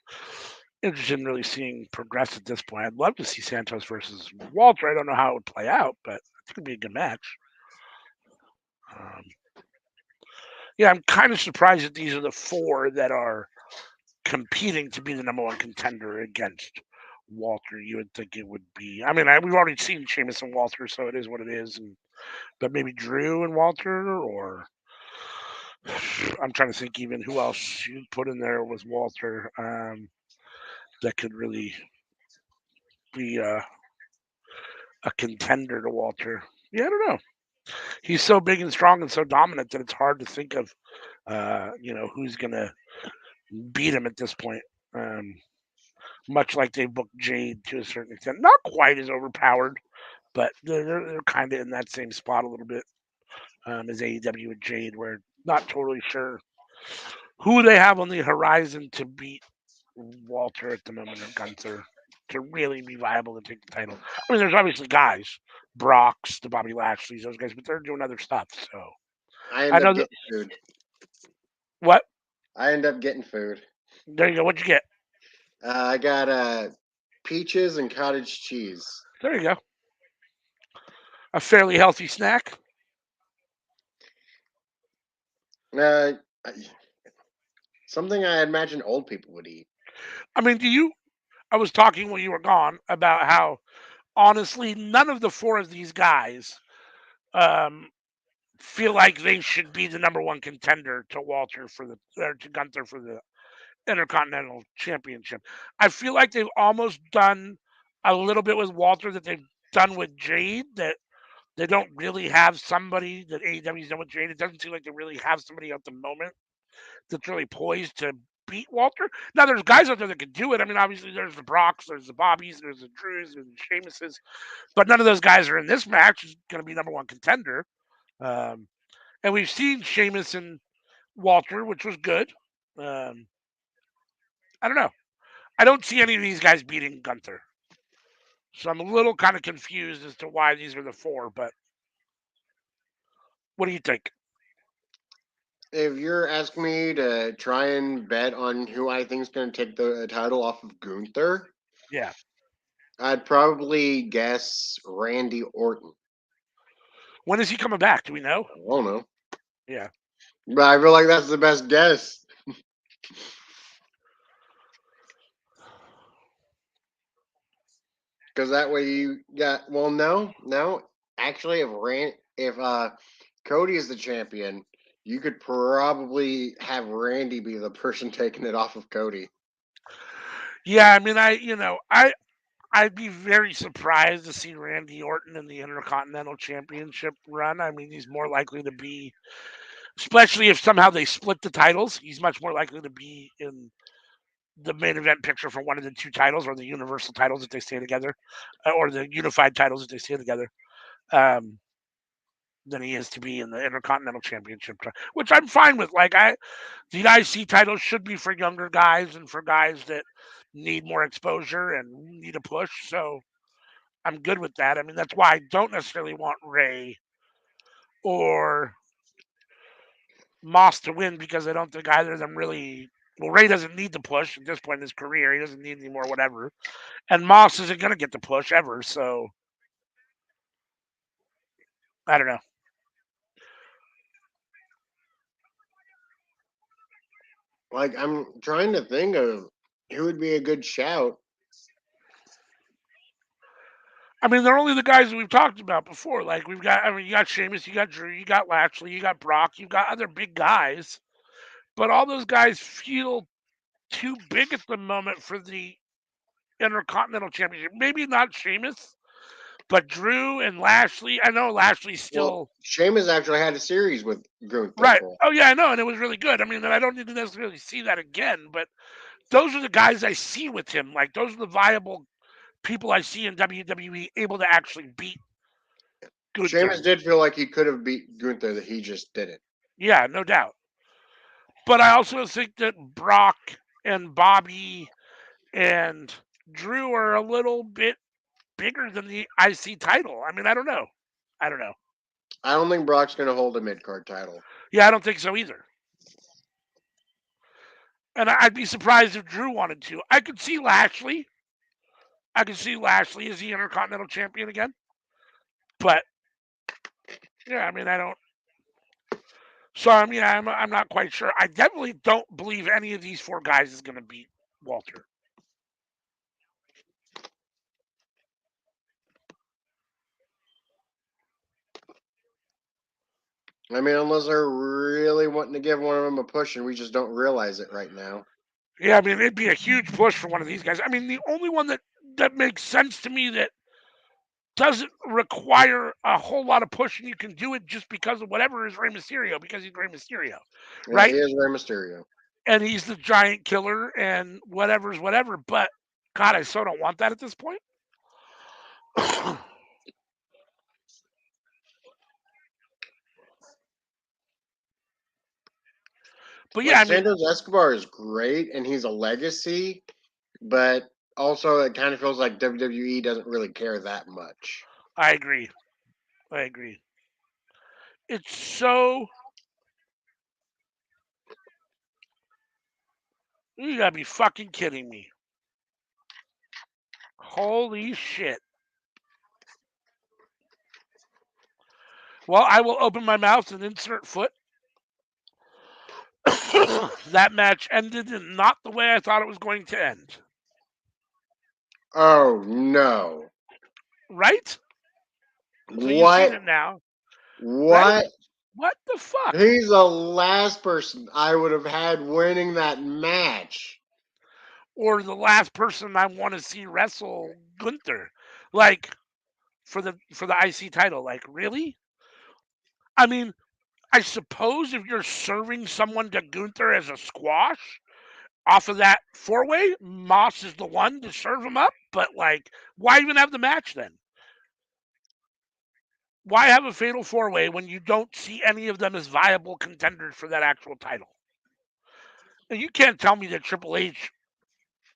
interested in really seeing progress at this point. I'd love to see Santos versus Walter. I don't know how it would play out, but I think it'd be a good match. Yeah, I'm kind of surprised that these are the four that are competing to be the number one contender against Walter. You would think it would be. I mean, we've already seen Sheamus and Walter, so it is what it is. But maybe Drew and Walter, or I'm trying to think even who else you'd put in there with Walter that could really be a contender to Walter. Yeah, I don't know. He's so big and strong and so dominant that it's hard to think of, who's gonna beat him at this point. Much like they booked Jade to a certain extent, not quite as overpowered, but they're kind of in that same spot a little bit as AEW with Jade, where not totally sure who they have on the horizon to beat Walter at the moment, or Gunther, to really be viable to take the title. I mean, there's obviously guys, Brock's, the Bobby Lashley's, those guys, but they're doing other stuff. So I end up getting food. What? I end up getting food. There you go. What'd you get? I got peaches and cottage cheese. There you go. A fairly healthy snack. Something I imagine old people would eat. I mean, I was talking when you were gone about how, honestly, none of the four of these guys feel like they should be the number one contender to to Gunther for the Intercontinental Championship. I feel like they've almost done a little bit with Walter that they've done with Jade, that they don't really have somebody that AEW's done with Jade. It doesn't seem like they really have somebody at the moment that's really poised to beat Walter. Now, there's guys out there that can do it. I mean, obviously, there's the Brocks, there's the Bobbies, there's the Drews, and the Sheamuses, but none of those guys are in this match. Is going to be number one contender. And we've seen Sheamus and Walter, which was good. I don't know. I don't see any of these guys beating Gunther. So I'm a little kind of confused as to why these are the four, but what do you think? If you're asking me to try and bet on who I think is going to take the title off of Gunther, yeah, I'd probably guess Randy Orton. When is he coming back? Do we know? I don't know. Yeah. But I feel like that's the best guess. Because that way you got no. Actually, if Cody is the champion, you could probably have Randy be the person taking it off of Cody. Yeah, I mean, I'd be very surprised to see Randy Orton in the Intercontinental Championship run. I mean, he's more likely to be, especially if somehow they split the titles, he's much more likely to be in the main event picture for one of the two titles, or the Universal titles if they stay together, or the Unified titles if they stay together. than he is to be in the Intercontinental Championship, which I'm fine with. Like the IC title should be for younger guys and for guys that need more exposure and need a push. So I'm good with that. I mean, that's why I don't necessarily want Ray or Moss to win, because I don't think either of them really. Well, Ray doesn't need the push at this point in his career. He doesn't need any more, whatever. And Moss isn't going to get the push ever. So I don't know. Like, I'm trying to think of who would be a good shout. I mean, they're only the guys that we've talked about before. Like you got Sheamus, you got Drew, you got Lashley, you got Brock, you got other big guys, but all those guys feel too big at the moment for the Intercontinental Championship. Maybe not Sheamus, but Drew and Lashley. I know Lashley's still Well, Sheamus actually had a series with Gunther. right. Oh yeah, I know, and it was really good. I mean, I don't need to necessarily see that again, but those are the guys I see with him. Like those are the viable people I see in WWE able to actually beat Gunther. Sheamus did feel like he could have beat Gunther, that he just didn't. Yeah, no doubt. But I also think that Brock and Bobby and Drew are a little bit bigger than the IC title. I mean, I don't know. I don't know. I don't think Brock's going to hold a mid card title. Yeah, I don't think so either. And I'd be surprised if Drew wanted to. I could see Lashley. I could see Lashley as the Intercontinental Champion again. But yeah, I mean, I don't. So I mean, I'm not quite sure. I definitely don't believe any of these four guys is going to beat Walter. I mean, unless they're really wanting to give one of them a push and we just don't realize it right now. Yeah, I mean, it'd be a huge push for one of these guys. I mean, the only one that makes sense to me that doesn't require a whole lot of push and you can do it just because of whatever is Rey Mysterio, because he's Rey Mysterio, Yeah, right? he is Rey Mysterio. And he's the giant killer and whatever's whatever. But God, I so don't want that at this point. But yeah, Like, I mean, Santos Escobar is great and he's a legacy, but also it kind of feels like WWE doesn't really care that much. I agree. I agree. It's so. You gotta be fucking kidding me. Holy shit. Well, I will open my mouth and insert foot. That match ended in not the way I thought it was going to end. Oh no. Right? So you've What? seen it now. What? Right? What the fuck? He's the last person I would have had winning that match. Or the last person I want to see wrestle Gunther. Like for the IC title. Like, really? I mean, I suppose if you're serving someone to Gunther as a squash off of that four-way, Moss is the one to serve him up. But like, why even have the match then? Why have a fatal four-way when you don't see any of them as viable contenders for that actual title? And you can't tell me that Triple H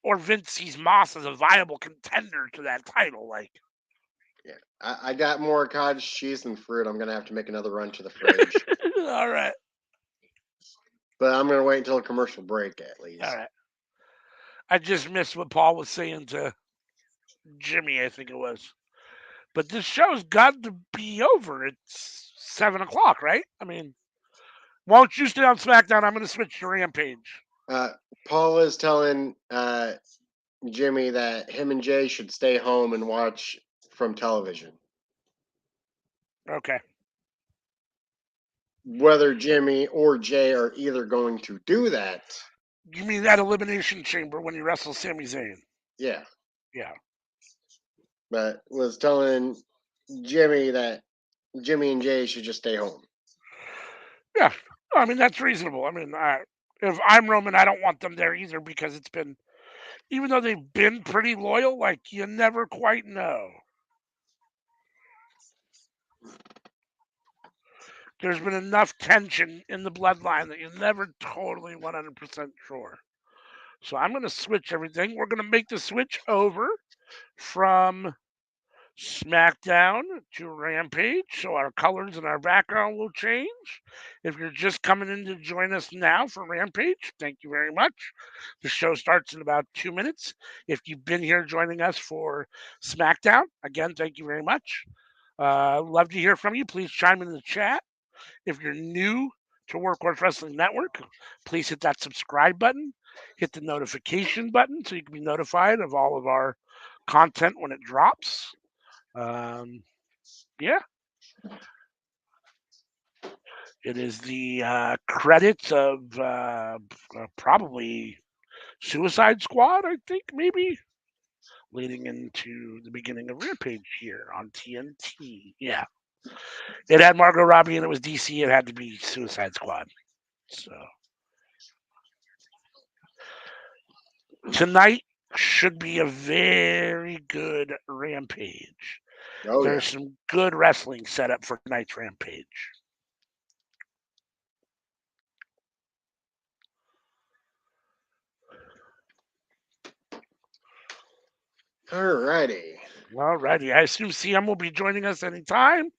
or Vince sees Moss as a viable contender to that title. Like, Yeah, I got more cottage cheese than fruit. I'm gonna have to make another run to the fridge, all right, but I'm gonna wait until a commercial break at least. all right. I just missed what Paul was saying to Jimmy, I think it was. But this show's got to be over. It's 7 o'clock, right? I mean, why don't you stay on SmackDown? I'm going to switch to Rampage. Paul is telling Jimmy that him and Jay should stay home and watch from television. Okay. Whether Jimmy or Jay are either going to do that. You mean that Elimination Chamber when he wrestles Sami Zayn? Yeah. Yeah. But was telling Jimmy that Jimmy and Jay should just stay home. Yeah. I mean, that's reasonable. I mean, if I'm Roman, I don't want them there either because it's been, even though they've been pretty loyal, like, you never quite know. there's been enough tension in the bloodline that you're never totally 100% sure. So I'm going to switch everything. We're going to make the switch over from Smackdown to Rampage, so our colors and our background will change. If you're just coming in to join us now for Rampage, thank you very much. The show starts in about 2 minutes. If you've been here joining us for Smackdown, again, thank you very much. Love to hear from you. Please chime in the chat. If you're new to Workhorse Wrestling Network, please hit that subscribe button. Hit the notification button so you can be notified of all of our content when it drops. Yeah. It is the credits of probably Suicide Squad, I think, maybe, leading into the beginning of Rampage here on TNT. Yeah. It had Margot Robbie and it was DC. It had to be Suicide Squad. So tonight should be a very good Rampage. Oh, There's some good wrestling set up for tonight's Rampage. Alrighty. Alrighty. I assume CM will be joining us anytime.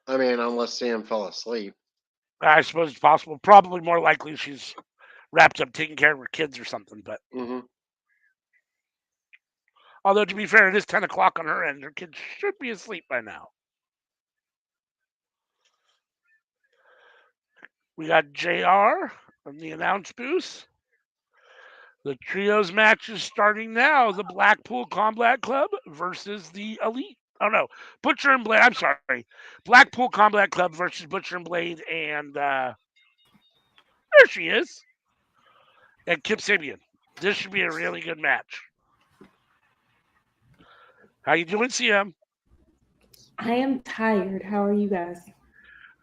I mean, unless Sam fell asleep. I suppose it's possible. Probably more likely she's wrapped up taking care of her kids or something. But although to be fair, it is 10 o'clock on her end. Her kids should be asleep by now. We got JR on the announce booth. The trios match is starting now. The Blackpool Combat Club versus the Elite. Oh, no. Butcher and Blade. I'm sorry. Blackpool Combat Club versus Butcher and Blade. And there she is. And Kip Sabian. This should be a really good match. How you doing, CM? I am tired. How are you guys?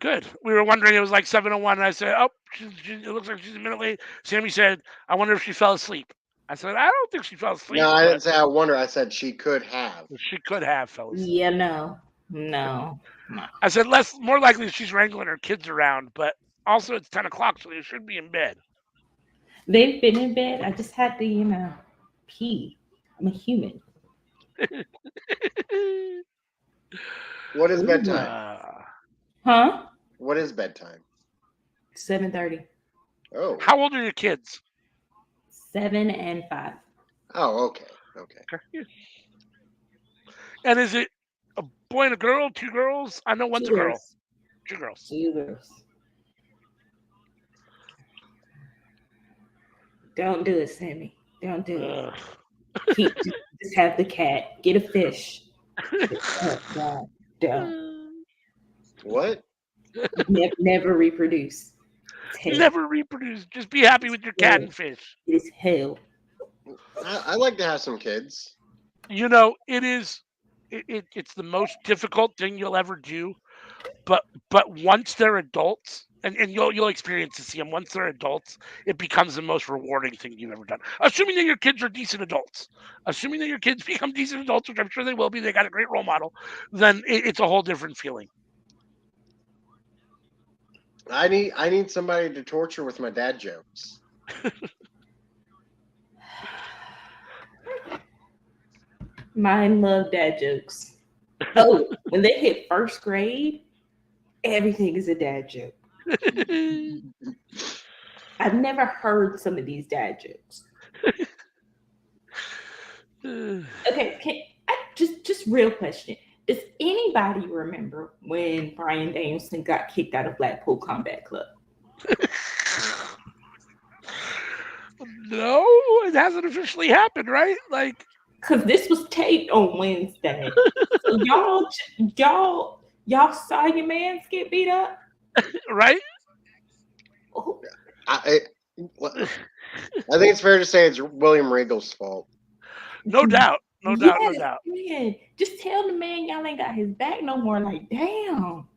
Good. We were wondering, it was like 7:01, and I said, oh, it looks like she's a minute late. Sammy said, I wonder if she fell asleep. I said, I don't think she fell asleep. No, I didn't say I wonder. I said she could have. She could have fell asleep. Yeah, no. I said, more likely she's wrangling her kids around, but also it's 10 o'clock, so they should be in bed. They've been in bed. I just had to, pee. I'm a human. What is bedtime? Huh? What is bedtime? 7:30. Oh. How old are your kids? 7 and 5. Oh, okay. And is it a boy and a girl, 2 girls? I know one's a girl. 2 girls. 2 girls. Don't do it, Sammy. Don't do it. Just have the cat. Get a fish. God, don't. What? Never reproduce. Never reproduce. Just be happy with your cat and fish. It's hell. I like to have some kids. It is. It's the most difficult thing you'll ever do, but once they're adults, and you'll experience to see them once they're adults, it becomes the most rewarding thing you've ever done. Assuming that your kids are decent adults, assuming that your kids become decent adults, which I'm sure they will be. They got a great role model. Then it's a whole different feeling. I need somebody to torture with my dad jokes. Mine love dad jokes. Oh, when they hit first grade, everything is a dad joke. I've never heard some of these dad jokes. Okay, just real question. Does anybody remember when Bryan Danielson got kicked out of Blackpool Combat Club? No, it hasn't officially happened, right? Because this was taped on Wednesday. So y'all saw your mans get beat up? Right? Oh. I think it's fair to say it's William Regal's fault. No doubt. No doubt. Man. Just tell the man y'all ain't got his back no more. Like, damn.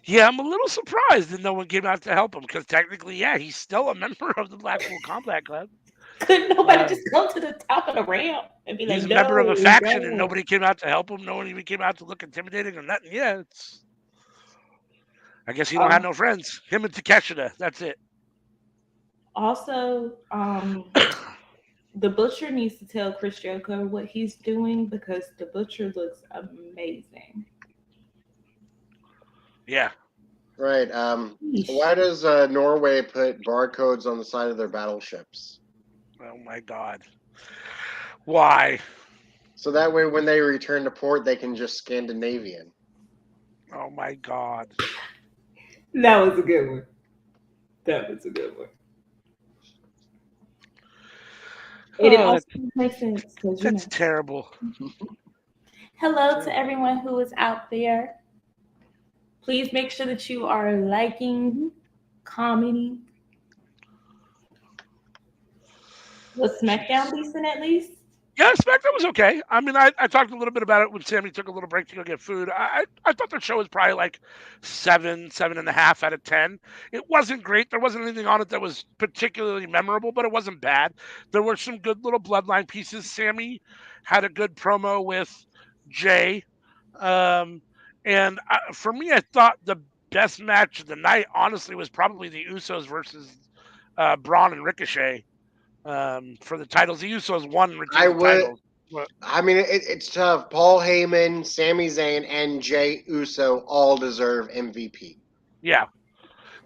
Yeah, I'm a little surprised that no one came out to help him because technically, yeah, he's still a member of the Blackpool Combat Club. Couldn't nobody just come to the top of the ramp and be like, he's a member of a faction and nobody came out to help him. No one even came out to look intimidating or nothing. Yeah, I guess he don't have no friends. Him and Takeshita. That's it. Also, the Butcher needs to tell Chris Jericho what he's doing because the Butcher looks amazing. Yeah. Right. Why does Norway put barcodes on the side of their battleships? Oh my God. Why? So that way, when they return to port, they can just Scandinavian. Oh my God. That was a good one. That was a good one. And it also makes sense because That's terrible. Hello to everyone who is out there. Please make sure that you are liking, commenting. Was SmackDown decent at least? Yeah, Smackdown was okay. I mean, I talked a little bit about it when Sammy took a little break to go get food. I thought the show was probably like 7.5 out of 10. It wasn't great. There wasn't anything on it that was particularly memorable, but it wasn't bad. There were some good little bloodline pieces. Sammy had a good promo with Jay. And for me, I thought the best match of the night, honestly, was probably the Usos versus Braun and Ricochet. For the titles. The Usos won retain the titles. I mean, it's tough. Paul Heyman, Sami Zayn, and Jey Uso all deserve MVP. Yeah,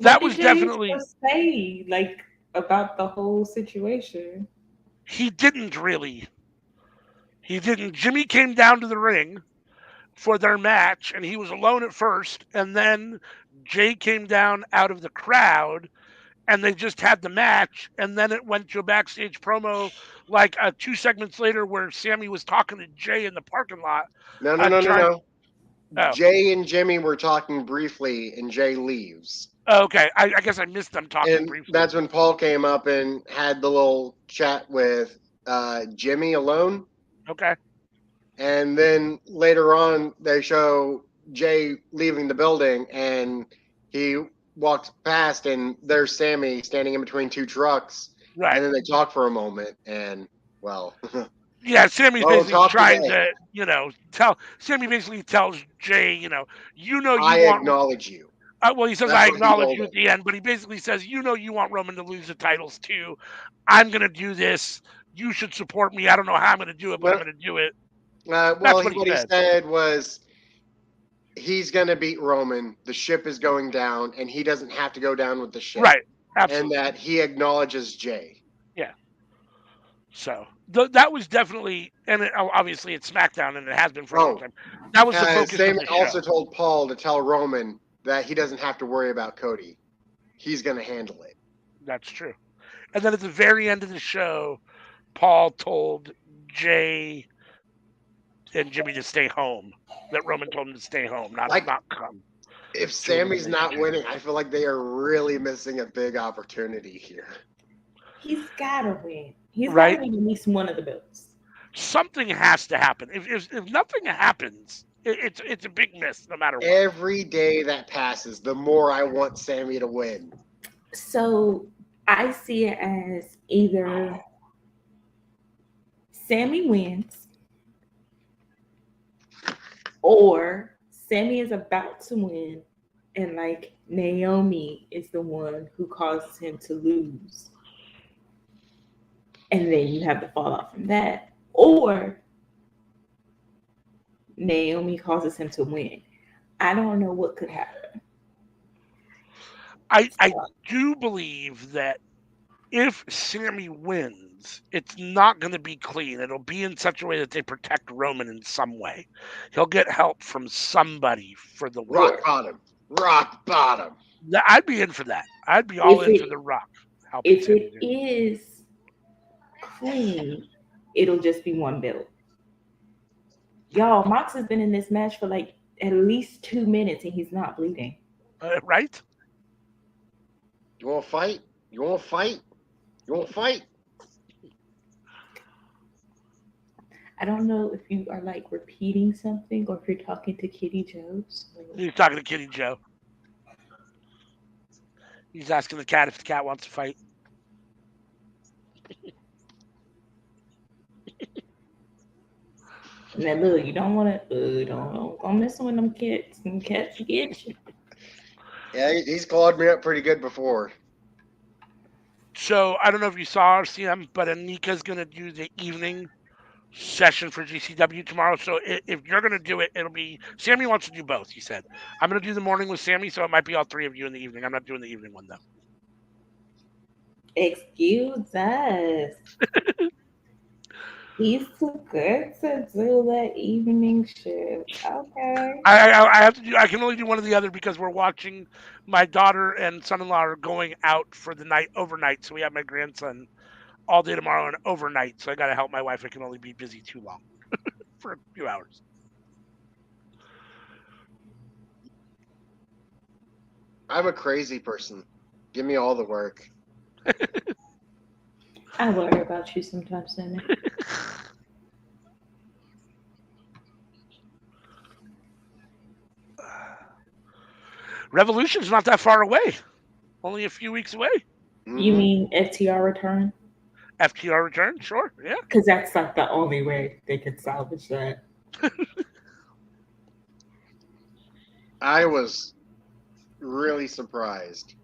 that was definitely say like about the whole situation. He didn't really. He didn't. Jimmy came down to the ring for their match, and he was alone at first, and then Jay came down out of the crowd. And they just had the match, and then it went to a backstage promo like 2 segments later where Sammy was talking to Jay in the parking lot. No. Oh. Jay and Jimmy were talking briefly, and Jay leaves. Okay, I guess I missed them talking briefly. That's when Paul came up and had the little chat with Jimmy alone. Okay. And then later on, they show Jay leaving the building, and he walks past, and there's Sammy standing in between 2 trucks. Right. And then they talk for a moment, and well. Yeah, Sammy's basically trying to, Sammy basically tells Jay, you acknowledge you. Well, he says, I acknowledge you at the end, but he basically says, you want Roman to lose the titles too. I'm going to do this. You should support me. I don't know how I'm going to do it, but I'm going to do it. What he said was, he's going to beat Roman. The ship is going down, and he doesn't have to go down with the ship. Right. Absolutely. And that he acknowledges Jay. Yeah. So that was definitely, and obviously it's SmackDown, and it has been for a long time. That was the focus of the show. Also told Paul to tell Roman that he doesn't have to worry about Cody. He's going to handle it. That's true. And then at the very end of the show, Paul told Jay and Jimmy to stay home. That Roman told him to stay home, not come. If Sammy's not winning, I feel like they are really missing a big opportunity here. He's got to win. He's got to win at least one of the belts. Something has to happen. If nothing happens, it's a big miss no matter what. Every day that passes, the more I want Sammy to win. So I see it as either Sammy wins or Sammy is about to win and like Naomi is the one who causes him to lose. And then you have the fallout from that. Or Naomi causes him to win. I don't know what could happen. I do believe that if Sammy wins, it's not going to be clean. It'll be in such a way that they protect Roman in some way. He'll get help from somebody for the win. Rock bottom. I'd be in for that. I'd be all in for the Rock. If it is clean, it'll just be one belt. Y'all, Mox has been in this match for like at least 2 minutes and he's not bleeding. Right? You want to fight? You want to fight? You want to fight? I don't know if you are like repeating something or if you're talking to Kitty Joe. He's talking to Kitty Joe. He's asking the cat if the cat wants to fight. Now look, you don't want to. Don't mess with them cats. Them cats get you. Yeah, he's clawed me up pretty good before. So I don't know if you saw or see him, but Anika's gonna do the evening session for GCW tomorrow. So if you're gonna do it, it'll be Sammy wants to do both. He said I'm gonna do the morning with Sammy, so it might be all three of you in the evening. I'm not doing the evening one though. Excuse us. He's too good to do that evening shift. Okay. I have to do. I can only do one or the other because we're watching. My daughter and son-in-law are going out for the night overnight, so we have my grandson all day tomorrow and overnight. So I got to help my wife. I can only be busy too long for a few hours. I'm a crazy person. Give me all the work. I worry about you sometimes, Sammy. Revolution's not that far away. Only a few weeks away. You mean FTR return? FTR return, sure, yeah. Because that's like the only way they could salvage that. I was really surprised.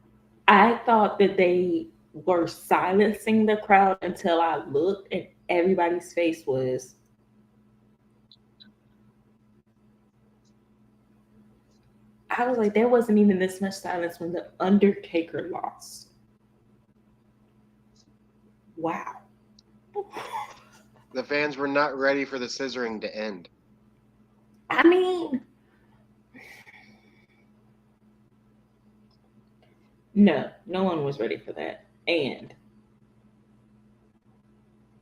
I thought that they were silencing the crowd until I looked and everybody's face was. I was like, there wasn't even this much silence when the Undertaker lost. Wow. The fans were not ready for the scissoring to end. I mean, no one was ready for that. And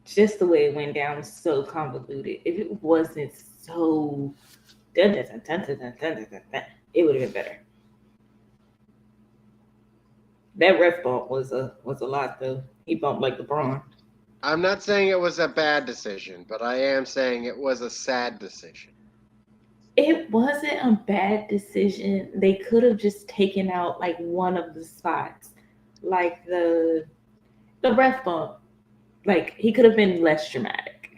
just the way it went down was so convoluted. If it wasn't so it would have been better. That ref bump was a lot though. He bumped like LeBron. I'm not saying it was a bad decision, but I am saying it was a sad decision. It wasn't a bad decision. They could have just taken out like one of the spots, like the ref bump. Like he could have been less dramatic.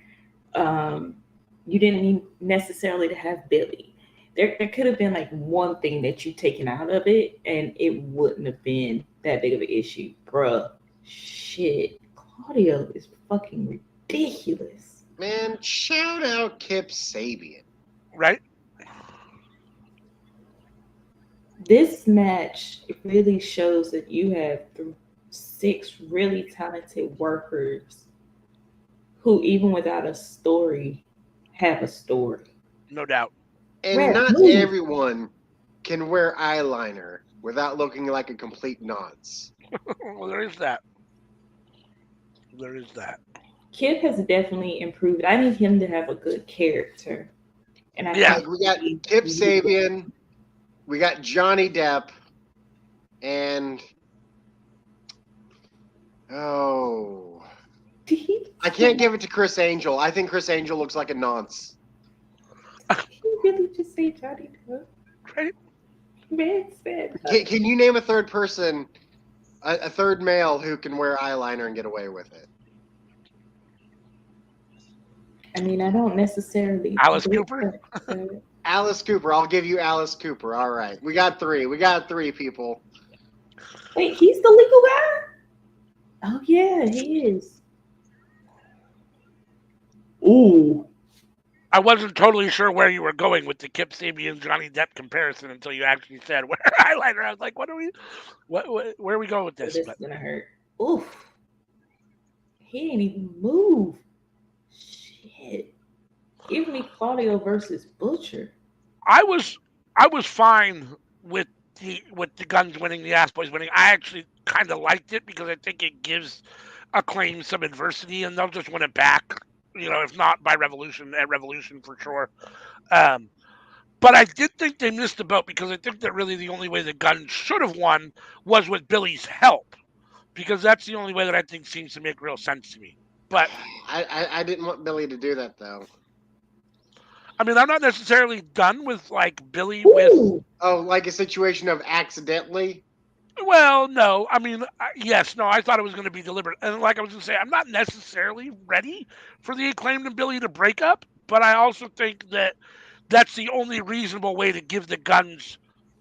You didn't need necessarily to have Billy. There could have been like one thing that you taken out of it, and it wouldn't have been that big of an issue, bruh. Shit, Claudio is fucking ridiculous. Man, shout out Kip Sabian. Right? This match really shows that you have 6 really talented workers who, even without a story, have a story. No doubt. And not everyone can wear eyeliner without looking like a complete nonce. Well, there is that. There is that. Kid has definitely improved. I need him to have a good character. And I think we got Kip Sabian, we got Johnny Depp, and I can't give it to Chris Angel. I think Chris Angel looks like a nonce. Did you really just say Johnny Depp? Right. Man said. Can you name a third person, a third male who can wear eyeliner and get away with it? I mean, I don't necessarily. Alice Cooper? Alice Cooper. I'll give you Alice Cooper. All right. We got 3. We got 3 people. Wait, he's the legal guy? Oh, yeah, he is. Ooh. I wasn't totally sure where you were going with the Kip Sabian Johnny Depp comparison until you actually said wear eyeliner. I was like, where are we going with this? This is gonna hurt. Oof. He didn't even move. Shit. Give me Claudio versus Butcher. I was fine with the Guns winning, the Ass Boys winning. I actually kind of liked it because I think it gives Acclaim some adversity and they'll just win it back. You know, if not by Revolution, at Revolution for sure. But I did think they missed the boat because I think that really the only way the Guns should have won was with Billy's help. Because that's the only way that I think seems to make real sense to me. But I didn't want Billy to do that though. I mean, I'm not necessarily done with like Billy with. Oh, like a situation of accidentally? Well, no. I mean, yes, no. I thought it was going to be deliberate, and like I was going to say, I'm not necessarily ready for the Acclaimed and Billy to break up, but I also think that that's the only reasonable way to give the Guns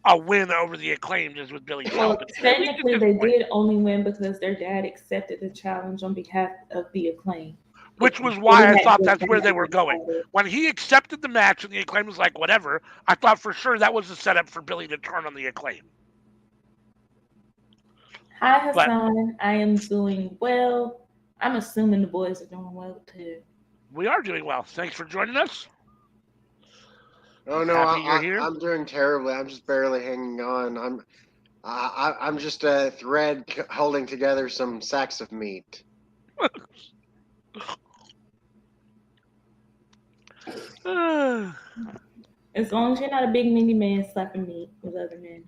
a win over the Acclaimed is with Billy Well, Talbot. technically, they did only win because their dad accepted the challenge on behalf of the Acclaim. Which was why I thought that's where they were going. When he accepted the match and the Acclaim was like, whatever, I thought for sure that was a setup for Billy to turn on the Acclaim. Hi, Hassan. I am doing well. I'm assuming the boys are doing well, too. We are doing well. Thanks for joining us. Oh no, I'm doing terribly. I'm just barely hanging on. I'm just a thread holding together some sacks of meat. As long as you're not a big meaty man slapping meat with other men.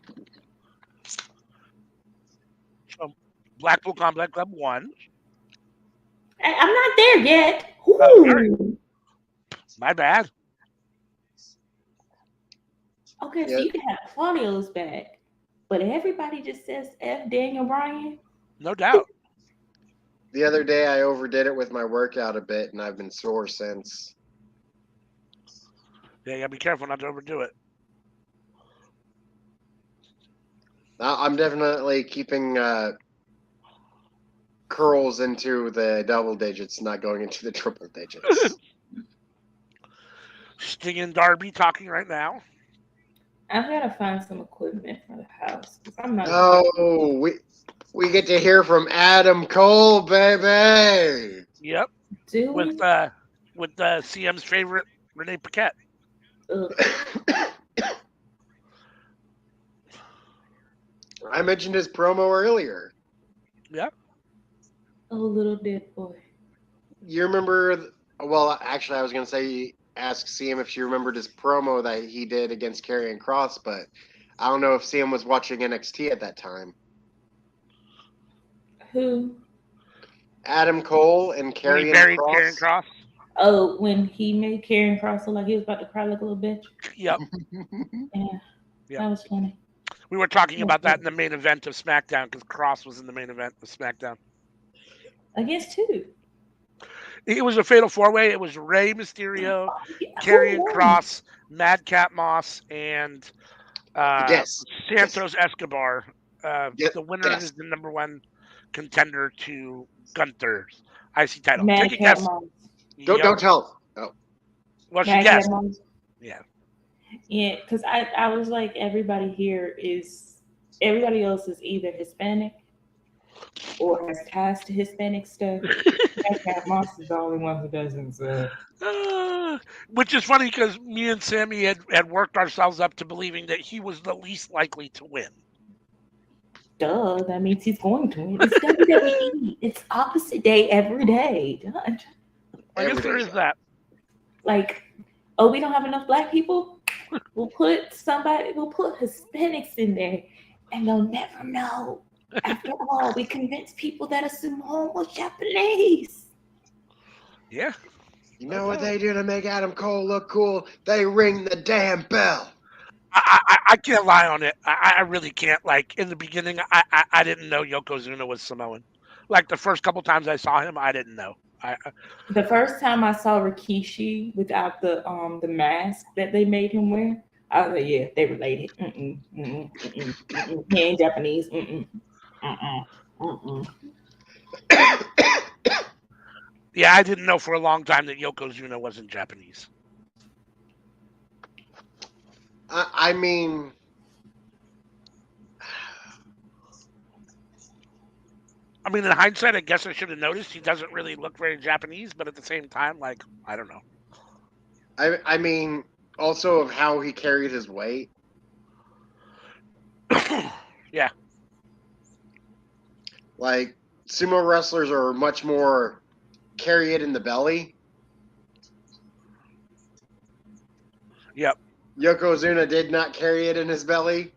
So, Blackpool Combat Club won. I'm not there yet. My bad. Okay, so you can have Claudio's back, but everybody just says F Daniel Bryan. No doubt. The other day I overdid it with my workout a bit, and I've been sore since. Yeah, you gotta be careful not to overdo it. I'm definitely keeping curls into the double digits, not going into the triple digits. Sting and Darby talking right now. I've got to find some equipment for the house. I'm not. Oh, we get to hear from Adam Cole, baby. Yep. With CM's favorite Renee Paquette. I mentioned his promo earlier. Yeah. Oh, little dead boy. You remember? Well, actually, I was going to say ask CM if she remembered his promo that he did against Karrion Kross, but I don't know if CM was watching NXT at that time. Who? Adam Cole and Karrion Kross. Oh, when he made Karrion Kross look like he was about to cry like a little bitch. Yep. Yeah, that was funny. We were talking about that in the main event of SmackDown because Kross was in the main event of SmackDown. Against who? It was a fatal four-way. It was Rey Mysterio, Karrion Kross, Madcap Moss, and Santos Escobar. The winner is the number one contender to Gunther's IC title. Take a guess. Don't tell. Oh. Well, she guessed. Yeah. Yeah, because I was like, everybody else is either Hispanic or has ties to Hispanic stuff. Madcap Moss is the only one who doesn't. Which is funny because me and Sammy had worked ourselves up to believing that he was the least likely to win. Duh, that means he's going to win. It's WWE. It's opposite day every day. Duh. I guess there is that. Like, oh, we don't have enough black people? We'll put Hispanics in there and they'll never know. After all, we convinced people that a Samoan was Japanese. Yeah. You know what they do to make Adam Cole look cool? They ring the damn bell. I can't lie on it. I really can't. Like, in the beginning, I didn't know Yokozuna was Samoan. Like, the first couple times I saw him, I didn't know. The first time I saw Rikishi without the mask that they made him wear, I was like, yeah, they related. He ain't Japanese. Yeah, I didn't know for a long time that Yokozuna wasn't Japanese. I mean, in hindsight, I guess I should have noticed he doesn't really look very Japanese, but at the same time, like, I don't know. I mean, also of how he carried his weight. Yeah. Like, sumo wrestlers are much more carry it in the belly. Yep. Yokozuna did not carry it in his belly.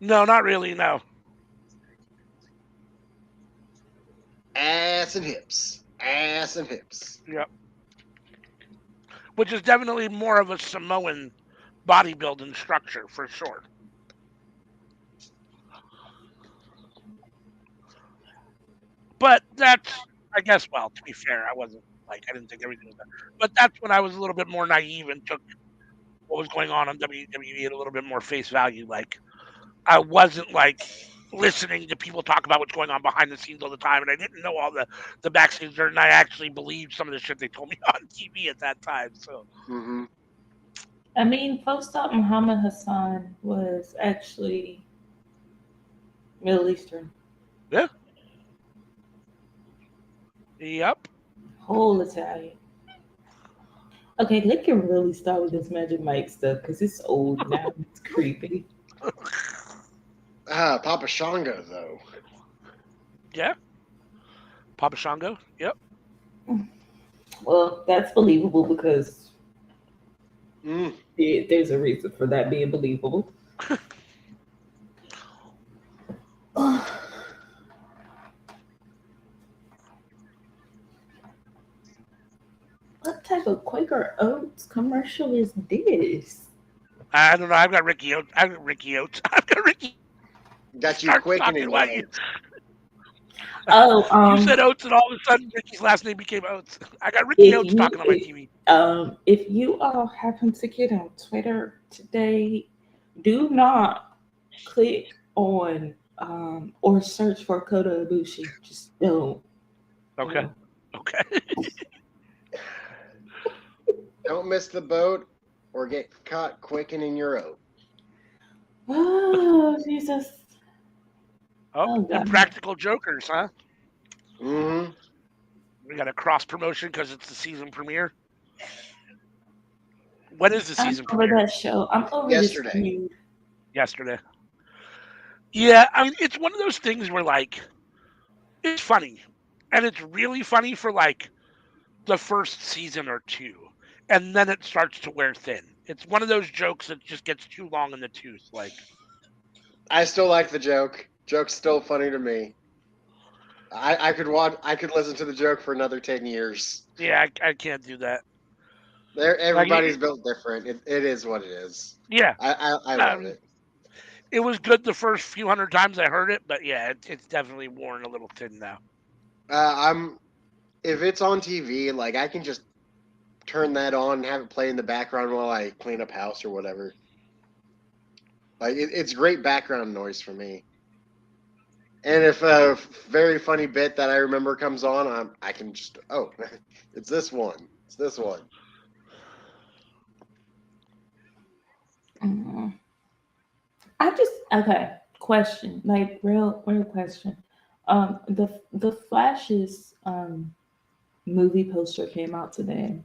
No, not really, no. Ass and hips. Ass and hips. Yep. Which is definitely more of a Samoan bodybuilding structure, for sure. But that's, I guess, well, to be fair, I didn't think everything was done. But that's when I was a little bit more naive and took what was going on WWE at a little bit more face value. Like, I wasn't like listening to people talk about what's going on behind the scenes all the time, and I didn't know all the backstage dirt, and I actually believed some of the shit they told me on TV at that time. So, I mean, folks thought Muhammad Hassan was actually Middle Eastern. yeah. Yep. Whole Italian. Okay, they can really start with this Magic Mike stuff because it's old now. It's creepy. Papa Shango, though. Yeah. Papa Shango. Yep. Well, that's believable because Mm. there's a reason for that being believable. What type of Quaker Oats commercial is this? I don't know. I've got Ricky Oates. I've got Ricky Oates. I've got Ricky. Got you Start quick and talking about you. Oh, You said Oates, and all of a sudden Ricky's last name became Oates. I got Ricky Oates talking on my TV. If you all happen to get on Twitter today, do not click on or search for Kota Ibushi. Just don't. Okay. Okay. Don't miss the boat or get caught quickening your oat. Oh, Jesus. Oh, Impractical Jokers, huh? Mm-hmm. We got a cross promotion because it's the season premiere. When is the season I'm over premiere? that show. I'm over Yesterday. this feud. Yesterday. Yeah, I mean, it's one of those things where, like, it's funny. And it's really funny for, like, the first season or two. And then it starts to wear thin. It's one of those jokes that just gets too long in the tooth. Like, I still like the joke. Joke's still funny to me. I could listen to the joke for another 10 years. yeah, I can't do that. Everybody's built different. It is what it is. Yeah. I love it. It was good the first few hundred times I heard it, but yeah, it's definitely worn a little thin now. If it's on TV, like I can just turn that on and have it play in the background while I clean up house or whatever. Like it's great background noise for me. And if a very funny bit that I remember comes on, I can just it's this one. It's this one. Question, like real question. The Flash's movie poster came out today,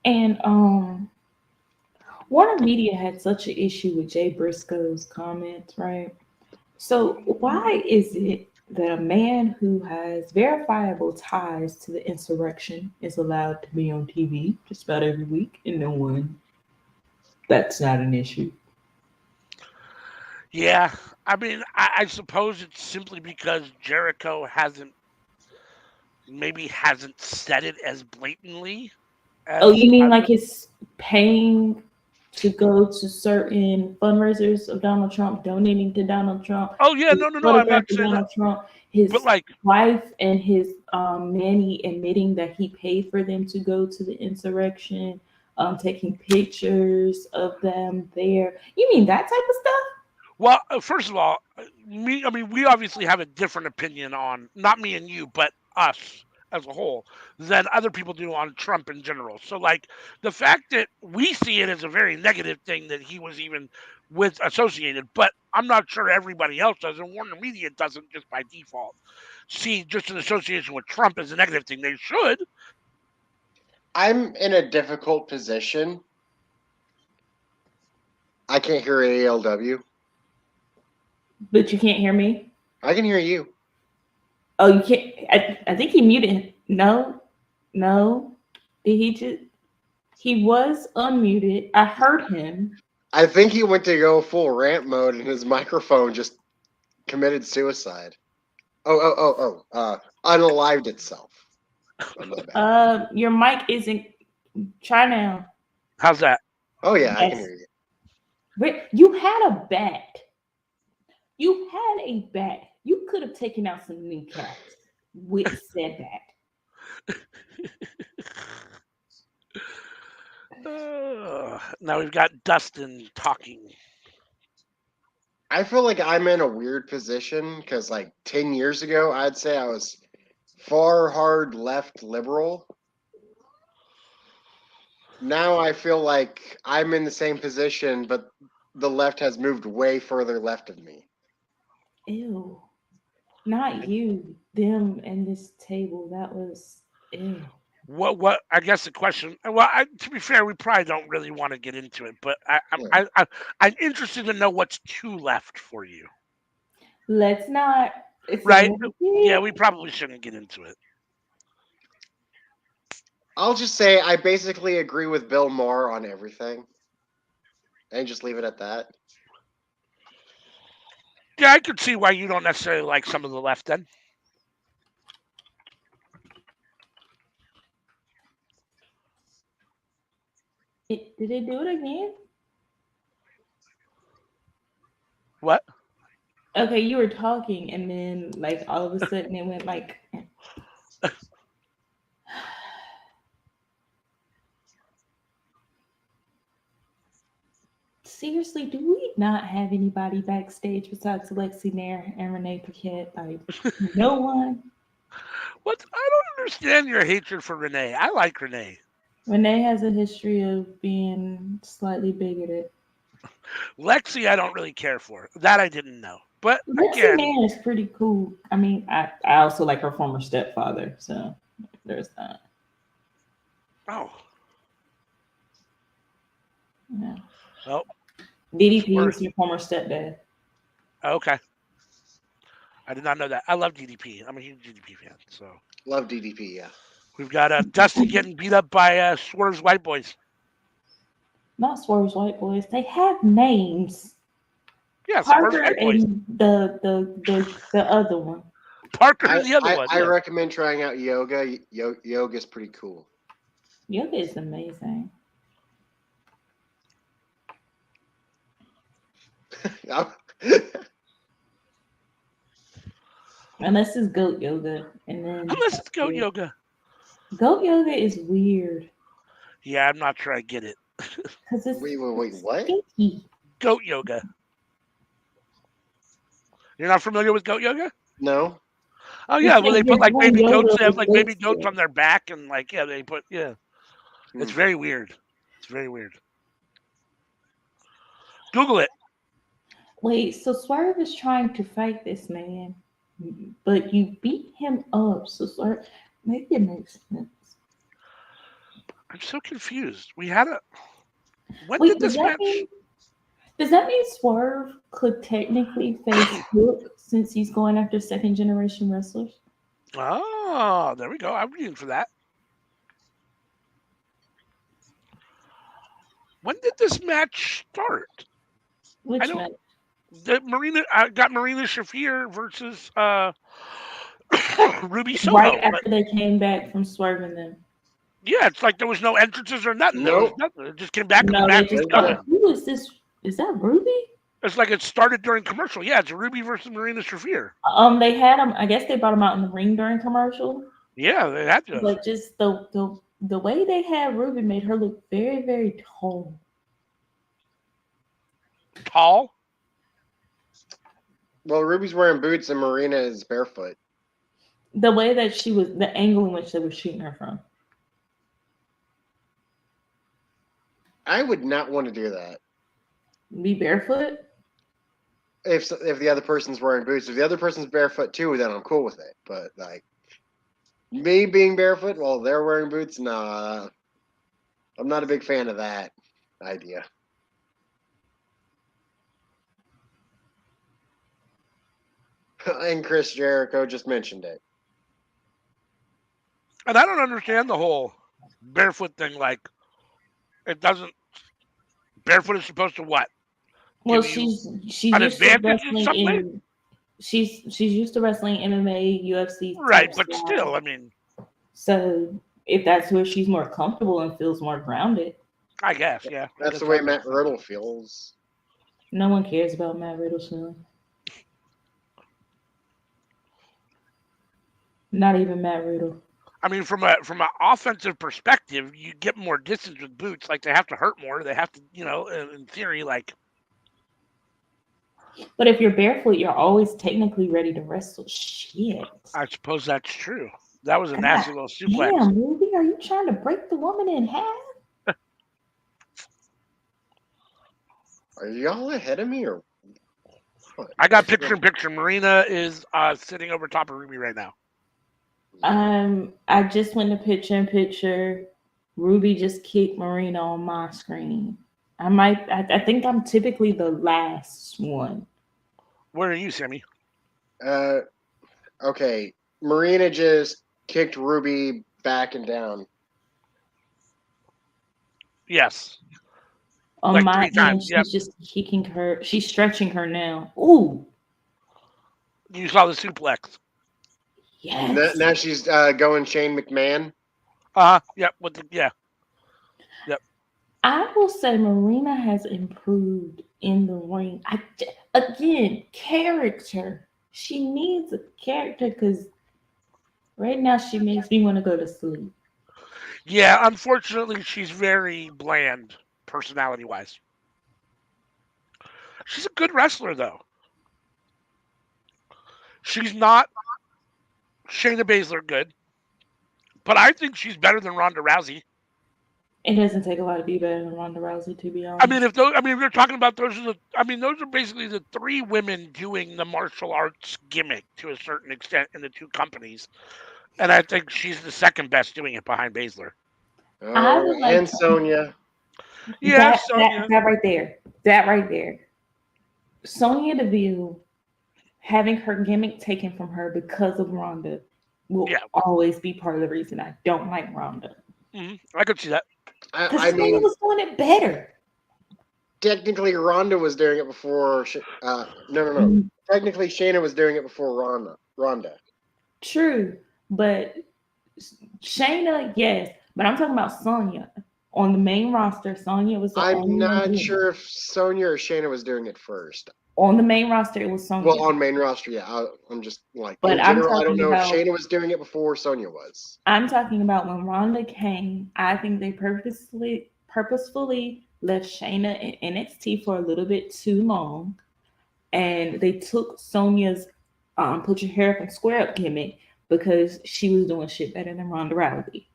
and Warner Media had such an issue with Jay Briscoe's comments, right? So why is it that a man who has verifiable ties to the insurrection is allowed to be on TV just about every week, and no one? That's not an issue. Yeah, I mean, I suppose it's simply because Jericho hasn't said it as blatantly. You mean like his paying to go to certain fundraisers of Donald Trump, donating to Donald Trump? Oh yeah, no, I'm not saying Donald that. Trump, his like, wife and his nanny admitting that he paid for them to go to the insurrection, taking pictures of them there. You mean that type of stuff? Well, first of all, we obviously have a different opinion on, not me and you, but us as a whole, than other people do on Trump in general. So, like, the fact that we see it as a very negative thing that he was even associated, but I'm not sure everybody else does, and Warner Media doesn't just by default see just an association with Trump as a negative thing. They should. I'm in a difficult position. I can't hear AEW. But you can't hear me? I can hear you. Oh, you can't. I think he muted. No. Did he just? He was unmuted. I heard him. I think he went to go full rant mode and his microphone just committed suicide. Unalived itself. Your mic isn't. Try now. How's that? Oh yeah, yes. I can hear you. But you had a bat. You had a bat. You could have taken out some kneecaps with said bat. Now we've got Dustin talking. I feel like I'm in a weird position because, like, 10 years ago, I'd say I was far hard left liberal. Now I feel like I'm in the same position, but the left has moved way further left of me. Ew. Not you. Them and this table. That was ew. What? I guess the question. Well, to be fair, we probably don't really want to get into it, but I'm interested to know what's too left for you. Let's not. Right? Yeah, we probably shouldn't get into it. I'll just say I basically agree with Bill Maher on everything, and just leave it at that. Yeah, I could see why you don't necessarily like some of the left then. Did they do it again? What? Okay, you were talking, and then like all of a sudden it went like. Seriously, do we not have anybody backstage besides Alexi Nair and Renee Paquette? Like, no one. What? I don't understand your hatred for Renee. I like Renee. Renee has a history of being slightly bigoted. Lexi, I don't really care for. That I didn't know. But Lexi again, Nair is pretty cool. I mean, I also like her former stepfather, so there's that. oh, Yeah. well, DDP is your former stepdad. okay. I did not know that. I love DDP. I'm a huge DDP fan. So Love DDP, yeah. we've got Dustin getting beat up by Swerve's White Boys. Not Swerve's White Boys. They have names. Yeah, Swerve's Parker White Boys. and the other one. Parker and the other one. I Yeah. recommend trying out yoga. Yoga is pretty cool. Yoga is amazing. Unless it's goat yoga, and then Unless it's goat yoga. Goat yoga is weird. Yeah, I'm not sure I get it. Because it's wait, what? stinky. Goat yoga. You're not familiar with goat yoga? No. Oh yeah, It's well they like put like you're baby doing goats. yoga They have with like baby goats goats there. on their back, and like they put It's very weird. It's very weird. Google it. Wait, so Swerve is trying to fight this man, but you beat him up. So Swerve, maybe it makes sense. I'm so confused. We had a. When Wait, did this match? Does that mean Swerve could technically face Hook since he's going after second generation wrestlers? Oh, there we go. I'm reading for that. When did this match start? Which match? I got Marina Shafir versus Ruby Soho. Right after they came back from swerving them. Yeah, it's like there was no entrances or nothing. Nope. There was nothing. It just came back and No, the they match was just done. who is this? Is that Ruby? It's like it started during commercial. Yeah, it's Ruby versus Marina Shafir. They had them. I guess they brought them out in the ring during commercial. Yeah, they had to. But just the way they had Ruby made her look very, very tall. Tall? Well, Ruby's wearing boots and Marina is barefoot. The way that she was, the angle in which they were shooting her from. I would not want to do that. Be barefoot? If the other person's wearing boots. If the other person's barefoot too, then I'm cool with it. But like me being barefoot while they're wearing boots, nah. I'm not a big fan of that idea. And Chris Jericho just mentioned it. And I don't understand the whole barefoot thing. Like, it doesn't. Barefoot is supposed to what? Well, Give you she's an used to advantage in wrestling some way? in. She's used to wrestling MMA, UFC. Right, type but style. still, I mean, So if that's where she's more comfortable and feels more grounded, I guess, yeah. I That's guess the way that Matt makes sense. Riddle feels. no one cares about Matt Riddle's feeling. Not even Matt Riddle. I mean, from an offensive perspective, you get more distance with boots. Like, they have to hurt more. They have to, in theory, like. But if you're barefoot, you're always technically ready to wrestle. Shit. I suppose that's true. That was a God nasty little suplex. Damn, Ruby, are you trying to break the woman in half? Are y'all ahead of me or what? I got picture-in-picture. Marina is sitting over top of Ruby right now. I just went to picture-in-picture. Ruby just kicked Marina on my screen. I think I'm typically the last one. Where are you, Sammy? Okay. Marina just kicked Ruby back and down. Yes. On Like my 3 end, times. she's Yep. just kicking her. She's stretching her now. Ooh. You saw the suplex. Yes. Now she's going Shane McMahon. Yep. Yep. I will say Marina has improved in the ring. Again, character. She needs a character because right now she makes me want to go to sleep. Yeah, unfortunately, she's very bland, personality-wise. She's a good wrestler, though. She's not Shayna Baszler good, but I think she's better than Ronda Rousey. It doesn't take a lot to be better than Ronda Rousey, to be honest. I mean, if you're talking about those are basically the 3 women doing the martial arts gimmick to a certain extent in the 2 companies, and I think she's the second best doing it behind Baszler. I would like and Sonya. Yeah, Sonya. That right there. Sonya Deville having her gimmick taken from her because of Ronda will always be part of the reason I don't like Ronda. I could see that. Because Sonya was doing it better. Technically, Ronda was doing it before. No. Technically, Shayna was doing it before Ronda. True, but Shayna, yes. But I'm talking about Sonya. On the main roster, Sonya was the only one. I'm not sure if Sonya or Shayna was doing it first. On the main roster, it was Sonya. Well, on main roster, yeah. I'm just like, but in general, I don't know if Shayna was doing it before Sonya was. I'm talking about when Ronda came. I think they purposefully left Shayna in NXT for a little bit too long, and they took Sonya's put your hair up and square up gimmick because she was doing shit better than Ronda Rousey.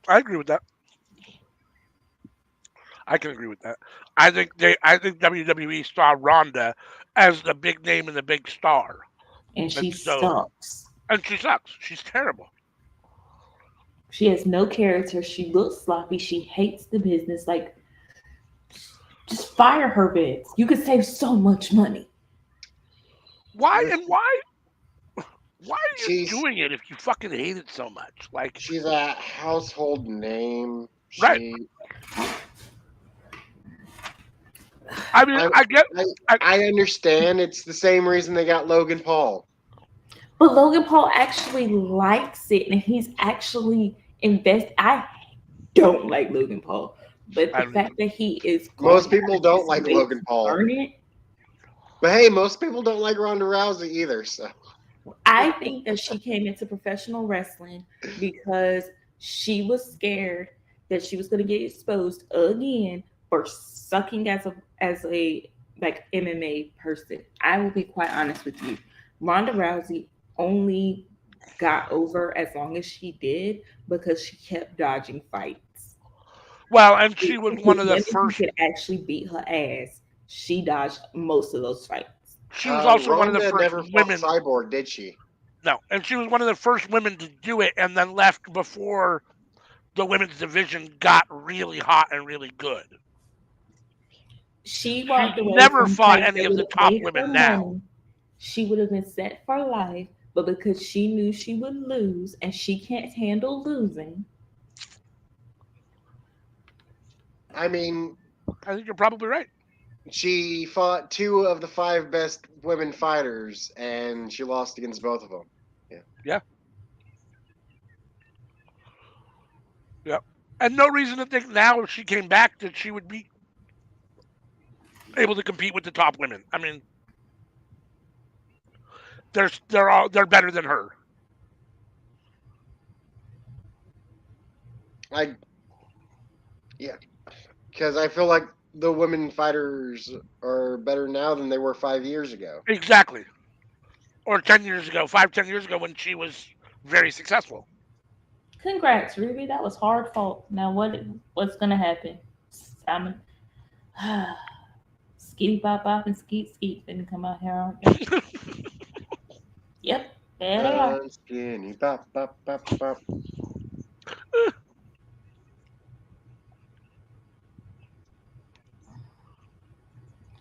I agree with that. I can agree with that. I think WWE saw Ronda as the big name and the big star. And she sucks. And she sucks. She's terrible. She has no character. She looks sloppy. She hates the business. Like, just fire her, bitch. You could save so much money. Why are you doing it if you fucking hate it so much? Like, she's a household name. Right. I mean, I understand. It's the same reason they got Logan Paul. But Logan Paul actually likes it, and he's actually I don't like Logan Paul, but the fact that he is most people don't like Logan Paul. But hey, most people don't like Ronda Rousey either. So I think that she came into professional wrestling because she was scared that she was going to get exposed again for sucking as a like MMA person. I will be quite honest with you. Ronda Rousey only got over as long as she did because she kept dodging fights. Well, and she was one of the first who could actually beat her ass. She dodged most of those fights. She was also Ronda one of the first never women. Cyborg, did she? No, and she was one of the first women to do it, and then left before the women's division got really hot and really good. She walked away. Never fought any of the top women now. She would have been set for life, but because she knew she would lose and she can't handle losing. I mean, I think you're probably right. She fought 2 of the 5 best women fighters, and she lost against both of them. Yeah. And no reason to think now if she came back that she would be able to compete with the top women. I mean, they're better than her. Because I feel like the women fighters are better now than they were 5 years ago. Exactly. Or 10 years ago, 10 years ago when she was very successful. Congrats, Ruby. That was hard fought. Now what's gonna happen? Simon. Skitty bop bop and skeet skeet didn't come out here, aren't they? Yep, there they are. Skinny, bop, bop, bop, bop.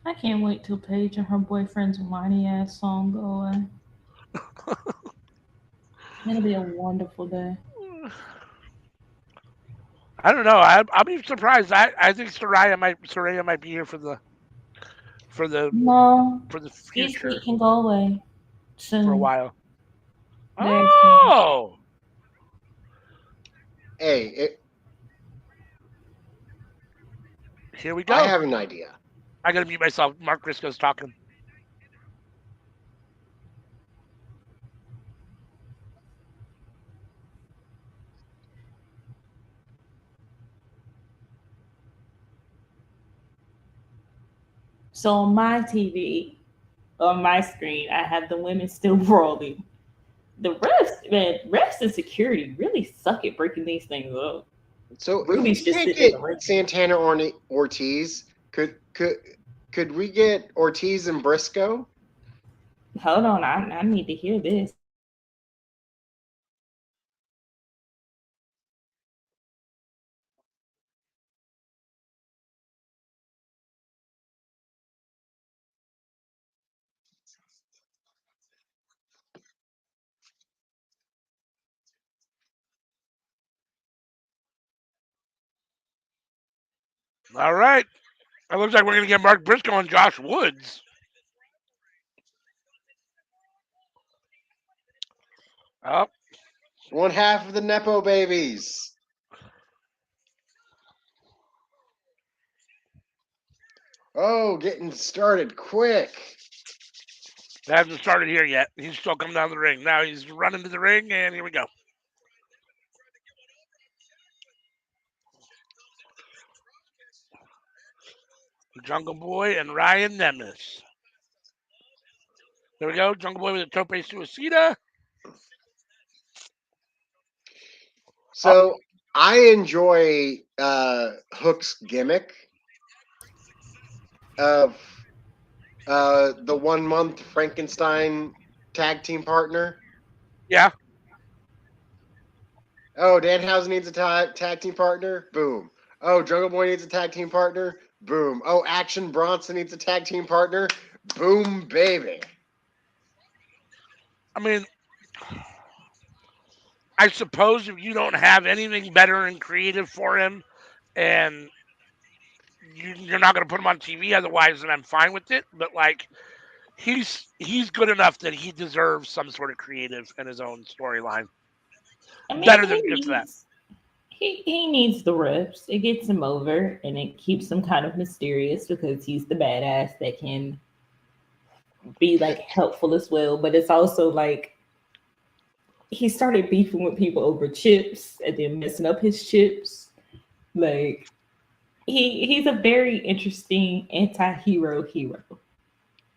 I can't wait till Paige and her boyfriend's whiny ass song go away. It'll be a wonderful day. I don't know. I'll be surprised. I think Soraya might be here for the No, skeet future skeet can go away soon. for a while. Very soon. Oh, Hey, here we go. I have an idea. I gotta mute myself. Mark Briscoe's talking. So on my TV, on my screen, I have the women still brawling. The refs, man, refs and security really suck at breaking these things up. So Ruby's if we just can't sitting in get the ring. Santana or Ortiz, could we get Ortiz and Briscoe? Hold on, I need to hear this. All right. It looks like we're gonna get Mark Briscoe and Josh Woods. Oh, One half of the Nepo babies. Oh, getting started quick. it hasn't started here yet. He's still coming down the ring. Now he's running to the ring, and here we go. Jungle Boy and Ryan Nemeth. There we go. Jungle Boy with a tope suicida. So I enjoy Hook's gimmick of the 1 month Frankenstein tag team partner. Yeah. Oh, Danhausen needs a tag team partner. Boom. Oh, Jungle Boy needs a tag team partner. Boom. Oh, Action Bronson needs a tag team partner. Boom, baby. I mean, I suppose if you don't have anything better and creative for him, and you're not going to put him on TV otherwise, then I'm fine with it. But like, he's good enough that he deserves some sort of creative and his own storyline. I mean, Better than just that. He needs the reps. It gets him over, and it keeps him kind of mysterious because he's the badass that can be like helpful as well. But it's also like he started beefing with people over chips and then messing up his chips. Like he's a very interesting anti-hero hero.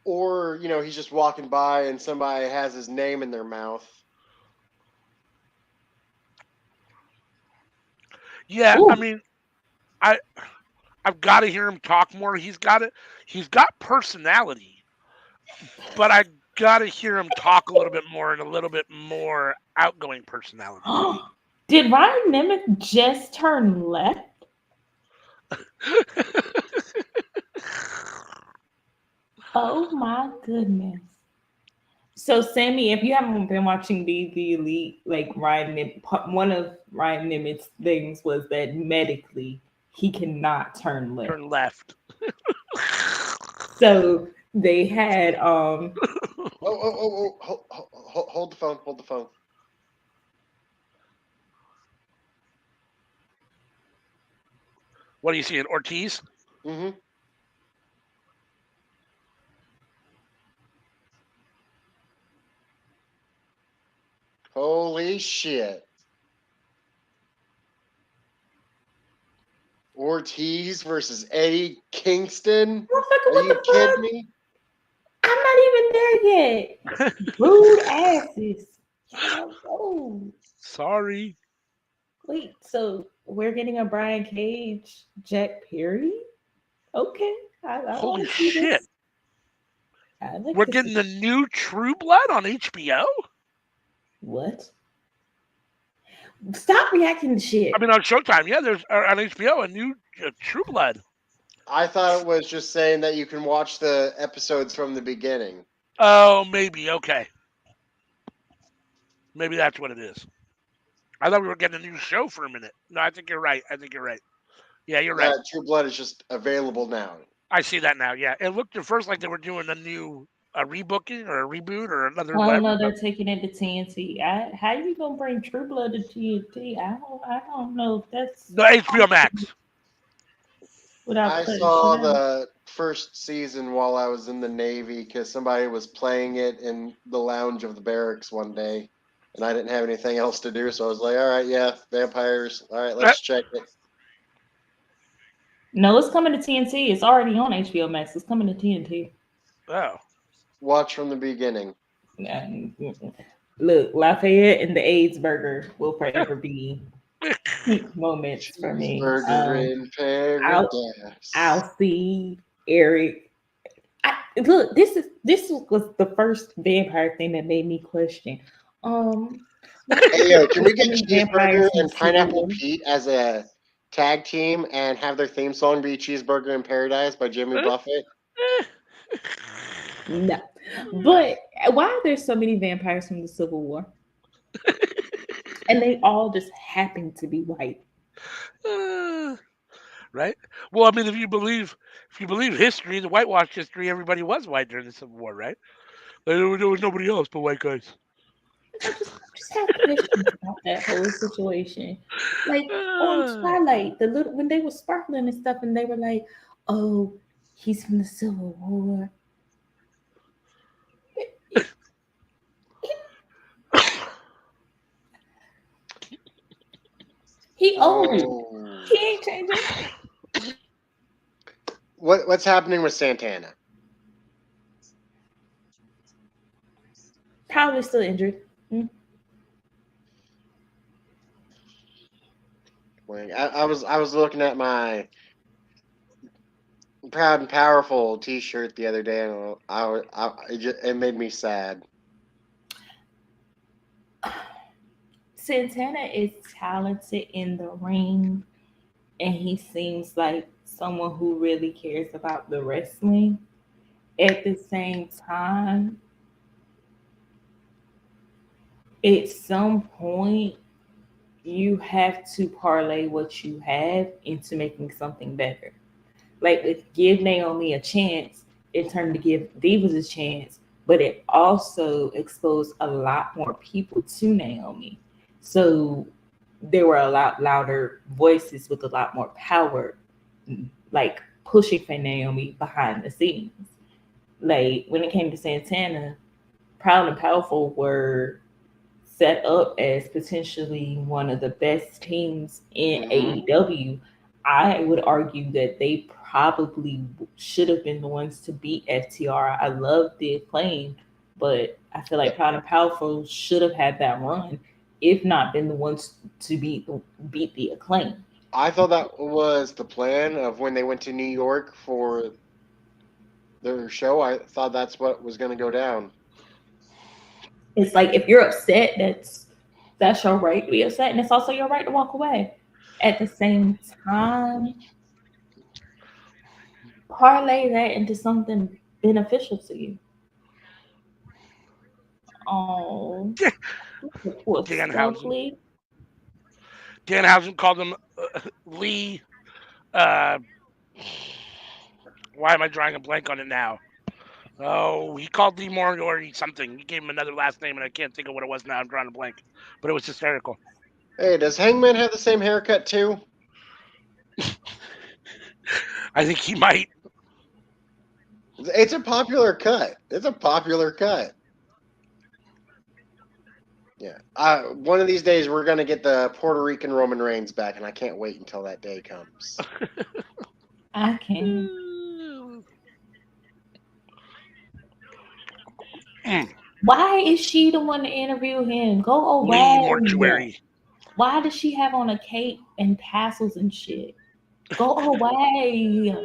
Or, he's just walking by and somebody has his name in their mouth. Yeah, Ooh. I mean, I've got to hear him talk more. He's got personality, but I got to hear him talk a little bit more and a little bit more outgoing personality. Did Ryan Nemeth just turn left? Oh my goodness. So Sammy, if you haven't been watching the Elite, like one of Ryan Nemeth's things was that medically he cannot turn left. Turn left. So they had Hold the phone. Hold the phone. What do you see in Ortiz? Mm-hmm. Holy shit. Ortiz versus Eddie Kingston. Motherfucker, Are what you the kidding fuck? me? I'm not even there yet. Rude asses. Oh, Sorry. wait. So we're getting a Brian Cage, Jack Perry? Okay. I Holy want to see shit. this. I like We're to getting see the new True Blood on HBO? what? Stop reacting to shit. I mean, on Showtime. Yeah, there's on HBO a new True Blood. I thought it was just saying that you can watch the episodes from the beginning. Oh, maybe. Okay. Maybe that's what it is. I thought we were getting a new show for a minute. No, I think you're right. Yeah, you're right. True Blood is just available now. I see that now. Yeah, it looked at first like they were doing a rebooking or a reboot or another Oh whatever. no, they're taking it to TNT. How you gonna bring True Blood to TNT? I don't know if that's The HBO Max. without I cutting saw shit out. the first season while I was in the Navy because somebody was playing it in the lounge of the barracks one day, and I didn't have anything else to do, so I was like, "All right, yeah, vampires. All right, let's check it." No, it's coming to TNT. It's already on HBO Max. It's coming to TNT. Oh, Watch from the beginning. Look, Lafayette and the AIDS burger will forever be peak moments for me. Cheeseburger in paradise. I'll see Eric. Look, this was the first vampire thing that made me question. Hey, yo, can we get Vampires Cheeseburger in and Pineapple Civil War. Pete as a tag team and have their theme song be Cheeseburger in Paradise by Jimmy Buffett? No, but why are there so many vampires from the Civil War? And they all just happen to be white. right. Well, I mean, if you believe history, the whitewash history, everybody was white during the Civil War, right? There was nobody else but white guys. I just have questions about that whole situation. Like on Twilight, when they were sparkling and stuff, and they were like, "Oh, he's from the Civil War." He old. Oh. He ain't changing. What's happening with Santana? Probably still injured. Like, I was looking at my Proud and Powerful T-shirt the other day, and it made me sad. Santana is talented in the ring, and he seems like someone who really cares about the wrestling. At the same time, at some point, you have to parlay what you have into making something better. Like with Give Naomi a chance, it turned to give Divas a chance, but it also exposed a lot more people to Naomi. So there were a lot louder voices with a lot more power, like pushing for Naomi behind the scenes. Like when it came to Santana, Proud and Powerful were set up as potentially one of the best teams in AEW. I would argue that they probably should have been the ones to beat FTR. I love the Acclaim, but I feel like Proud and Powerful should have had that run, if not been the ones to beat the Acclaim. I thought that was the plan of when they went to New York for their show. I thought that's what was going to go down. It's like if you're upset, that's your right to be upset, and it's also your right to walk away. At the same time, parlay that into something beneficial to you. Oh, Danhausen. Danhausen called him Lee. Why am I drawing a blank on it now? Oh, he called Lee Moriarty something. He gave him another last name, and I can't think of what it was now. I'm drawing a blank. But it was hysterical. Hey, does Hangman have the same haircut too? I think he might. It's a popular cut. Yeah. One of these days we're gonna get the Puerto Rican Roman Reigns back, and I can't wait until that day comes. I can. Why is she the one to interview him? Go Lee away. Mortuary. Why does she have on a cape and tassels and shit? Go away.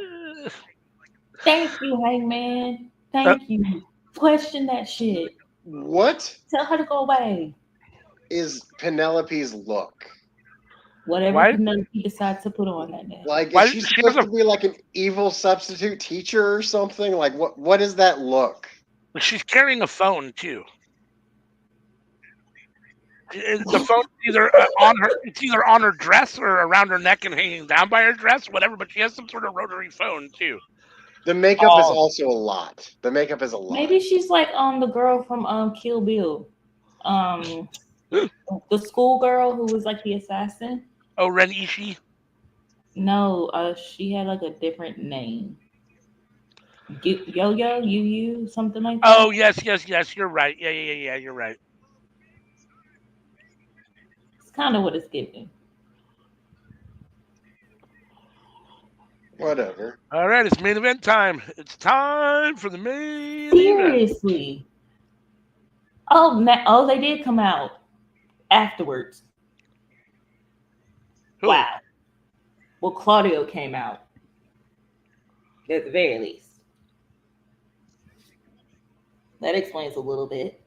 Thank you, Hangman. Thank you. Question that shit. What Tell her to go away. is Penelope's look? Whatever Why? Penelope decides to put on that day. Like, Why is she does she supposed have to be like an evil substitute teacher or something? Like, what is that look? She's carrying a phone too. The phone's either on her. It's either on her dress or around her neck and hanging down by her dress, whatever. But she has some sort of rotary phone too. The makeup is also a lot. The makeup is a lot. Maybe she's like the girl from Kill Bill. The schoolgirl who was like the assassin. Oh, Ren Ishii. No, she had like a different name. Yo-yo, you, something like that. Oh, yes. You're right. Yeah. You're right. It's kind of what it's giving. Whatever. All right, it's main event time. It's time for the main event. Seriously. Oh, they did come out afterwards. Who? Wow. Well, Claudio came out at the very least. That explains a little bit.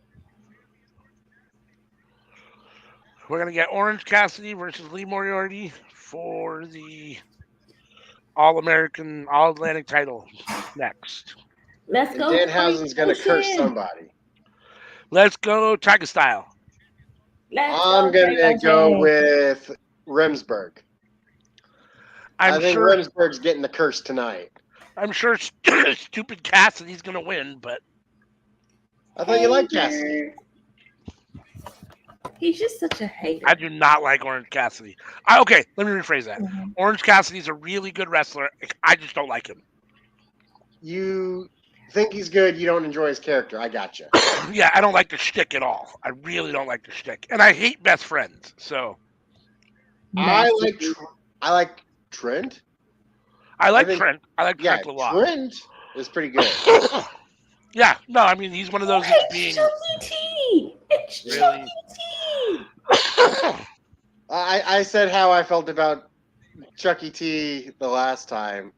We're gonna get Orange Cassidy versus Lee Moriarty for the All-American, All-Atlantic title next. Let's And go. Danhausen's gonna curse somebody. Let's go Tiger Style. I'm gonna go with Remsburg. I think Remsburg's getting the curse tonight. I'm sure stupid Cassidy's gonna win, but I thought you liked Cassidy. He's just such a hater. I do not like Orange Cassidy. Okay, let me rephrase that. Mm-hmm. Orange Cassidy's a really good wrestler. I just don't like him. You think he's good, you don't enjoy his character. I gotcha. Yeah, I don't like the shtick at all. I really don't like the shtick. And I hate Best Friends, so. I like Trent. I like Trent. I like Trent a lot. Trent is pretty good. Yeah, no, I mean, he's one of those that's being... It's really... I said how I felt about Chucky T the last time.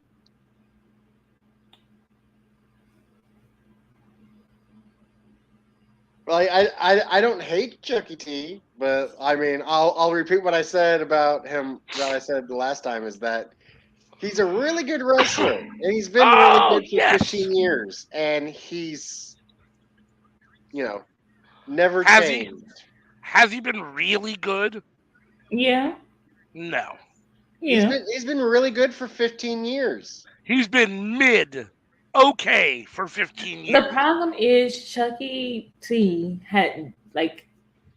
Well, I don't hate Chucky T, but I mean I'll repeat what I said about him that I said the last time is that he's a really good wrestler and he's been really good for 15 years and he's never changed. Has he been really good? Yeah. No. Yeah. He's been really good for 15 years. He's been okay for 15 years. The problem is Chucky T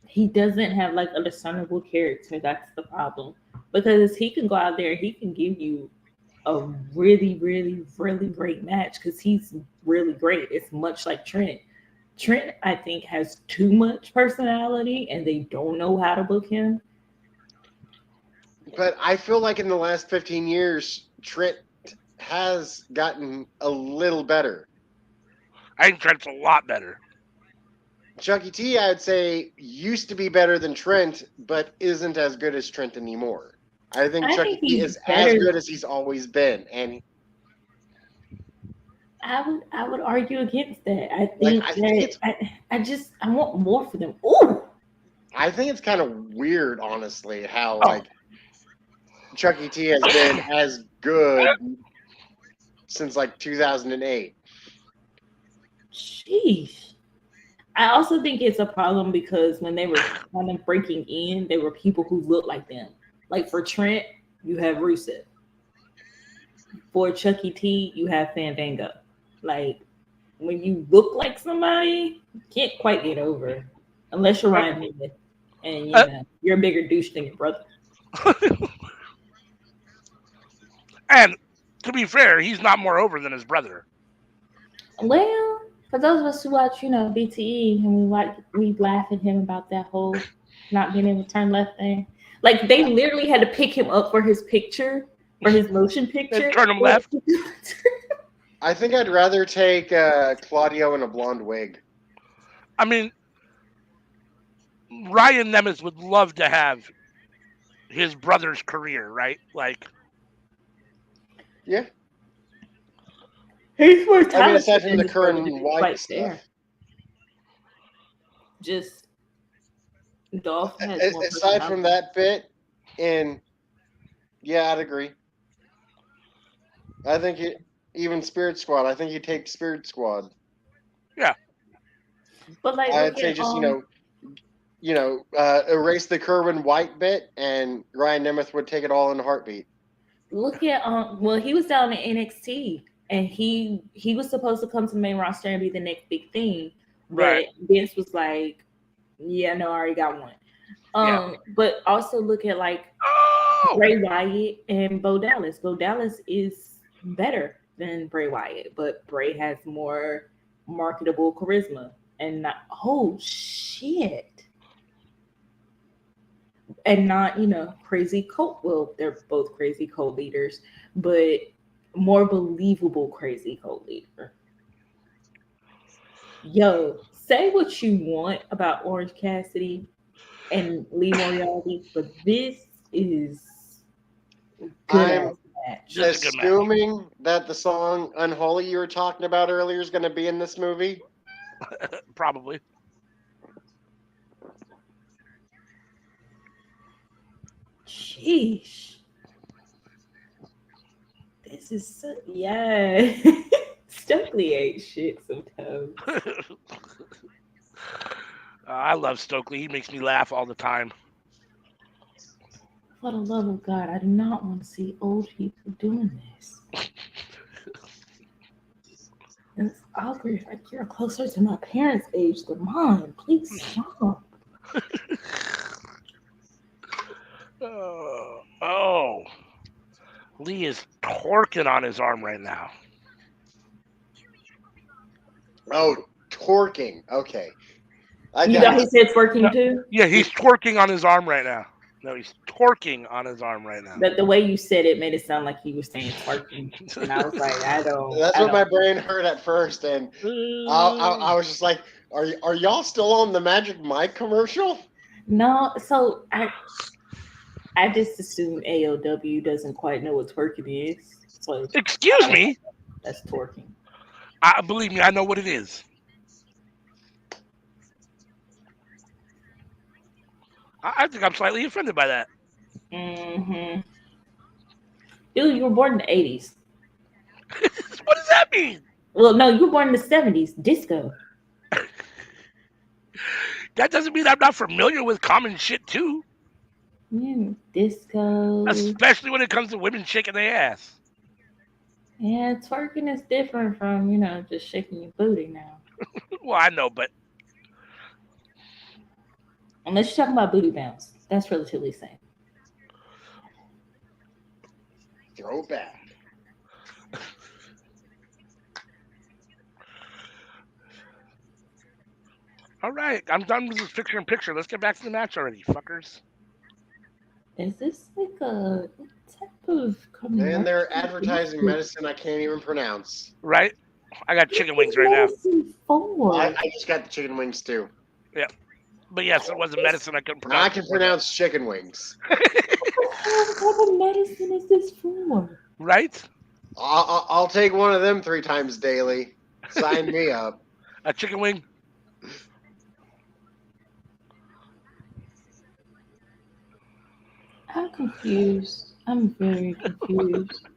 he doesn't have like a discernible character. That's the problem. Because he can go out there, he can give you a really, really, really great match because he's really great. It's much like Trent. Trent, I think, has too much personality and they don't know how to book him. But I feel like in the last 15 years, Trent has gotten a little better. I think Trent's a lot better. Chucky T, I would say, used to be better than Trent, but isn't as good as Trent anymore. I think Chucky T is as good as he's always been, and I would argue against that. I want more for them. Ooh, I think it's kind of weird, honestly, how Chucky T has been as good since 2008. Sheesh. I also think it's a problem because when they were kind of breaking in, there were people who looked like them. Like for Trent, you have Rusev. For Chucky T, you have Fandango. Like when you look like somebody, you can't quite get over unless you're Ryan David and you're a bigger douche than your brother. And to be fair, he's not more over than his brother. Well, For those of us who watch, BTE, and we laugh at him about that whole not being able to turn left thing. Like they literally had to pick him up for his picture, for his motion picture. And turn him left. I think I'd rather take Claudio in a blonde wig. I mean, Ryan Nemeth would love to have his brother's career, right? Like, yeah. He's more talented. I mean, aside from than the his current brother, white right stuff. there. Just Dolph has more aside from that bit, and yeah, I'd agree. I think even Spirit Squad. I think you take Spirit Squad. Yeah. But like, I'd say just erase the Kerwin White bit, and Ryan Nemeth would take it all in a heartbeat. Look at well, he was down in NXT, and he was supposed to come to the main roster and be the next big thing, but Right. Vince was like, "Yeah, no, I already got one." Yeah. But also look at like Bray Wyatt and Bo Dallas. Bo Dallas is better than Bray Wyatt, but Bray has more marketable charisma and not shit. And not, crazy cult. Well, they're both crazy cult leaders, but more believable crazy cult leader. Yo, say what you want about Orange Cassidy and Lee Moriarty, but this is good. I'm assuming that the song "Unholy" you were talking about earlier is going to be in this movie. Probably. Sheesh. This is so, yeah. Stokely ain't shit sometimes. I love Stokely. He makes me laugh all the time. For the love of God, I do not want to see old people doing this. It's awkward. Like you're closer to my parents' age than mine. Please stop. Oh. Lee is torquing on his arm right now. Oh, torquing. Okay. You know he said twerking too? Yeah, he's twerking on his arm right now. No, he's torquing on his arm right now. But the way you said it made it sound like he was saying twerking. And I was like, That's what my brain heard at first. And I was just like, are y'all still on the Magic Mike commercial? No, so I just assume AEW doesn't quite know what twerking is. So excuse me? That's twerking. Believe me, I know what it is. I think I'm slightly offended by that. Mm-hmm. Dude, you were born in the 80s. What does that mean? Well, no, you were born in the 70s. Disco. That doesn't mean I'm not familiar with common shit, too. Disco. Especially when it comes to women shaking their ass. Yeah, twerking is different from, just shaking your booty now. Well, I know, but... Unless you're talking about booty bounce. That's relatively same. Throw back. All right, I'm done with this picture-in-picture. Let's get back to the match already, fuckers. Is this like a type of... Man, they're advertising medicine I can't even pronounce. Right? I got chicken wings right now. I just got the chicken wings, too. Yeah. But yes, it wasn't medicine I couldn't pronounce. I can pronounce chicken wings. What type of medicine is this for? Right? I'll take one of them 3 times daily. Sign me up. A chicken wing? I'm confused. I'm very confused.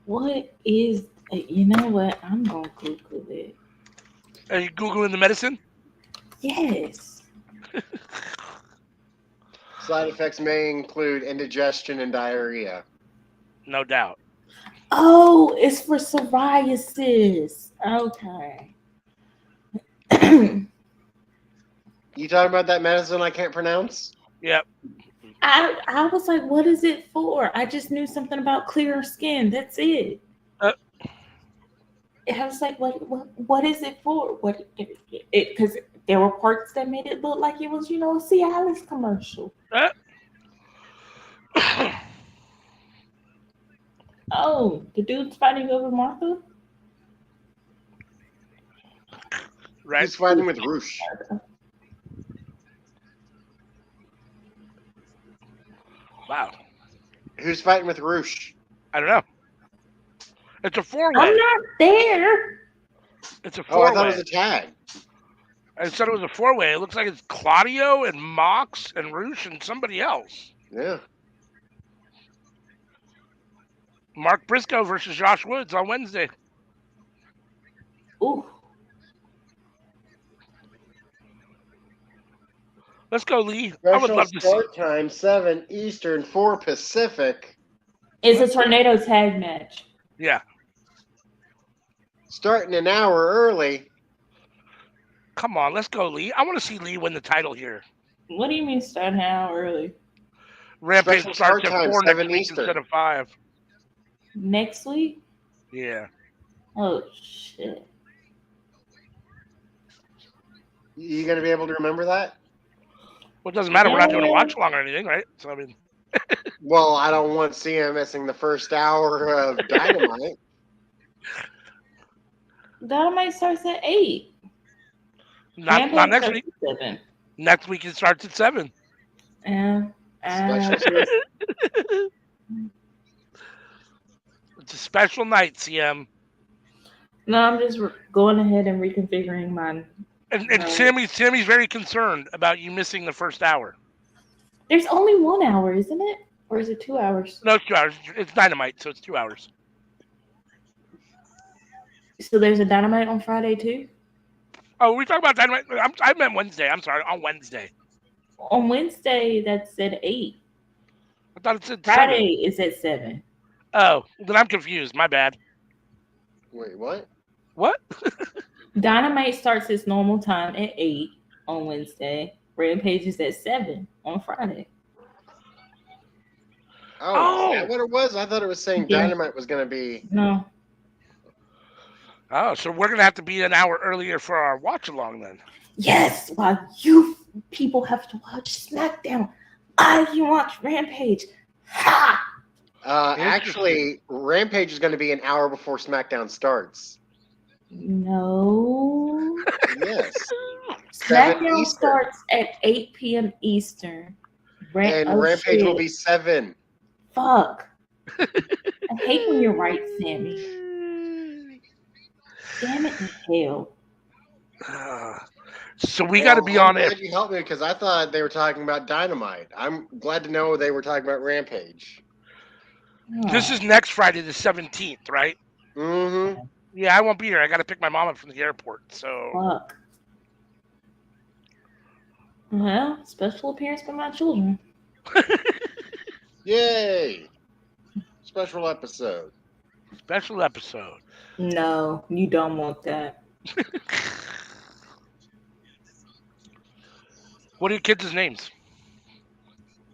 What is... You know what? I'm going to Google it. Are you Googling the medicine? Yes. Side effects may include indigestion and diarrhea. No doubt. Oh, it's for psoriasis. Okay. You talking about that medicine I can't pronounce? Yep. I was like, what is it for? I just knew something about clear skin. That's it. I was like, what is it for? What because there were parts that made it look like it was, a Cialis commercial. Oh, the dude's fighting over Martha? Right. He's fighting with Roosh. Wow. Who's fighting with Roosh? I don't know. It's a four-way. I'm not there. It's a Oh, four-way. I thought it was a tag. I said it was a four-way. It looks like it's Claudio and Mox and Roosh and somebody else. Yeah. Mark Briscoe versus Josh Woods on Wednesday. Ooh. Let's go, Lee. I would Special love to see. start time, 7 Eastern, 4 Pacific. It's a tornado tag match. Yeah. Starting an hour early. Come on, let's go, Lee. I want to see Lee win the title here. What do you mean starting an hour early? Rampage Special starts start at time, 4 7 next week Eastern. instead of 5. Next week? Yeah. Oh, shit. You going to be able to remember that? Well, it doesn't matter. We're not doing a watch along or anything, right? So, I mean. Well, I don't want CM missing the first hour of Dynamite. Dynamite starts at 8. Not next week. 7. Next week it starts at 7. Yeah. It's a special night, CM. No, I'm just going ahead and reconfiguring mine. And Sammy's very concerned about you missing the first hour. There's only 1 hour, isn't it? Or is it 2 hours? No, it's 2 hours. It's Dynamite, so it's 2 hours. So there's a Dynamite on Friday too? Oh, we talk about Dynamite? I meant Wednesday. I'm sorry, on Wednesday. On Wednesday, that's at 8. I thought it said Friday 7. is at 7. Oh, then I'm confused. My bad. Wait, what? What? Dynamite starts its normal time at 8 on Wednesday. Rampage is at 7 on Friday. Oh, is that what it was? I thought it was saying Yeah. Dynamite was going to be... No. Oh, so we're going to have to be an hour earlier for our watch-along then. Yes, while you people have to watch SmackDown, I can watch Rampage. Ha! Actually, Rampage is going to be an hour before SmackDown starts. No. Yes. 7 Eastern. SmackDown starts at 8 p.m. Eastern. And Rampage shit. will be 7. Fuck. I hate when you're right, Sammy. Damn it in hell. So we got to be on I'm it. glad you helped me because I thought they were talking about Dynamite. I'm glad to know they were talking about Rampage. This is next Friday, the 17th, right? Mm-hmm. Yeah, I won't be here. I got to pick my mom up from the airport. So. Fuck. Well, special appearance by my children. Yay! Special episode. Special episode. No, you don't want that. What are your kids' names?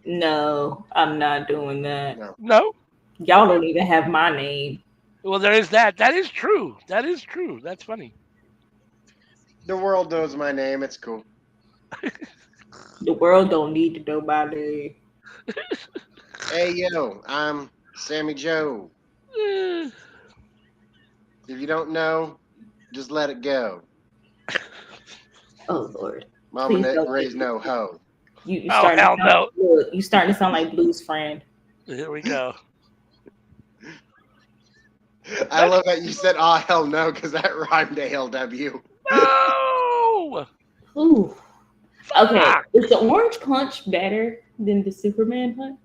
No, I'm not doing that. No? Y'all don't even have my name. Well, there is that. That is true. That is true. That's funny. The world knows my name. It's cool. The world don't need to know my name. Hey, yo, I'm Sammy Joe. If you don't know, just let it go. Oh, Lord. Mama Please didn't don't raise do no hoe. You Oh, starting hell to sound no. Look, you starting to sound like Blue's friend. Here we go. I love that you said, oh, hell no, because that rhymed ALW. No! Ooh. Okay, Fuck. is the orange punch better than the Superman punch?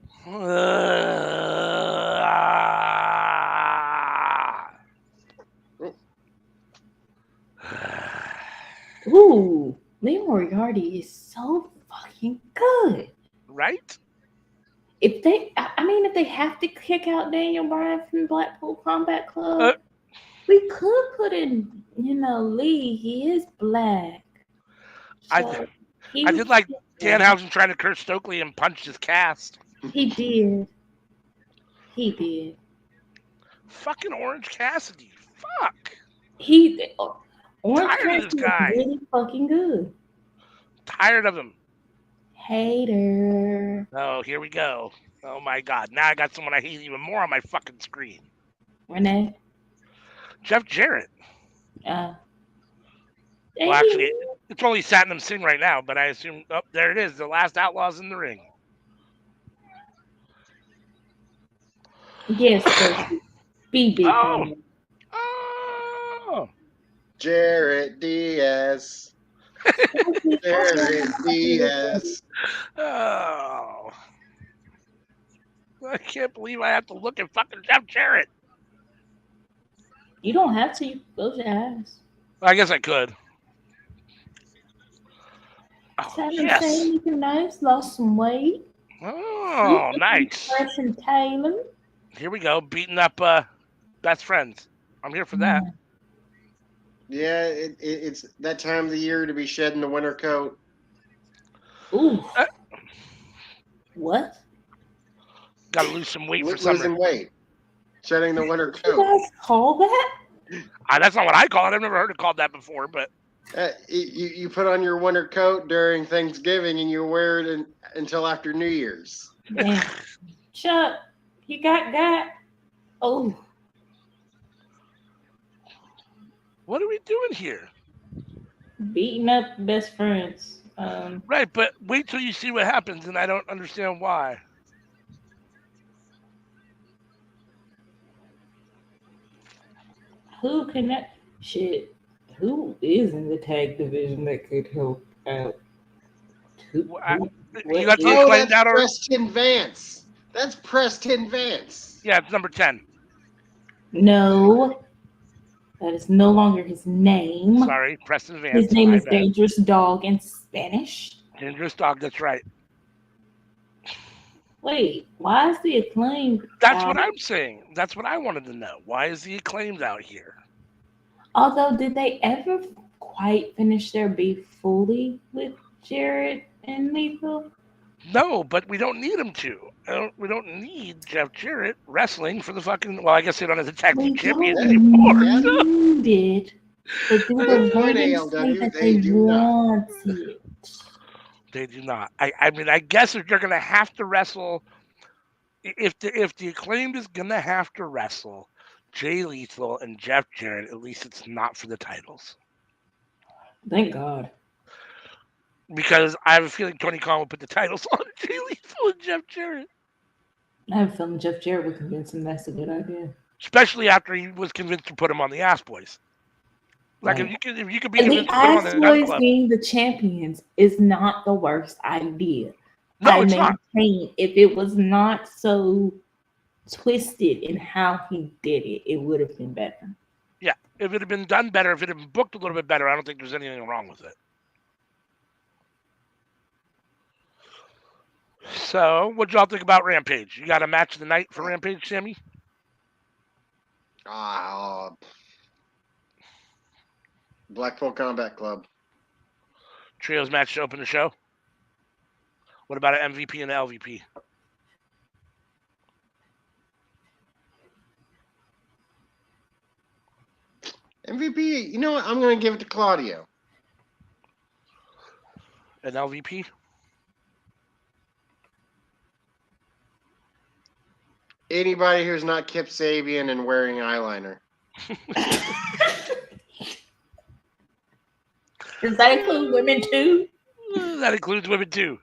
Ooh, Lee Moriarty is so fucking good. Right? If they have to kick out Daniel Bryan from Blackpool Combat Club, we could put in, Lee. He is black. So I did like Danhausen trying to curse Stokely and punched his cast. He did. He did. Fucking Orange Cassidy. Fuck. Orange Tired of Cassidy this is guy. really fucking good. Tired of him. Hater. Oh, here we go. Oh my God. Now I got someone I hate even more on my fucking screen. Renee. Jeff Jarrett. Well, Actually, it's only Satnam Singh right now, but I assume, oh, there it is. The last Outlaws in the ring. yes, versus BB. Oh. Jarrett Diaz. Jarrett Diaz. Oh. I can't believe I have to look at fucking Jeff Jarrett. You don't have to. You close your eyes. I guess I could. Oh, yes. Looking nice. Lost some weight. Oh, nice. Fresh and Taylor. Here we go. Beating up best friends. I'm here for that. Yeah, it's that time of the year to be shedding the winter coat. Ooh. What? Got to lose some weight for summer. Losing weight. Shedding the winter You coat. guys call that? That's not what I call it. I've never heard it called that before, but You put on your winter coat during Thanksgiving and you wear it until after New Year's. Damn. Chuck, you got. Oh. What are we doing here? Beating up best friends. Right, but wait till you see what happens, and I don't understand why. Who can that shit? Who is in the tag division that could help out? You got the Oh, acclaimed that's out already? Preston Vance. That's Preston Vance. Yeah, it's number 10. No. That is no longer his name. Sorry, Preston Vance. His name is Dangerous Dog in Spanish. Dangerous Dog, that's right. Wait, why is the Acclaimed? That's what I'm saying. That's what I wanted to know. Why is the Acclaimed out here? Although, did they ever quite finish their beef fully with Jarrett and Lethal? No, but we don't need him to. We don't need Jeff Jarrett wrestling for the fucking. Well, I guess they don't have the tag team champions anymore. Need it, but do the ratings say that they want it? They do not. I mean, I guess if they're gonna have to wrestle, if the Acclaimed is gonna have to wrestle Jay Lethal and Jeff Jarrett, at least it's not for the titles. Thank God. Because I have a feeling Tony Khan will put the titles on Jay Lethal and Jeff Jarrett. I have a feeling Jeff Jarrett would convince him that's a good idea. Especially after he was convinced to put him on the Ass Boys. Like right. if you could be convinced the to put him on Ass the Boys being the champions is not the worst idea. No, it's not. If it was not so twisted in how he did it, it would have been better. Yeah, if it had been done better, if it had been booked a little bit better, I don't think there's anything wrong with it. So, what y'all think about Rampage? You got a match of the night for Rampage, Sammy? Blackpool Combat Club. Trios match to open the show? What about an MVP and an LVP? MVP, you know what? I'm going to give it to Claudio. An LVP? Anybody who's not Kip Sabian and wearing eyeliner. Does that include women too? That includes women too.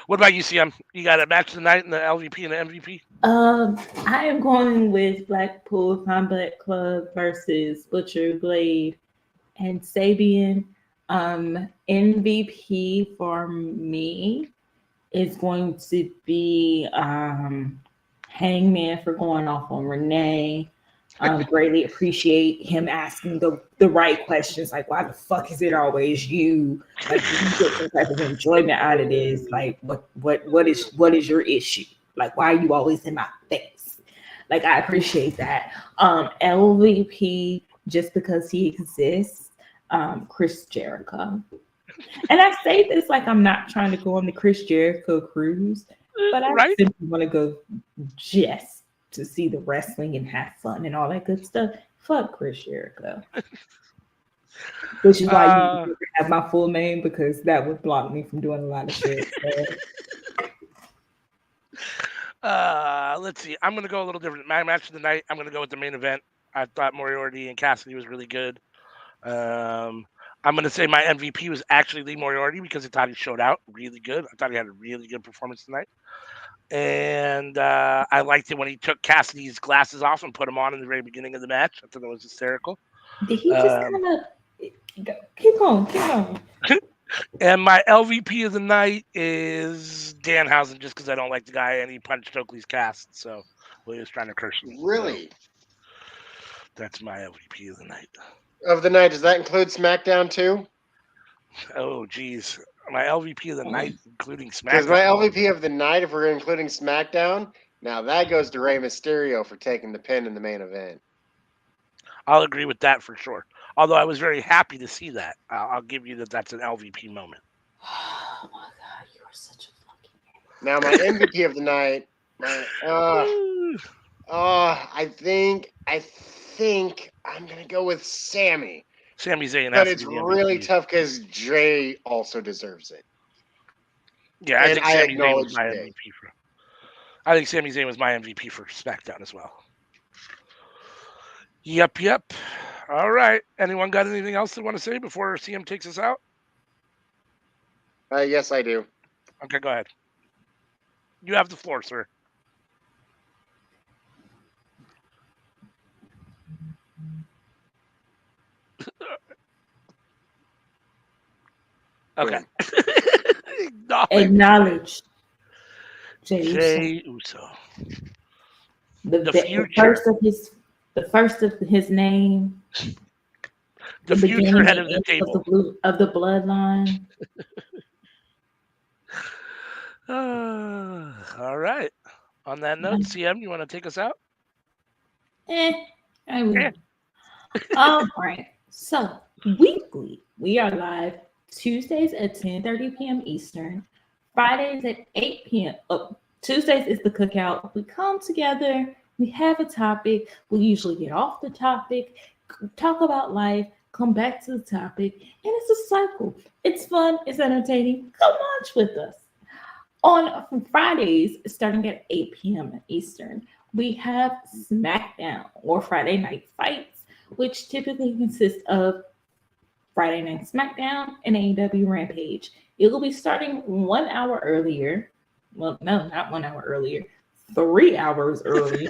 What about you, CM? You got a match tonight in the LVP and the MVP? I am going with Blackpool Combat Club versus Butcher, Blade, and Sabian. MVP for me is going to be Hangman for going off on Renee. Greatly appreciate him asking the right questions, like why the fuck is it always you? Like you get some type of enjoyment out of this. Like what is your issue? Like why are you always in my face? Like I appreciate that. LVP just because he exists. Chris Jericho. And I say this like I'm not trying to go on the Chris Jericho cruise, but I simply want to go just to see the wrestling and have fun and all that good stuff. Fuck Chris Jericho. Which is why you never have my full name, because that would block me from doing a lot of shit. Let's see. I'm gonna go a little different. My match of the night, I'm gonna go with the main event. I thought Moriarty and Cassidy was really good. I'm gonna say my MVP was actually Lee Moriarty because I thought he showed out really good. I thought he had a really good performance tonight. And I liked it when he took Cassidy's glasses off and put them on in the very beginning of the match. I thought that was hysterical. Did he just kind of keep on? And my LVP of the night is Danhausen, just because I don't like the guy and he punched Oakley's cast. So he was trying to curse me. Really? So that's my LVP of the night. Of the night, does that include SmackDown too? Oh, geez. My LVP of the night, including SmackDown. Because my LVP of the night, if we're including SmackDown, now that goes to Rey Mysterio for taking the pin in the main event. I'll agree with that for sure. Although I was very happy to see that. I'll give you that that's an LVP moment. Oh my God, you are such a fucking idiot. Now my MVP of the night, I think I'm gonna go with Sammy. Sami Zayn, but it's really tough because Jay also deserves it. Yeah, I think Sami Zayn was my MVP for. I think Sami Zayn was my MVP for SmackDown as well. Yep. All right. Anyone got anything else they want to say before CM takes us out? Yes, I do. Okay, go ahead. You have the floor, sir. Okay. Acknowledge Jey Uso. The first of his name. The future head of the table. Of the bloodline. All right. On that note, CM, you want to take us out? I will. All right. So, weekly, we are live Tuesdays at 10:30 p.m. Eastern, Fridays at 8 p.m. Tuesdays is the cookout. We come together, we have a topic, we usually get off the topic, talk about life, come back to the topic, and it's a cycle. It's fun, it's entertaining. Come watch with us. On Fridays, starting at 8 p.m. Eastern, we have Smackdown, or Friday Night Fights, which typically consists of Friday Night Smackdown and AEW Rampage. It will be starting 1 hour earlier. Well, no, not 1 hour earlier. 3 hours early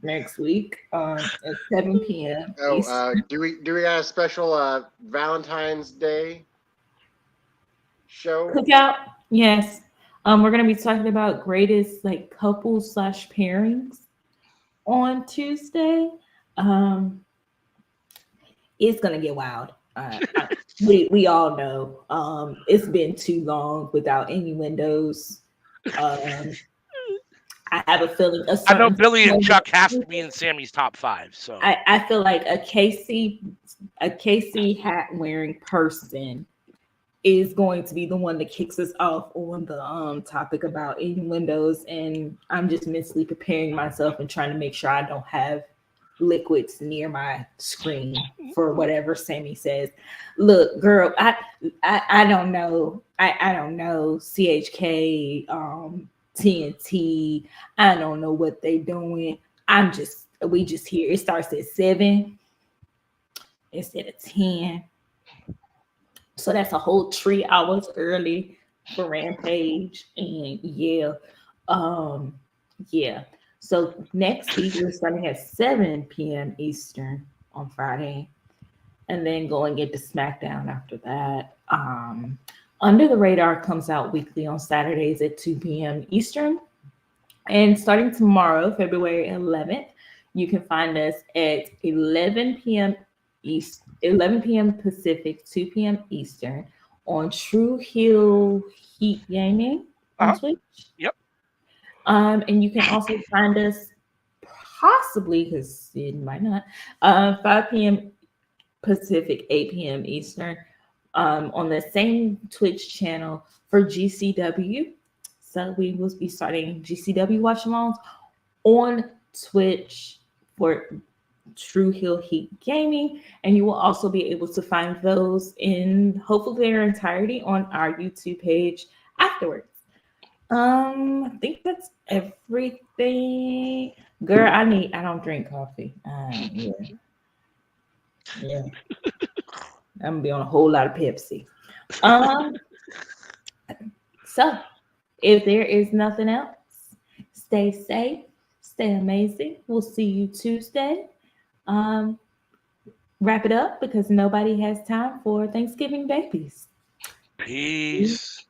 next week at 7 p.m. Do we got a special Valentine's Day show? Cookout? Yes. We're gonna be talking about greatest couples / pairings on Tuesday. It's gonna get wild. We all know it's been too long without innuendos. I have a feeling. I know Billy and Chuck have to be in Sammy's top 5. So I feel like a KC hat wearing person is going to be the one that kicks us off on the topic about innuendos, and I'm just mentally preparing myself and trying to make sure I don't have liquids near my screen for whatever Sammy says. Look, girl, I don't know. I don't know CHK, TNT. I don't know what they doing. We just here. It starts at 7 instead of 10. So that's a whole 3 hours early for Rampage. And yeah. So next week we're starting at 7 p.m. Eastern on Friday, and then going into SmackDown after that. Under the Radar comes out weekly on Saturdays at 2 p.m. Eastern, and starting tomorrow, February 11th, you can find us at 11 p.m. Pacific, 2 p.m. Eastern on True Heel Heat Gaming on Twitch. Yep. And you can also find us possibly, because it might not, 5 p.m. Pacific, 8 p.m. Eastern, on the same Twitch channel for GCW. So we will be starting GCW watch-alongs on Twitch for True Hill Heat Gaming, and you will also be able to find those in hopefully their entirety on our YouTube page afterwards. I think that's everything. Girl, I don't drink coffee. Yeah. I'm gonna be on a whole lot of Pepsi. So if there is nothing else, stay safe, stay amazing. We'll see you Tuesday. Wrap it up because nobody has time for Thanksgiving babies. Peace.